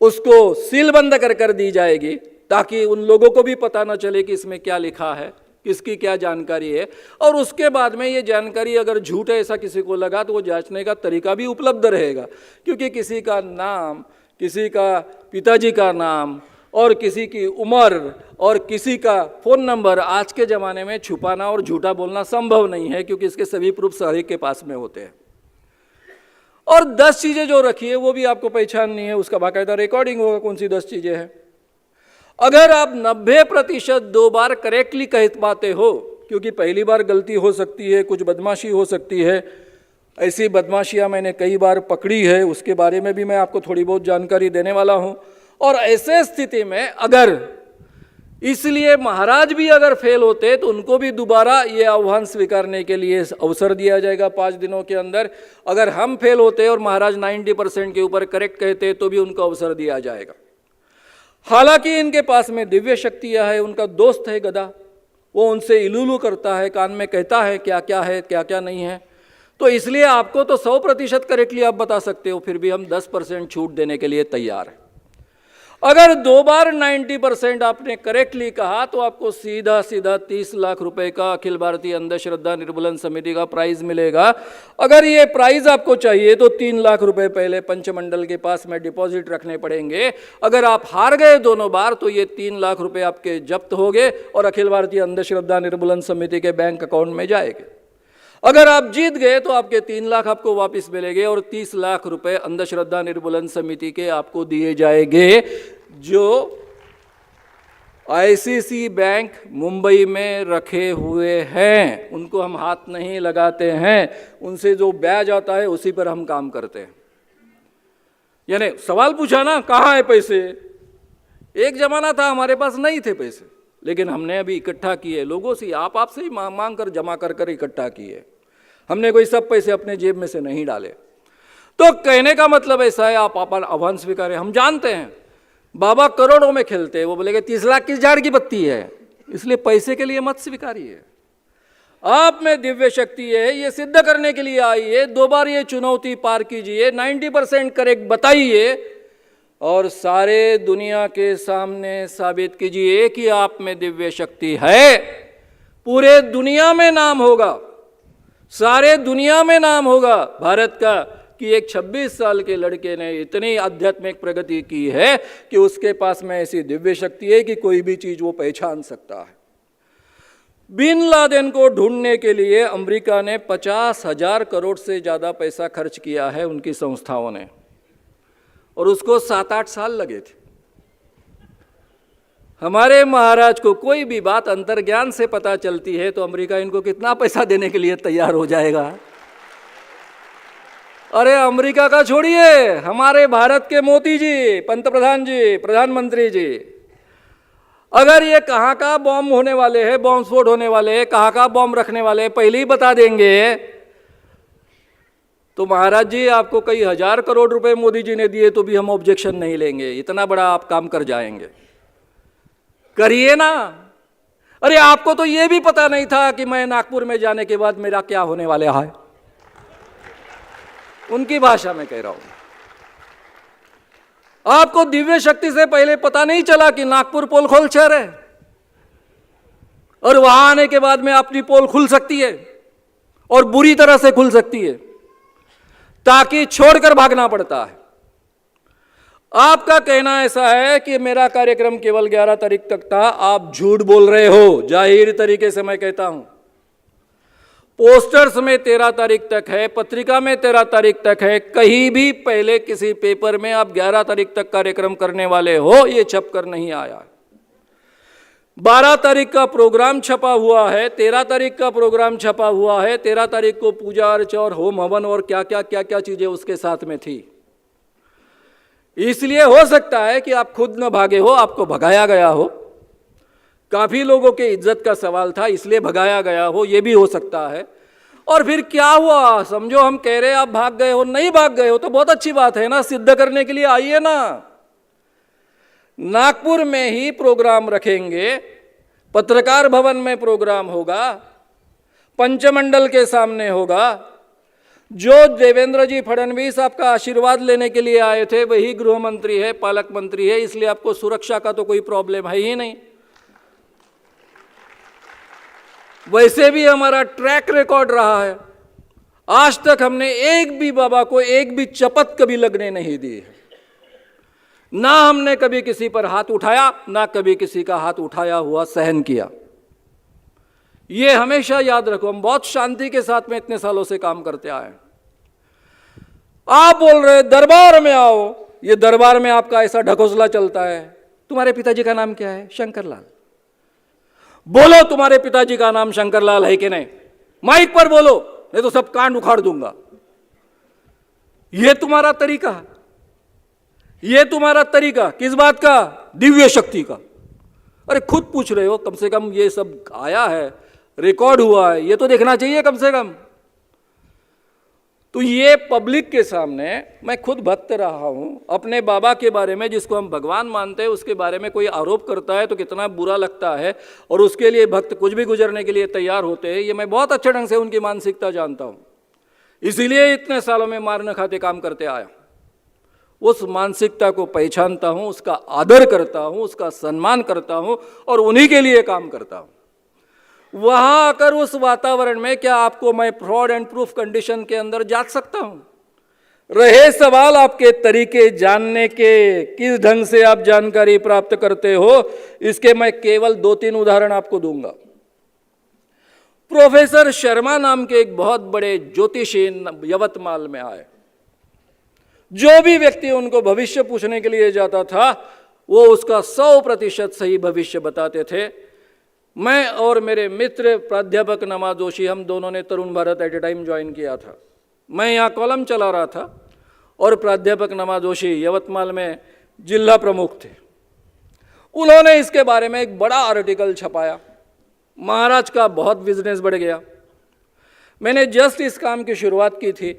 उसको सीलबंद कर दी जाएगी, ताकि उन लोगों को भी पता न चले कि इसमें क्या लिखा है, किसकी क्या जानकारी है। और उसके बाद में ये जानकारी अगर झूठ है ऐसा किसी को लगा तो वो जांचने का तरीका भी उपलब्ध रहेगा, क्योंकि किसी का नाम, किसी का पिताजी का नाम और किसी की उम्र और किसी का फ़ोन नंबर आज के ज़माने में छुपाना और झूठा बोलना संभव नहीं है, क्योंकि इसके सभी प्रूफ हर एक के पास में होते हैं। और 10 चीज़ें जो रखी है वो भी आपको पहचाननी है, उसका बाकायदा रिकॉर्डिंग होगा कौन सी 10 चीज़ें हैं। अगर आप 90% 2 बार करेक्टली कह पाते हो, क्योंकि पहली बार गलती हो सकती है, कुछ बदमाशी हो सकती है, ऐसी बदमाशियाँ मैंने कई बार पकड़ी है, उसके बारे में भी मैं आपको थोड़ी बहुत जानकारी देने वाला हूँ। और ऐसे स्थिति में अगर, इसलिए महाराज भी अगर फेल होते तो उनको भी दोबारा ये आह्वान स्वीकारने के लिए अवसर दिया जाएगा 5 दिनों के अंदर। अगर हम फेल होते और महाराज 90% के ऊपर करेक्ट कहते तो भी उनको अवसर दिया जाएगा। हालांकि इनके पास में दिव्य शक्तियाँ है, उनका दोस्त है गधा, वो उनसे इलूलू करता है, कान में कहता है क्या क्या है क्या क्या नहीं है। तो इसलिए आपको तो 100% करेक्टली आप बता सकते हो, फिर भी हम 10% छूट देने के लिए तैयार हैं। अगर 2 बार 90% आपने करेक्टली कहा तो आपको सीधा 30 लाख रुपए का अखिल भारतीय अंधश्रद्धा निर्मूलन समिति का प्राइज मिलेगा। अगर ये प्राइज आपको चाहिए तो 3 लाख रुपए पहले पंचमंडल के पास में डिपॉजिट रखने पड़ेंगे। अगर आप हार गए दोनों बार तो ये 3 लाख रुपए आपके जब्त हो गए और अखिल भारतीय अंधश्रद्धा निर्मूलन समिति के बैंक अकाउंट में जाएंगे। अगर आप जीत गए तो आपके 3 लाख आपको वापस मिलेंगे और 30 लाख रुपए अंधश्रद्धा निर्मूलन समिति के आपको दिए जाएंगे, जो आईसीसी बैंक मुंबई में रखे हुए हैं। उनको हम हाथ नहीं लगाते हैं, उनसे जो ब्याज आता है उसी पर हम काम करते हैं। यानी सवाल पूछा ना, कहाँ है पैसे? एक जमाना था हमारे पास नहीं थे पैसे, लेकिन हमने अभी इकट्ठा किए लोगों से, आपसे ही मांग कर जमा कर इकट्ठा किए। हमने कोई सब पैसे अपने जेब में से नहीं डाले। तो कहने का मतलब ऐसा है, आप आह्वान स्वीकारें। हम जानते हैं बाबा करोड़ों में खेलते हैं, वो बोलेंगे 30 लाख किस झाड़ की पत्ती है, इसलिए पैसे के लिए मत स्वीकारिए। आप में दिव्य शक्ति है, ये सिद्ध करने के लिए आइए, 2 बार ये चुनौती पार कीजिए, 90% करेक्ट बताइए और सारे दुनिया के सामने साबित कीजिए कि आप में दिव्य शक्ति है। पूरे दुनिया में नाम होगा, सारे दुनिया में नाम होगा भारत का कि एक 26 साल के लड़के ने इतनी आध्यात्मिक प्रगति की है कि उसके पास में ऐसी दिव्य शक्ति है कि कोई भी चीज वो पहचान सकता है। बिन लादेन को ढूंढने के लिए अमेरिका ने 50,000 करोड़ से ज़्यादा पैसा खर्च किया है उनकी संस्थाओं ने, और उसको 7-8 साल लगे थे। हमारे महाराज को कोई भी बात अंतर्ज्ञान से पता चलती है तो अमेरिका इनको कितना पैसा देने के लिए तैयार हो जाएगा। अरे अमेरिका का छोड़िए, हमारे भारत के मोदी जी, पंतप्रधान जी, प्रधानमंत्री जी, अगर ये कहाँ का बॉम्ब होने वाले हैं, बॉम्ब स्फोट होने वाले हैं, कहाँ का बॉम्ब रखने वाले हैं, पहले ही बता देंगे तो महाराज जी आपको कई 1000 करोड़ रुपए मोदी जी ने दिए तो भी हम ऑब्जेक्शन नहीं लेंगे, इतना बड़ा आप काम कर जाएंगे। करिए ना। अरे आपको तो ये भी पता नहीं था कि मैं नागपुर में जाने के बाद मेरा क्या होने वाला है, उनकी भाषा में कह रहा हूं। आपको दिव्य शक्ति से पहले पता नहीं चला कि नागपुर पोल खोल शहर है, और वहां आने के बाद में अपनी पोल खुल सकती है और बुरी तरह से खुल सकती है, ताकि छोड़कर भागना पड़ता है। आपका कहना ऐसा है कि मेरा कार्यक्रम केवल 11 तारीख तक था, आप झूठ बोल रहे हो। जाहिर तरीके से मैं कहता हूं, पोस्टर्स में 13 तारीख तक है, पत्रिका में 13 तारीख तक है, कहीं भी पहले किसी पेपर में आप 11 तारीख तक कार्यक्रम करने वाले हो ये छप कर नहीं आया। 12 तारीख का प्रोग्राम छपा हुआ है, 13 तारीख का प्रोग्राम छपा हुआ है। 13 तारीख को पूजा अर्चा और होम हवन और क्या क्या चीजें उसके साथ में थी। इसलिए हो सकता है कि आप खुद न भागे हो, आपको भगाया गया हो, काफी लोगों के इज्जत का सवाल था इसलिए भगाया गया हो, यह भी हो सकता है। और फिर क्या हुआ, समझो हम कह रहे आप भाग गए हो, नहीं भाग गए हो तो बहुत अच्छी बात है ना, सिद्ध करने के लिए आइए ना। नागपुर में ही प्रोग्राम रखेंगे, पत्रकार भवन में प्रोग्राम होगा, पंचमंडल के सामने होगा। जो देवेंद्र जी फडणवीस आपका आशीर्वाद लेने के लिए आए थे वही गृह मंत्री है, पालक मंत्री है, इसलिए आपको सुरक्षा का तो कोई प्रॉब्लम है ही नहीं। वैसे भी हमारा ट्रैक रिकॉर्ड रहा है, आज तक हमने एक भी बाबा को एक भी चपत कभी लगने नहीं दी है। ना हमने कभी किसी पर हाथ उठाया, ना कभी किसी का हाथ उठाया हुआ सहन किया। ये हमेशा याद रखो, हम बहुत शांति के साथ में इतने सालों से काम करते आए। आप बोल रहे दरबार में आओ, ये दरबार में आपका ऐसा ढकोसला चलता है। तुम्हारे पिताजी का नाम क्या है? शंकरलाल। बोलो तुम्हारे पिताजी का नाम शंकरलाल है कि नहीं, माइक पर बोलो, नहीं तो सब कान उखाड़ दूंगा। यह तुम्हारा तरीका, यह तुम्हारा तरीका किस बात का? दिव्य शक्ति का। अरे खुद पूछ रहे हो, कम से कम ये सब आया है, रिकॉर्ड हुआ है, ये तो देखना चाहिए कम से कम। तो ये पब्लिक के सामने मैं खुद भक्त रहा हूं, अपने बाबा के बारे में जिसको हम भगवान मानते हैं उसके बारे में कोई आरोप करता है तो कितना बुरा लगता है, और उसके लिए भक्त कुछ भी गुजरने के लिए तैयार होते हैं। ये मैं बहुत अच्छे ढंग से उनकी मानसिकता जानता हूं, इसीलिए इतने सालों में मार न खाते काम करते आया। उस मानसिकता को पहचानता हूं, उसका आदर करता हूं, उसका सम्मान करता हूं और उन्हीं के लिए काम करता हूं। वहां आकर उस वातावरण में क्या आपको मैं फ्रॉड एंड प्रूफ कंडीशन के अंदर जांच सकता हूं? रहे सवाल आपके तरीके जानने के, किस ढंग से आप जानकारी प्राप्त करते हो, इसके मैं केवल 2-3 उदाहरण आपको दूंगा। प्रोफेसर शर्मा नाम के एक बहुत बड़े ज्योतिषी यवतमाल में आए। जो भी व्यक्ति उनको भविष्य पूछने के लिए जाता था वो उसका 100% सही भविष्य बताते थे। मैं और मेरे मित्र प्राध्यापक नमा जोशी, हम दोनों ने Tarun Bharat at a time join किया था। मैं यहाँ कॉलम चला रहा था और प्राध्यापक नमा जोशी यवतमाल में जिला प्रमुख थे। उन्होंने इसके बारे में एक बड़ा आर्टिकल छपाया, महाराज का बहुत बिजनेस बढ़ गया। मैंने जस्ट इस काम की शुरुआत की थी।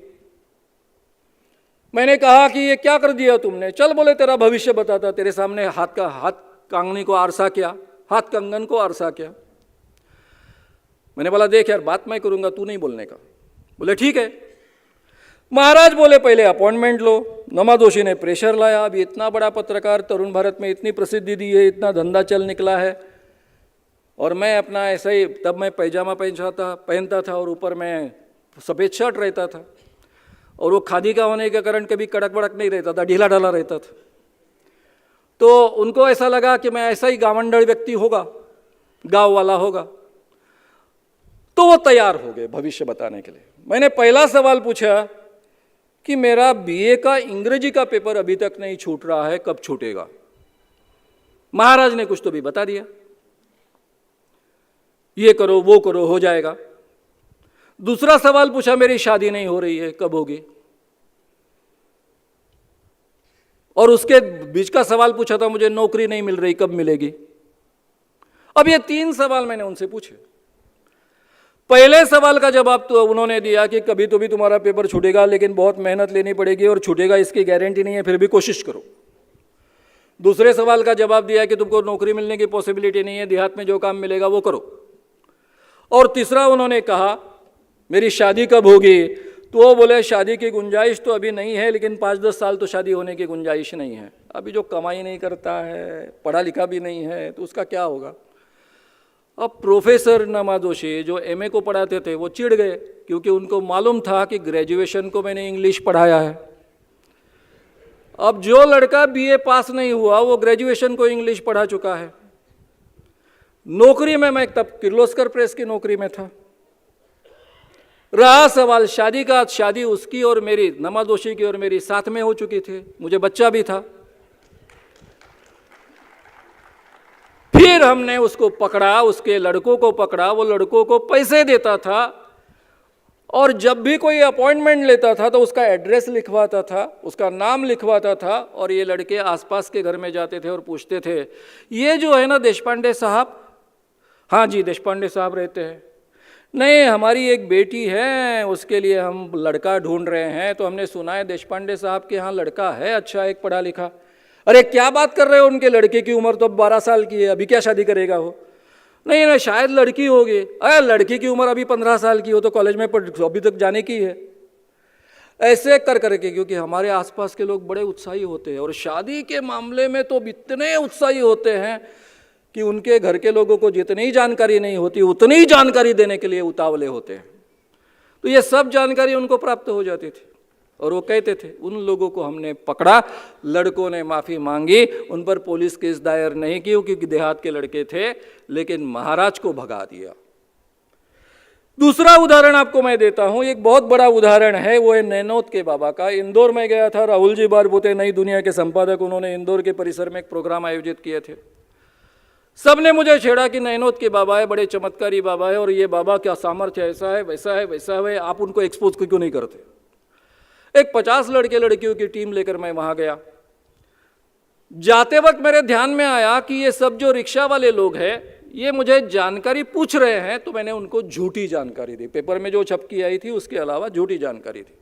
मैंने कहा कि ये क्या कर दिया तुमने? चल बोले तेरा भविष्य बताता, तेरे सामने हाथ कंगनी को आरसा किया, हाथ कंगन को आरसा किया। मैंने बोला देख यार, बात मैं करूंगा, तू नहीं बोलने का। बोले ठीक है। महाराज बोले पहले अपॉइंटमेंट लो। नमा जोशी ने प्रेशर लाया। अभी इतना बड़ा पत्रकार, तरुण भारत में इतनी प्रसिद्धि दी है, इतना धंधा चल निकला है, और मैं अपना ऐसा ही, तब मैं पैजामा पहनता था और ऊपर मैं सफ़ेद शर्ट रहता था, और वो खादी का होने के कारण कभी कड़क बड़क नहीं रहता था, ढीला ढाला रहता था। तो उनको ऐसा लगा कि मैं ऐसा ही गावंडड़ व्यक्ति होगा, गांव वाला होगा, तो वो तैयार हो गए भविष्य बताने के लिए। मैंने पहला सवाल पूछा कि मेरा बीए का अंग्रेजी का पेपर अभी तक नहीं छूट रहा है, कब छूटेगा? महाराज ने कुछ तो भी बता दिया, ये करो वो करो, हो जाएगा। दूसरा सवाल पूछा, मेरी शादी नहीं हो रही है, कब होगी? और उसके बीच का सवाल पूछा था, मुझे नौकरी नहीं मिल रही, कब मिलेगी? अब ये 3 सवाल मैंने उनसे पूछे। पहले सवाल का जवाब तो उन्होंने दिया कि कभी तो भी तुम्हारा पेपर छूटेगा, लेकिन बहुत मेहनत लेनी पड़ेगी और छूटेगा इसकी गारंटी नहीं है, फिर भी कोशिश करो। दूसरे सवाल का जवाब दिया कि तुमको नौकरी मिलने की पॉसिबिलिटी नहीं है, देहात में जो काम मिलेगा वो करो। और तीसरा उन्होंने कहा मेरी शादी कब होगी? तो वो बोले शादी की गुंजाइश तो अभी नहीं है, लेकिन 5-10 साल तो शादी होने की गुंजाइश नहीं है। अभी जो कमाई नहीं करता है, पढ़ा लिखा भी नहीं है, तो उसका क्या होगा? अब प्रोफेसर नमा जोशी जो एमए को पढ़ाते थे वो चिढ़ गए, क्योंकि उनको मालूम था कि ग्रेजुएशन को मैंने इंग्लिश पढ़ाया है। अब जो लड़का बीए पास नहीं हुआ वो ग्रेजुएशन को इंग्लिश पढ़ा चुका है। नौकरी में मैं तब किर्लोस्कर प्रेस की नौकरी में था। रहा सवाल शादी का, शादी उसकी और मेरी, नमा जोशी की और मेरी साथ में हो चुकी थी, मुझे बच्चा भी था। फिर हमने उसको पकड़ा, उसके लड़कों को पकड़ा, वो लड़कों को पैसे देता था, और जब भी कोई अपॉइंटमेंट लेता था तो उसका एड्रेस लिखवाता था, उसका नाम लिखवाता था, और ये लड़के आसपास के घर में जाते थे और पूछते थे ये जो है ना देशपांडे साहब? हाँ जी देशपांडे साहब रहते हैं। नहीं, हमारी एक बेटी है, उसके लिए हम लड़का ढूंढ रहे हैं, तो हमने सुना है देशपांडे साहब के यहाँ लड़का है, अच्छा एक पढ़ा लिखा। अरे क्या बात कर रहे हो, उनके लड़के की उम्र तो 12 साल की है, अभी क्या शादी करेगा वो? नहीं नहीं, शायद लड़की होगी। अरे लड़की की उम्र अभी 15 साल की हो, तो कॉलेज में अभी तक जाने की है। ऐसे कर करके, क्योंकि हमारे आसपास के लोग बड़े उत्साही होते हैं, और शादी के मामले में तो इतने उत्साही होते हैं कि उनके घर के लोगों को जितनी जानकारी नहीं होती उतनी जानकारी देने के लिए उतावले होते हैं। तो ये सब जानकारी उनको प्राप्त हो जाती थी, और वो कहते थे उन लोगों को हमने पकड़ा, लड़कों ने माफ़ी मांगी, उन पर पुलिस केस दायर नहीं की क्योंकि देहात के लड़के थे, लेकिन महाराज को भगा दिया। दूसरा उदाहरण आपको मैं देता हूं, एक बहुत बड़ा उदाहरण है, वो है नैनोद के बाबा का। इंदौर में गया था, राहुल जी बारबुते नई दुनिया के संपादक, उन्होंने इंदौर के परिसर में एक प्रोग्राम आयोजित किए थे। सबने मुझे छेड़ा कि नैनोद के बाबा है, बड़े चमत्कारी बाबा है, और ये बाबा क्या सामर्थ्य, ऐसा है वैसा है वैसा है, आप उनको एक्सपोज क्यों नहीं करते? एक 50 लड़के लड़कियों की टीम लेकर मैं वहां गया। जाते वक्त मेरे ध्यान में आया कि ये सब जो रिक्शा वाले लोग हैं, ये मुझे जानकारी पूछ रहे हैं, तो मैंने उनको झूठी जानकारी दी। पेपर में जो छपकी आई थी उसके अलावा झूठी जानकारी दी।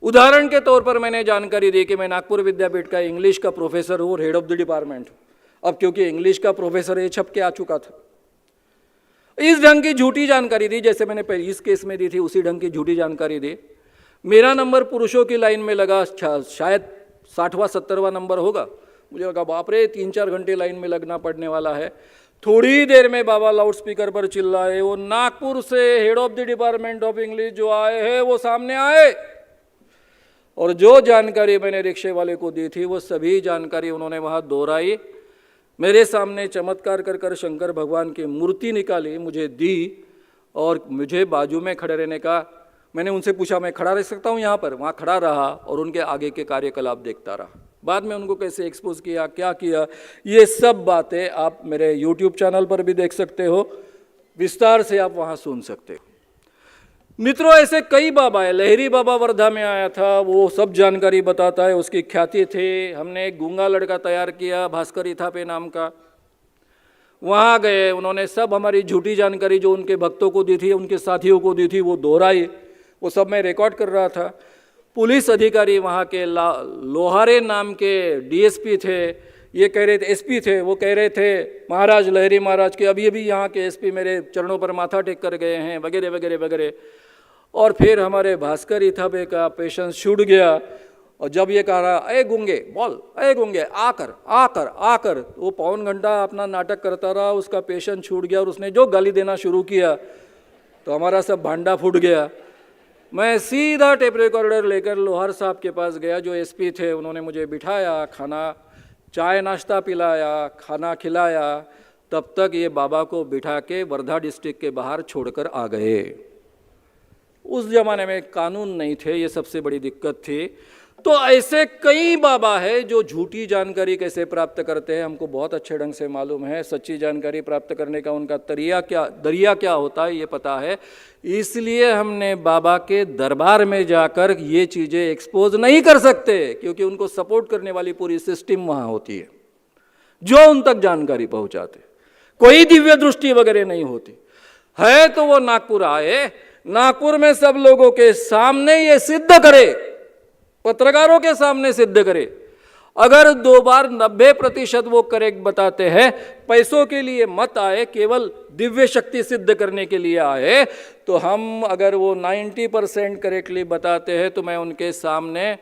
उदाहरण के तौर पर मैंने जानकारी दी कि मैं नागपुर विद्यापीठ का इंग्लिश का प्रोफेसर हूँ और हेड ऑफ द डिपार्टमेंट हूँ। अब क्योंकि इंग्लिश का प्रोफेसर ये छप के आ चुका था, इस ढंग की झूठी जानकारी दी, जैसे मैंने पहले इस केस में दी थी उसी ढंग की झूठी जानकारी दी। मेरा नंबर पुरुषों की लाइन में लगा, शायद 60वां 70वां नंबर होगा। मुझे लगा बाप रे 3-4 घंटे लाइन में लगना पड़ने वाला है। थोड़ी देर में बाबा लाउड स्पीकर पर चिल्लाए, वो नागपुर से head of the department of English जो आए हैं वो सामने आए, और जो जानकारी मैंने रिक्शे वाले को दी थी वो सभी जानकारी उन्होंने वहाँ दोहराई। मेरे सामने चमत्कार कर कर शंकर भगवान की मूर्ति निकाली, मुझे दी, और मुझे बाजू में खड़े रहने का, मैंने उनसे पूछा मैं खड़ा रह सकता हूँ यहाँ पर? वहाँ खड़ा रहा और उनके आगे के कार्यकलाप देखता रहा। बाद में उनको कैसे एक्सपोज किया, क्या किया, ये सब बातें आप मेरे YouTube चैनल पर भी देख सकते हो, विस्तार से आप वहाँ सुन सकते हो। मित्रों, ऐसे कई बाबा है। लहरी बाबा वर्धा में आया था, वो सब जानकारी बताता है, उसकी ख्याति थे। हमने एक गूंगा लड़का तैयार किया, भास्कर इथापे नाम का, वहाँ गए, उन्होंने सब हमारी झूठी जानकारी जो उनके भक्तों को दी थी, उनके साथियों को दी थी, वो दोहराई। वो सब मैं रिकॉर्ड कर रहा था। पुलिस अधिकारी वहाँ के लोहारे नाम के डीएसपी थे, ये कह रहे थे, एसपी थे, वो कह रहे थे महाराज लहरी महाराज के अभी अभी यहाँ के एसपी मेरे चरणों पर माथा टेक कर गए हैं, वगैरह वगैरह वगैरह। और फिर हमारे भास्कर इथाबे का पेशेंस छूट गया, और जब ये कह रहा अरे गूंगे बोल, अरे गूंगे आकर आकर आकर, वो पौन घंटा अपना नाटक करता रहा, उसका पेशेंस छूट गया और उसने जो गाली देना शुरू किया तो हमारा सब भांडा फूट गया। मैं सीधा टेप रिकॉर्डर लेकर लोहार साहब के पास गया जो एसपी थे, उन्होंने मुझे बिठाया, खाना चाय नाश्ता पिलाया, खाना खिलाया, तब तक ये बाबा को बिठा के वर्धा डिस्ट्रिक्ट के बाहर छोड़कर आ गए। उस जमाने में कानून नहीं थे, ये सबसे बड़ी दिक्कत थी। तो ऐसे कई बाबा है जो झूठी जानकारी कैसे प्राप्त करते हैं हमको बहुत अच्छे ढंग से मालूम है। सच्ची जानकारी प्राप्त करने का उनका दरिया क्या होता है ये पता है। इसलिए हमने बाबा के दरबार में जाकर ये चीज़ें एक्सपोज नहीं कर सकते, क्योंकि उनको सपोर्ट करने वाली पूरी सिस्टम वहाँ होती है जो उन तक जानकारी पहुँचाते। कोई दिव्य दृष्टि वगैरह नहीं होती है। तो वो नागपुर आए, नागपुर में सब लोगों के सामने ये सिद्ध करे, पत्रकारों के सामने सिद्ध करे। अगर 2 बार 90% वो करेक्ट बताते हैं, पैसों के लिए मत आए, केवल दिव्य शक्ति सिद्ध करने के लिए आए, तो हम अगर वो 90% करेक्टली बताते हैं तो मैं उनके सामने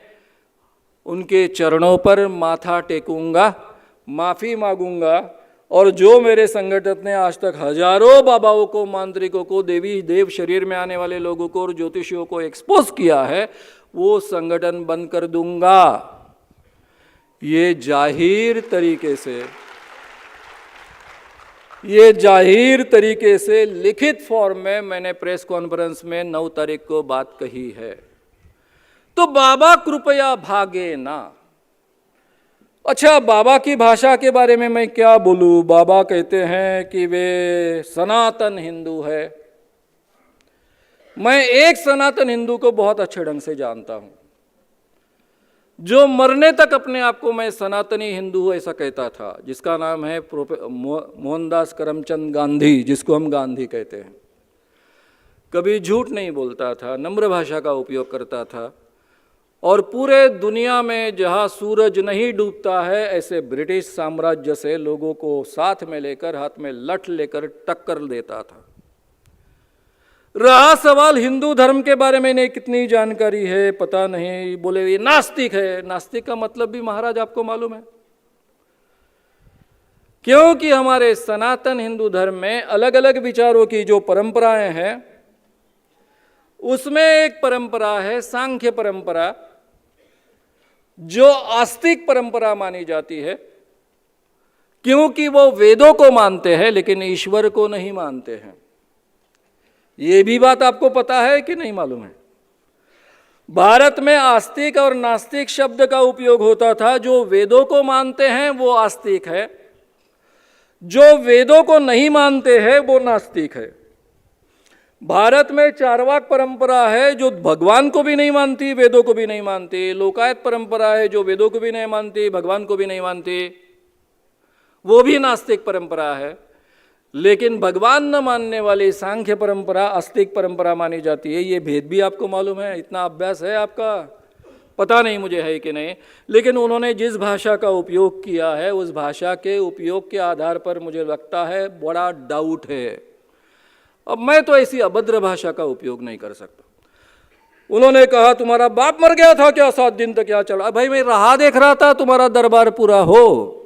उनके चरणों पर माथा टेकूंगा, माफ़ी मांगूंगा। और जो मेरे संगठन ने आज तक हजारों बाबाओं को, मांत्रिकों को, देवी देव शरीर में आने वाले लोगों को और ज्योतिषियों को एक्सपोज किया है, वो संगठन बंद कर दूंगा। ये जाहिर तरीके से लिखित फॉर्म में मैंने प्रेस कॉन्फ्रेंस में 9 तारीख को बात कही है। तो बाबा कृपया भागे ना। अच्छा, बाबा की भाषा के बारे में मैं क्या बोलूं। बाबा कहते हैं कि वे सनातन हिंदू है। मैं एक सनातन हिंदू को बहुत अच्छे ढंग से जानता हूं, जो मरने तक अपने आप को मैं सनातनी हिंदू ऐसा कहता था, जिसका नाम है मोहनदास करमचंद गांधी, जिसको हम गांधी कहते हैं। कभी झूठ नहीं बोलता था, नम्र भाषा का उपयोग करता था, और पूरे दुनिया में जहाँ सूरज नहीं डूबता है ऐसे ब्रिटिश साम्राज्य से लोगों को साथ में लेकर, हाथ में लठ लेकर टक्कर देता था। रहा सवाल हिंदू धर्म के बारे में इन्हें कितनी जानकारी है पता नहीं, बोले ये नास्तिक है। नास्तिक का मतलब भी महाराज आपको मालूम है, क्योंकि हमारे सनातन हिंदू धर्म में अलग अलग विचारों की जो परंपराएं हैं, उसमें एक परंपरा है सांख्य परंपरा, जो आस्तिक परंपरा मानी जाती है, क्योंकि वो वेदों को मानते हैं लेकिन ईश्वर को नहीं मानते हैं। ये भी बात आपको पता है कि नहीं मालूम है। भारत में आस्तिक और नास्तिक शब्द का उपयोग होता था। जो वेदों को मानते हैं वो आस्तिक है, जो वेदों को नहीं मानते हैं वो नास्तिक है। भारत में चारवाक परंपरा है जो भगवान को भी नहीं मानती, वेदों को भी नहीं मानती। लोकायत परंपरा है जो वेदों को भी नहीं मानती, भगवान को भी नहीं मानती, वो भी नास्तिक परंपरा है। लेकिन भगवान न मानने वाली सांख्य परंपरा आस्तिक परंपरा मानी जाती है। ये भेद भी आपको मालूम है, इतना अभ्यास है आपका, पता नहीं मुझे है कि नहीं। लेकिन उन्होंने जिस भाषा का उपयोग किया है, उस भाषा के उपयोग के आधार पर मुझे लगता है बड़ा डाउट है। अब मैं तो ऐसी अभद्र भाषा का उपयोग नहीं कर सकता। उन्होंने कहा तुम्हारा बाप मर गया था क्या, 7 दिन तक क्या चला। भाई मैं राह देख रहा था तुम्हारा दरबार पूरा हो,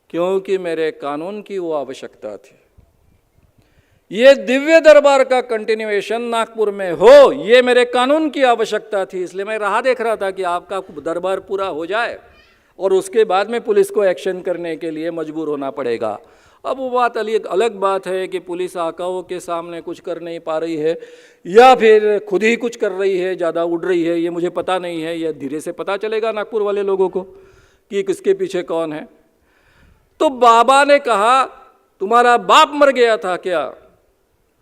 क्योंकि मेरे कानून की वो आवश्यकता थी। ये दिव्य दरबार का कंटिन्यूएशन नागपुर में हो, ये मेरे कानून की आवश्यकता थी। इसलिए मैं राह देख रहा था कि आपका दरबार पूरा हो जाए और उसके बाद में पुलिस को एक्शन करने के लिए मजबूर होना पड़ेगा। अब वो बात अलग बात है कि पुलिस आकाओं के सामने कुछ कर नहीं पा रही है या फिर खुद ही कुछ कर रही है, ज़्यादा उड़ रही है, ये मुझे पता नहीं है। यह धीरे से पता चलेगा नागपुर वाले लोगों को कि किसके पीछे कौन है। तो बाबा ने कहा तुम्हारा बाप मर गया था क्या।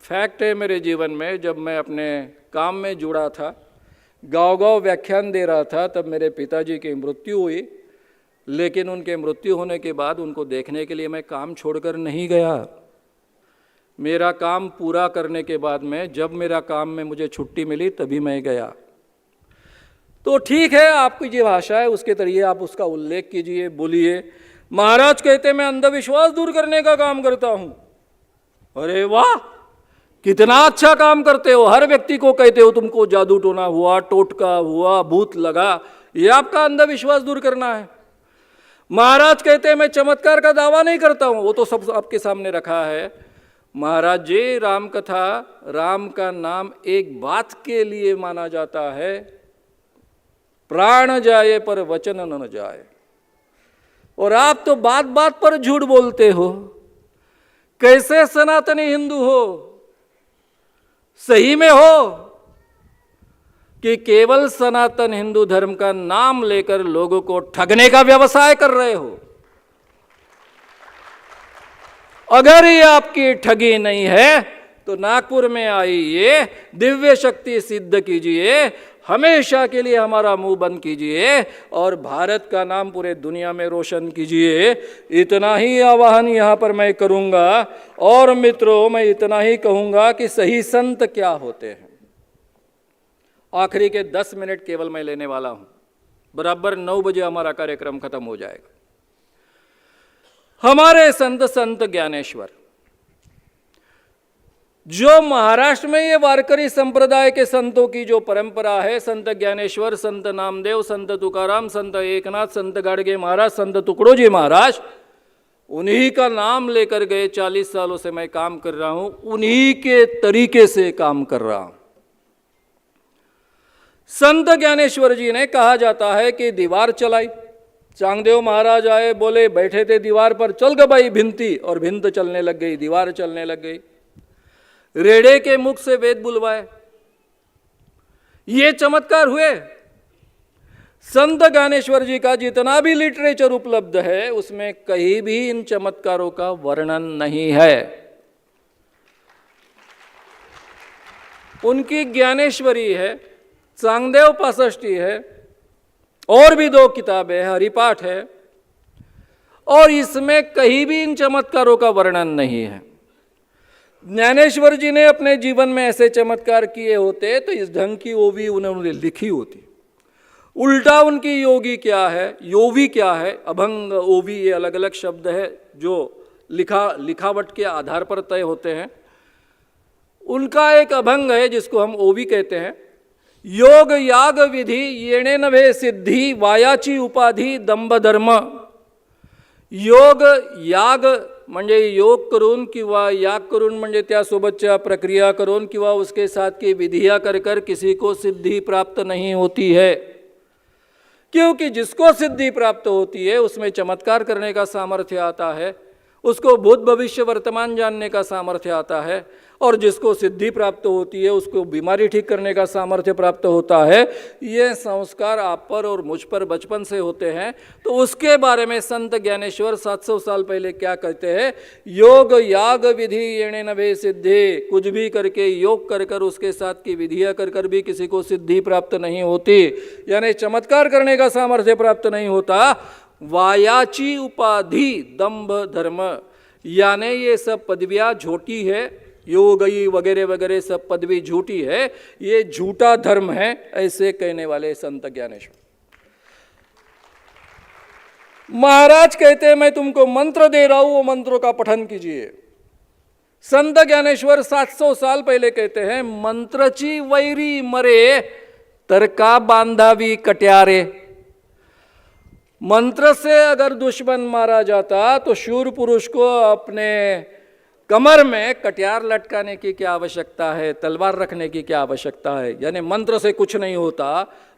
फैक्ट है मेरे जीवन में, जब मैं अपने काम में जुड़ा था, गांव-गांव व्याख्यान दे रहा था, तब मेरे पिताजी की मृत्यु हुई। लेकिन उनके मृत्यु होने के बाद उनको देखने के लिए मैं काम छोड़कर नहीं गया। मेरा काम पूरा करने के बाद में, जब मेरा काम में मुझे छुट्टी मिली तभी मैं गया। तो ठीक है, आपकी जो भाषा है उसके तरीके आप उसका उल्लेख कीजिए, बोलिए। महाराज कहते मैं अंधविश्वास दूर करने का काम करता हूं। अरे वाह, कितना अच्छा काम करते हो। हर व्यक्ति को कहते हो तुमको जादू टोना हुआ, टोटका हुआ, भूत लगा, ये आपका अंधविश्वास दूर करना है। महाराज कहते हैं मैं चमत्कार का दावा नहीं करता हूं, वो तो सब आपके सामने रखा है। महाराज जी, राम कथा, राम का नाम एक बात के लिए माना जाता है, प्राण जाए पर वचन न जाए। और आप तो बात बात पर झूठ बोलते हो। कैसे सनातनी हिंदू हो? सही में हो कि केवल सनातन हिंदू धर्म का नाम लेकर लोगों को ठगने का व्यवसाय कर रहे हो? अगर ये आपकी ठगी नहीं है तो नागपुर में आइए, दिव्य शक्ति सिद्ध कीजिए, हमेशा के लिए हमारा मुंह बंद कीजिए और भारत का नाम पूरे दुनिया में रोशन कीजिए। इतना ही आह्वान यहाँ पर मैं करूँगा। और मित्रों, मैं इतना ही कहूँगा कि सही संत क्या होते हैं। आखिरी के 10 मिनट केवल मैं लेने वाला हूँ, बराबर 9 बजे हमारा कार्यक्रम खत्म हो जाएगा। हमारे संत ज्ञानेश्वर, जो महाराष्ट्र में ये वारकरी संप्रदाय के संतों की जो परंपरा है, संत ज्ञानेश्वर, संत नामदेव, संत तुकाराम, संत एकनाथ, संत गाडगे महाराज, संत तुकडोजी महाराज, उन्हीं का नाम लेकर गए 40 सालों से मैं काम कर रहा हूं, उन्हीं के तरीके से काम कर रहा हूं। संत ज्ञानेश्वर जी ने, कहा जाता है कि दीवार चलाई, चांगदेव महाराज आए, बोले, बैठे थे दीवार पर, चल गए भाई भिंती, और भिंत चलने लग गई, दीवार चलने लग गई। रेड़े के मुख से वेद बुलवाए, ये चमत्कार हुए। संत ज्ञानेश्वर जी का जितना भी लिटरेचर उपलब्ध है उसमें कहीं भी इन चमत्कारों का वर्णन नहीं है। उनकी ज्ञानेश्वरी है, चांगदेव पासष्टी है, और भी 2 किताबें, हरिपाठ है, और इसमें कहीं भी इन चमत्कारों का वर्णन नहीं है। ज्ञानेश्वर जी ने अपने जीवन में ऐसे चमत्कार किए होते तो इस ढंग की ओवी उन्होंने लिखी होती। उल्टा उनकी योगी क्या है, योवी क्या है, अभंग, ओवी, ये अलग अलग शब्द है जो लिखावट के आधार पर तय होते हैं। उनका एक अभंग है जिसको हम ओवी कहते हैं। योग याग विधी येणे नभे सिद्धी, वायाची उपाधी दंभ धर्म। योग याग म्हणजे योग करून किंवा याग करून म्हणजे त्यासोबतच्या प्रक्रिया करून किंवा उसके साथ की विधियां कर कर किसी को सिद्धि प्राप्त नहीं होती है, क्योंकि जिसको सिद्धि प्राप्त होती है उसमें चमत्कार करने का सामर्थ्य आता है, उसको भूत भविष्य वर्तमान जानने का सामर्थ्य आता है, और जिसको सिद्धि प्राप्त होती है उसको बीमारी ठीक करने का सामर्थ्य प्राप्त होता है। ये संस्कार आप पर और मुझ पर बचपन से होते हैं। तो उसके बारे में संत ज्ञानेश्वर 700 साल पहले क्या कहते हैं, योग याग विधि येणे नभे सिद्धि। कुछ भी करके, योग कर कर, उसके साथ की विधियाँ कर कर भी किसी को सिद्धि प्राप्त नहीं होती, यानी चमत्कार करने का सामर्थ्य प्राप्त नहीं होता। वायाची उपाधि दंभ धर्म, यानी ये सब पदवियाँ झूठी है, योगी वगैरह वगैरह सब पदवी झूठी है, ये झूठा धर्म है, ऐसे कहने वाले संत ज्ञानेश्वर। महाराज कहते हैं मैं तुमको मंत्र दे रहा हूं, वो मंत्रों का पठन कीजिए। संत ज्ञानेश्वर 700 साल पहले कहते हैं, मंत्रची वैरी मरे तरका बांधावी कट्यारे। मंत्र से अगर दुश्मन मारा जाता तो शूर पुरुष को अपने कमर में कटियार लटकाने की क्या आवश्यकता है, तलवार रखने की क्या आवश्यकता है, यानी मंत्र से कुछ नहीं होता,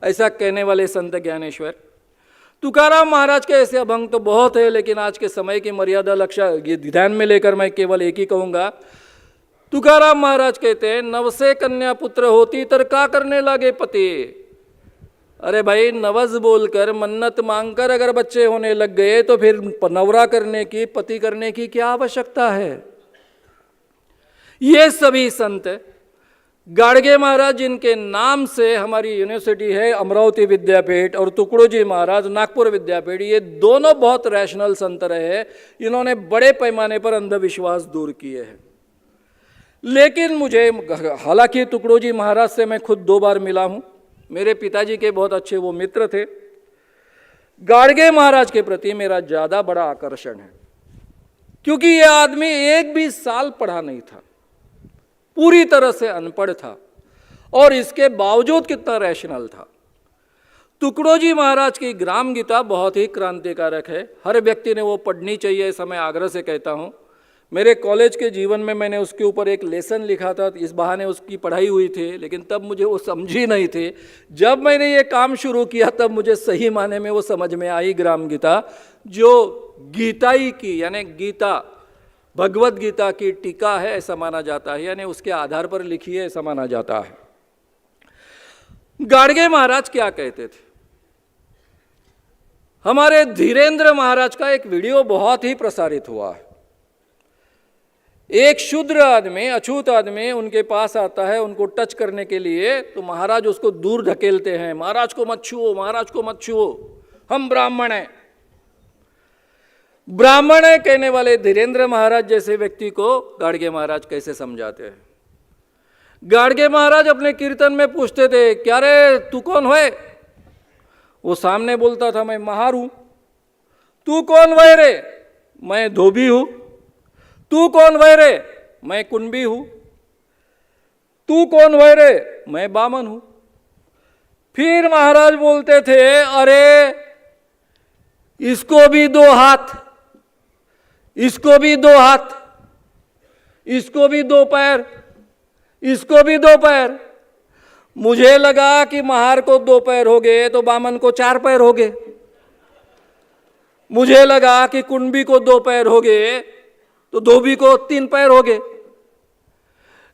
ऐसा कहने वाले संत ज्ञानेश्वर। तुकाराम महाराज के ऐसे अभंग तो बहुत है, लेकिन आज के समय की मर्यादा लक्ष्य ध्यान में लेकर मैं केवल एक ही कहूँगा। तुकाराम महाराज कहते हैं, नवसे कन्या पुत्र होती तर का करने लगे पति। अरे भाई, नवज बोलकर, मन्नत मांगकर अगर बच्चे होने लग गए तो फिर नवरा करने की, पति करने की क्या आवश्यकता है। ये सभी संत गाडगे महाराज जिनके नाम से हमारी यूनिवर्सिटी है अमरावती विद्यापीठ, और तुकडोजी महाराज नागपुर विद्यापीठ, ये दोनों बहुत रैशनल संत रहे। इन्होंने बड़े पैमाने पर अंधविश्वास दूर किए हैं। लेकिन मुझे, हालांकि तुकडोजी महाराज से मैं खुद 2 बार मिला हूँ, मेरे पिताजी के बहुत अच्छे वो मित्र थे, गाडगे महाराज के प्रति मेरा ज़्यादा बड़ा आकर्षण है, क्योंकि ये आदमी एक भी साल पढ़ा नहीं था, पूरी तरह से अनपढ़ था, और इसके बावजूद कितना रैशनल था। तुकडोजी महाराज की ग्राम गीता बहुत ही क्रांतिकारक है, हर व्यक्ति ने वो पढ़नी चाहिए, ऐसा मैं आग्रह से कहता हूँ। मेरे कॉलेज के जीवन में मैंने उसके ऊपर एक लेसन लिखा था, इस बहाने उसकी पढ़ाई हुई थी, लेकिन तब मुझे वो समझी नहीं थी। जब मैंने ये काम शुरू किया तब मुझे सही माने में वो समझ में आई ग्राम गीता, जो गीताई की, यानी गीता भगवत गीता की टीका है ऐसा माना जाता है, यानी उसके आधार पर लिखी है ऐसा माना जाता है। गाडगे महाराज क्या कहते थे? हमारे धीरेन्द्र महाराज का एक वीडियो बहुत ही प्रसारित हुआ है। एक शूद्र आदमी, अछूत आदमी उनके पास आता है उनको टच करने के लिए, तो महाराज उसको दूर धकेलते हैं, महाराज को मत छुओ, महाराज को मत छुओ, हम ब्राह्मण हैं। ब्राह्मण है कहने वाले धीरेन्द्र महाराज जैसे व्यक्ति को गाडगे महाराज कैसे समझाते हैं? गाडगे महाराज अपने कीर्तन में पूछते थे, क्या रे तू कौन है? वो सामने बोलता था, मैं महार हूं। तू कौन वह रे? मैं धोबी हूं। तू कौन वह रे? मैं कुंबी हूं। तू कौन वह रे? मैं बामन हूं। फिर महाराज बोलते थे, अरे इसको भी 2 हाथ, इसको भी 2 हाथ, इसको भी 2 पैर, इसको भी 2 पैर। मुझे लगा कि महार को 2 पैर हो गए तो बामन को 4 पैर हो गए। मुझे लगा कि कुंबी को 2 पैर हो गए तो धोबी को 3 पैर हो गए।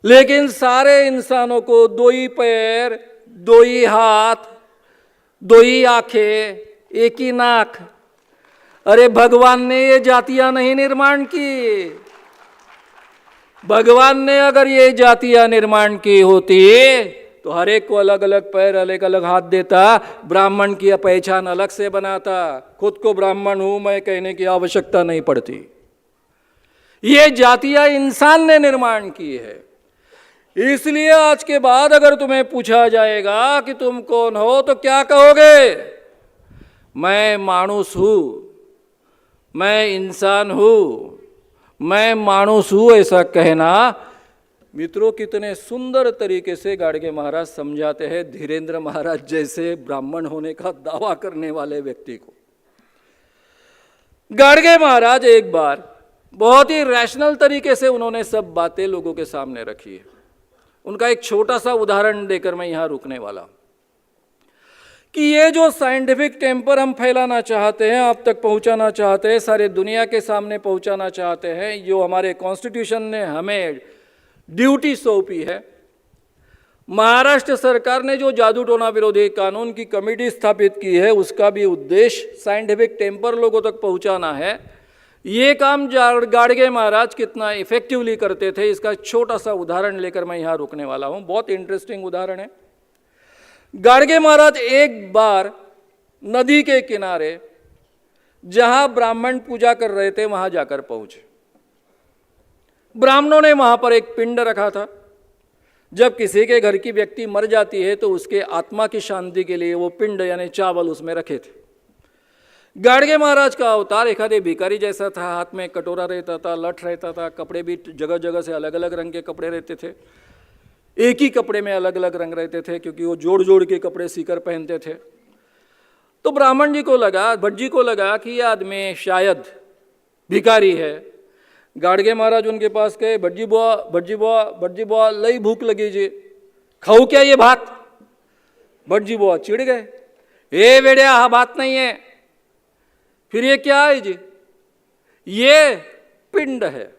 लेकिन सारे इंसानों को 2 ही पैर, 2 ही हाथ, 2 ही आंखें, 1 ही नाक। अरे भगवान ने ये जातियां नहीं निर्माण की। भगवान ने अगर ये जातियां निर्माण की होती तो हर एक को अलग अलग पैर, अलग अलग हाथ देता, ब्राह्मण की पहचान अलग से बनाता। खुद को ब्राह्मण हूं मैं कहने की आवश्यकता नहीं पड़ती। ये जातियां इंसान ने निर्माण की है। इसलिए आज के बाद अगर तुम्हें पूछा जाएगा कि तुम कौन हो तो क्या कहोगे? मैं मानुस हूं, मैं इंसान हूं, मैं मानुस हूं, ऐसा कहना मित्रों कितने सुंदर तरीके से गाडगे महाराज समझाते हैं धीरेन्द्र महाराज जैसे ब्राह्मण होने का दावा करने वाले व्यक्ति को। गाडगे महाराज एक बार बहुत ही रैशनल तरीके से उन्होंने सब बातें लोगों के सामने रखी है। उनका एक छोटा सा उदाहरण देकर मैं यहां रुकने वाला कि ये जो साइंटिफिक टेम्पर हम फैलाना चाहते हैं, आप तक पहुंचाना चाहते हैं, सारे दुनिया के सामने पहुंचाना चाहते हैं, जो हमारे कॉन्स्टिट्यूशन ने हमें ड्यूटी सौंपी है, महाराष्ट्र सरकार ने जो जादू टोना विरोधी कानून की कमेटी स्थापित की है, उसका भी उद्देश्य साइंटिफिक टेम्पर लोगों तक पहुंचाना है। ये काम गाडगे महाराज कितना इफेक्टिवली करते थे, इसका छोटा सा उदाहरण लेकर मैं यहाँ रुकने वाला हूँ। बहुत इंटरेस्टिंग उदाहरण है। गाडगे महाराज एक बार नदी के किनारे जहाँ ब्राह्मण पूजा कर रहे थे वहाँ जाकर पहुँचे। ब्राह्मणों ने वहाँ पर एक पिंड रखा था। जब किसी के घर की व्यक्ति मर जाती है तो उसके आत्मा की शांति के लिए वो पिंड यानी चावल उसमें रखे थे। गाडगे महाराज का अवतार एखादे भिखारी जैसा था, हाथ में कटोरा रहता था, लठ रहता था, कपड़े भी जगह जगह से अलग अलग रंग के कपड़े रहते थे, एक ही कपड़े में अलग अलग रंग रहते थे क्योंकि वो जोड़ जोड़ के कपड़े सीकर पहनते थे। तो ब्राह्मण जी को लगा, भट्ट जी को लगा कि यह आदमी शायद भिखारी है। गाडगे महाराज उनके पास गए, भट्ट जी बुआ, भट्ट जी बुआ, भट्ट जी बुआ लई भूख लगी जी, खाऊं क्या ये भात? भट्ट जी बुआ चिढ़ गए, ए बेड़िया हाँ बात नहीं है। फिर ये क्या है जी? ये पिंड है।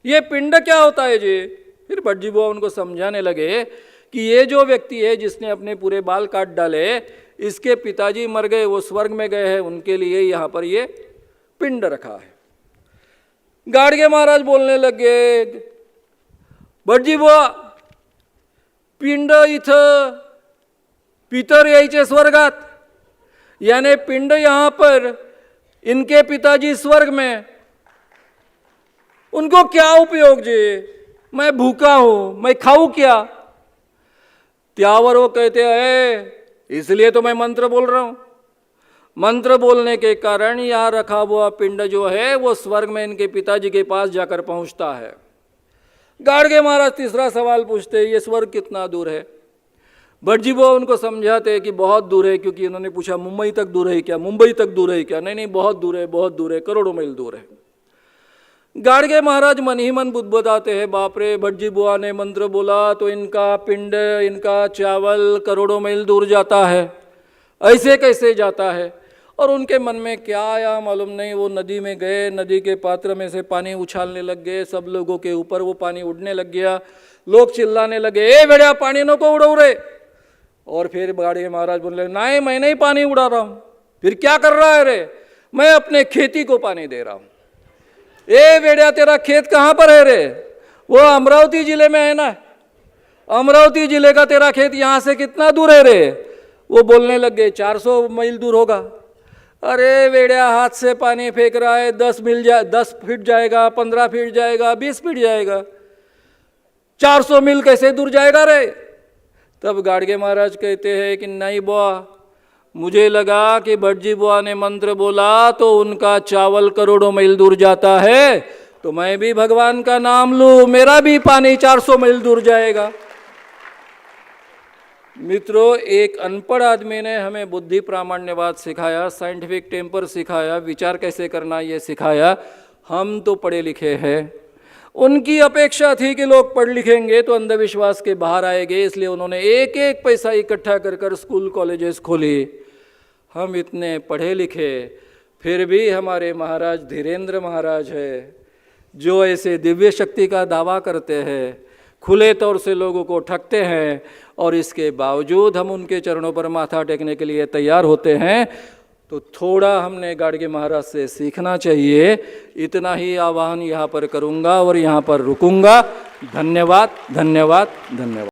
ये पिंड क्या होता है जी? फिर भट्ट जी बुआ उनको समझाने लगे कि ये जो व्यक्ति है जिसने अपने पूरे बाल काट डाले, इसके पिताजी मर गए, वो स्वर्ग में गए हैं, उनके लिए यहाँ पर ये पिंड रखा है। गाडगे महाराज बोलने लगे, भट्ट जी बुआ पिंड इथं, पितर यायचे स्वर्गात, यानी पिंड यहाँ पर, इनके पिताजी स्वर्ग में। उनको क्या उपयोग जी, मैं भूखा हूं, मैं खाऊं क्या? त्यावर वो कहते हैं, इसलिए तो मैं मंत्र बोल रहा हूं। मंत्र बोलने के कारण यहाँ रखा हुआ पिंड जो है वो स्वर्ग में इनके पिताजी के पास जाकर पहुंचता है। गाड़गे महाराज तीसरा सवाल पूछते हैं, ये स्वर्ग कितना दूर है? भट्ट जी वो उनको समझाते हैं कि बहुत दूर है, क्योंकि इन्होंने पूछा मुंबई तक दूर है क्या, मुंबई तक दूर है क्या? नहीं नहीं, बहुत दूर है, बहुत दूर है, करोड़ों मील दूर है। गाड़गे महाराज मन ही मन बुदबुदाते हैं, बाप रे, भट्ट जी बुआ ने मंत्र बोला तो इनका पिंड, इनका चावल करोड़ों मील दूर जाता है, ऐसे कैसे जाता है? और उनके मन में क्या आया मालूम नहीं, वो नदी में गए, नदी के पात्र में से पानी उछालने लग गए, सब लोगों के ऊपर वो पानी उड़ने लग गया, लोग चिल्लाने लगे, ए बेड़ा पानी नो को उड़ो रे। और फिर गाड़गे महाराज बोले, नहीं मैं नहीं पानी उड़ा रहा हूँ। फिर क्या कर रहा है रे? मैं अपने खेती को पानी दे रहा हूँ। ए बेड़ा तेरा खेत कहाँ पर है रे? वो अमरावती जिले में है ना। अमरावती जिले का तेरा खेत यहाँ से कितना दूर है रे? वो बोलने लग गए 400 मील दूर होगा। अरे बेड़ा हाथ से पानी फेंक रहा है, 10 फीट जाएगा, 15 फीट जाएगा, 20 फीट जाएगा, 400 मील कैसे दूर जाएगा रे? तब गाड़गे महाराज कहते हैं कि नहीं बुआ, मुझे लगा कि भट्ट जी बुआ ने मंत्र बोला तो उनका चावल करोड़ों मील दूर जाता है, तो मैं भी भगवान का नाम लूं, मेरा भी पानी 400 मील दूर जाएगा। मित्रों, एक अनपढ़ आदमी ने हमें बुद्धि प्रामाण्यवाद सिखाया, साइंटिफिक टेम्पर सिखाया, विचार कैसे करना ये सिखाया। हम तो पढ़े लिखे हैं। उनकी अपेक्षा थी कि लोग पढ़ लिखेंगे तो अंधविश्वास के बाहर आएंगे, इसलिए उन्होंने एक एक पैसा इकट्ठा कर कर स्कूल कॉलेजेस खोली। हम इतने पढ़े लिखे, फिर भी हमारे महाराज धीरेन्द्र महाराज है जो ऐसे दिव्य शक्ति का दावा करते हैं, खुले तौर से लोगों को ठगते हैं, और इसके बावजूद हम उनके चरणों पर माथा टेकने के लिए तैयार होते हैं। तो थोड़ा हमने गाड़गे महाराज से सीखना चाहिए। इतना ही आह्वान यहाँ पर करूँगा और यहाँ पर रुकूंगा। धन्यवाद, धन्यवाद, धन्यवाद।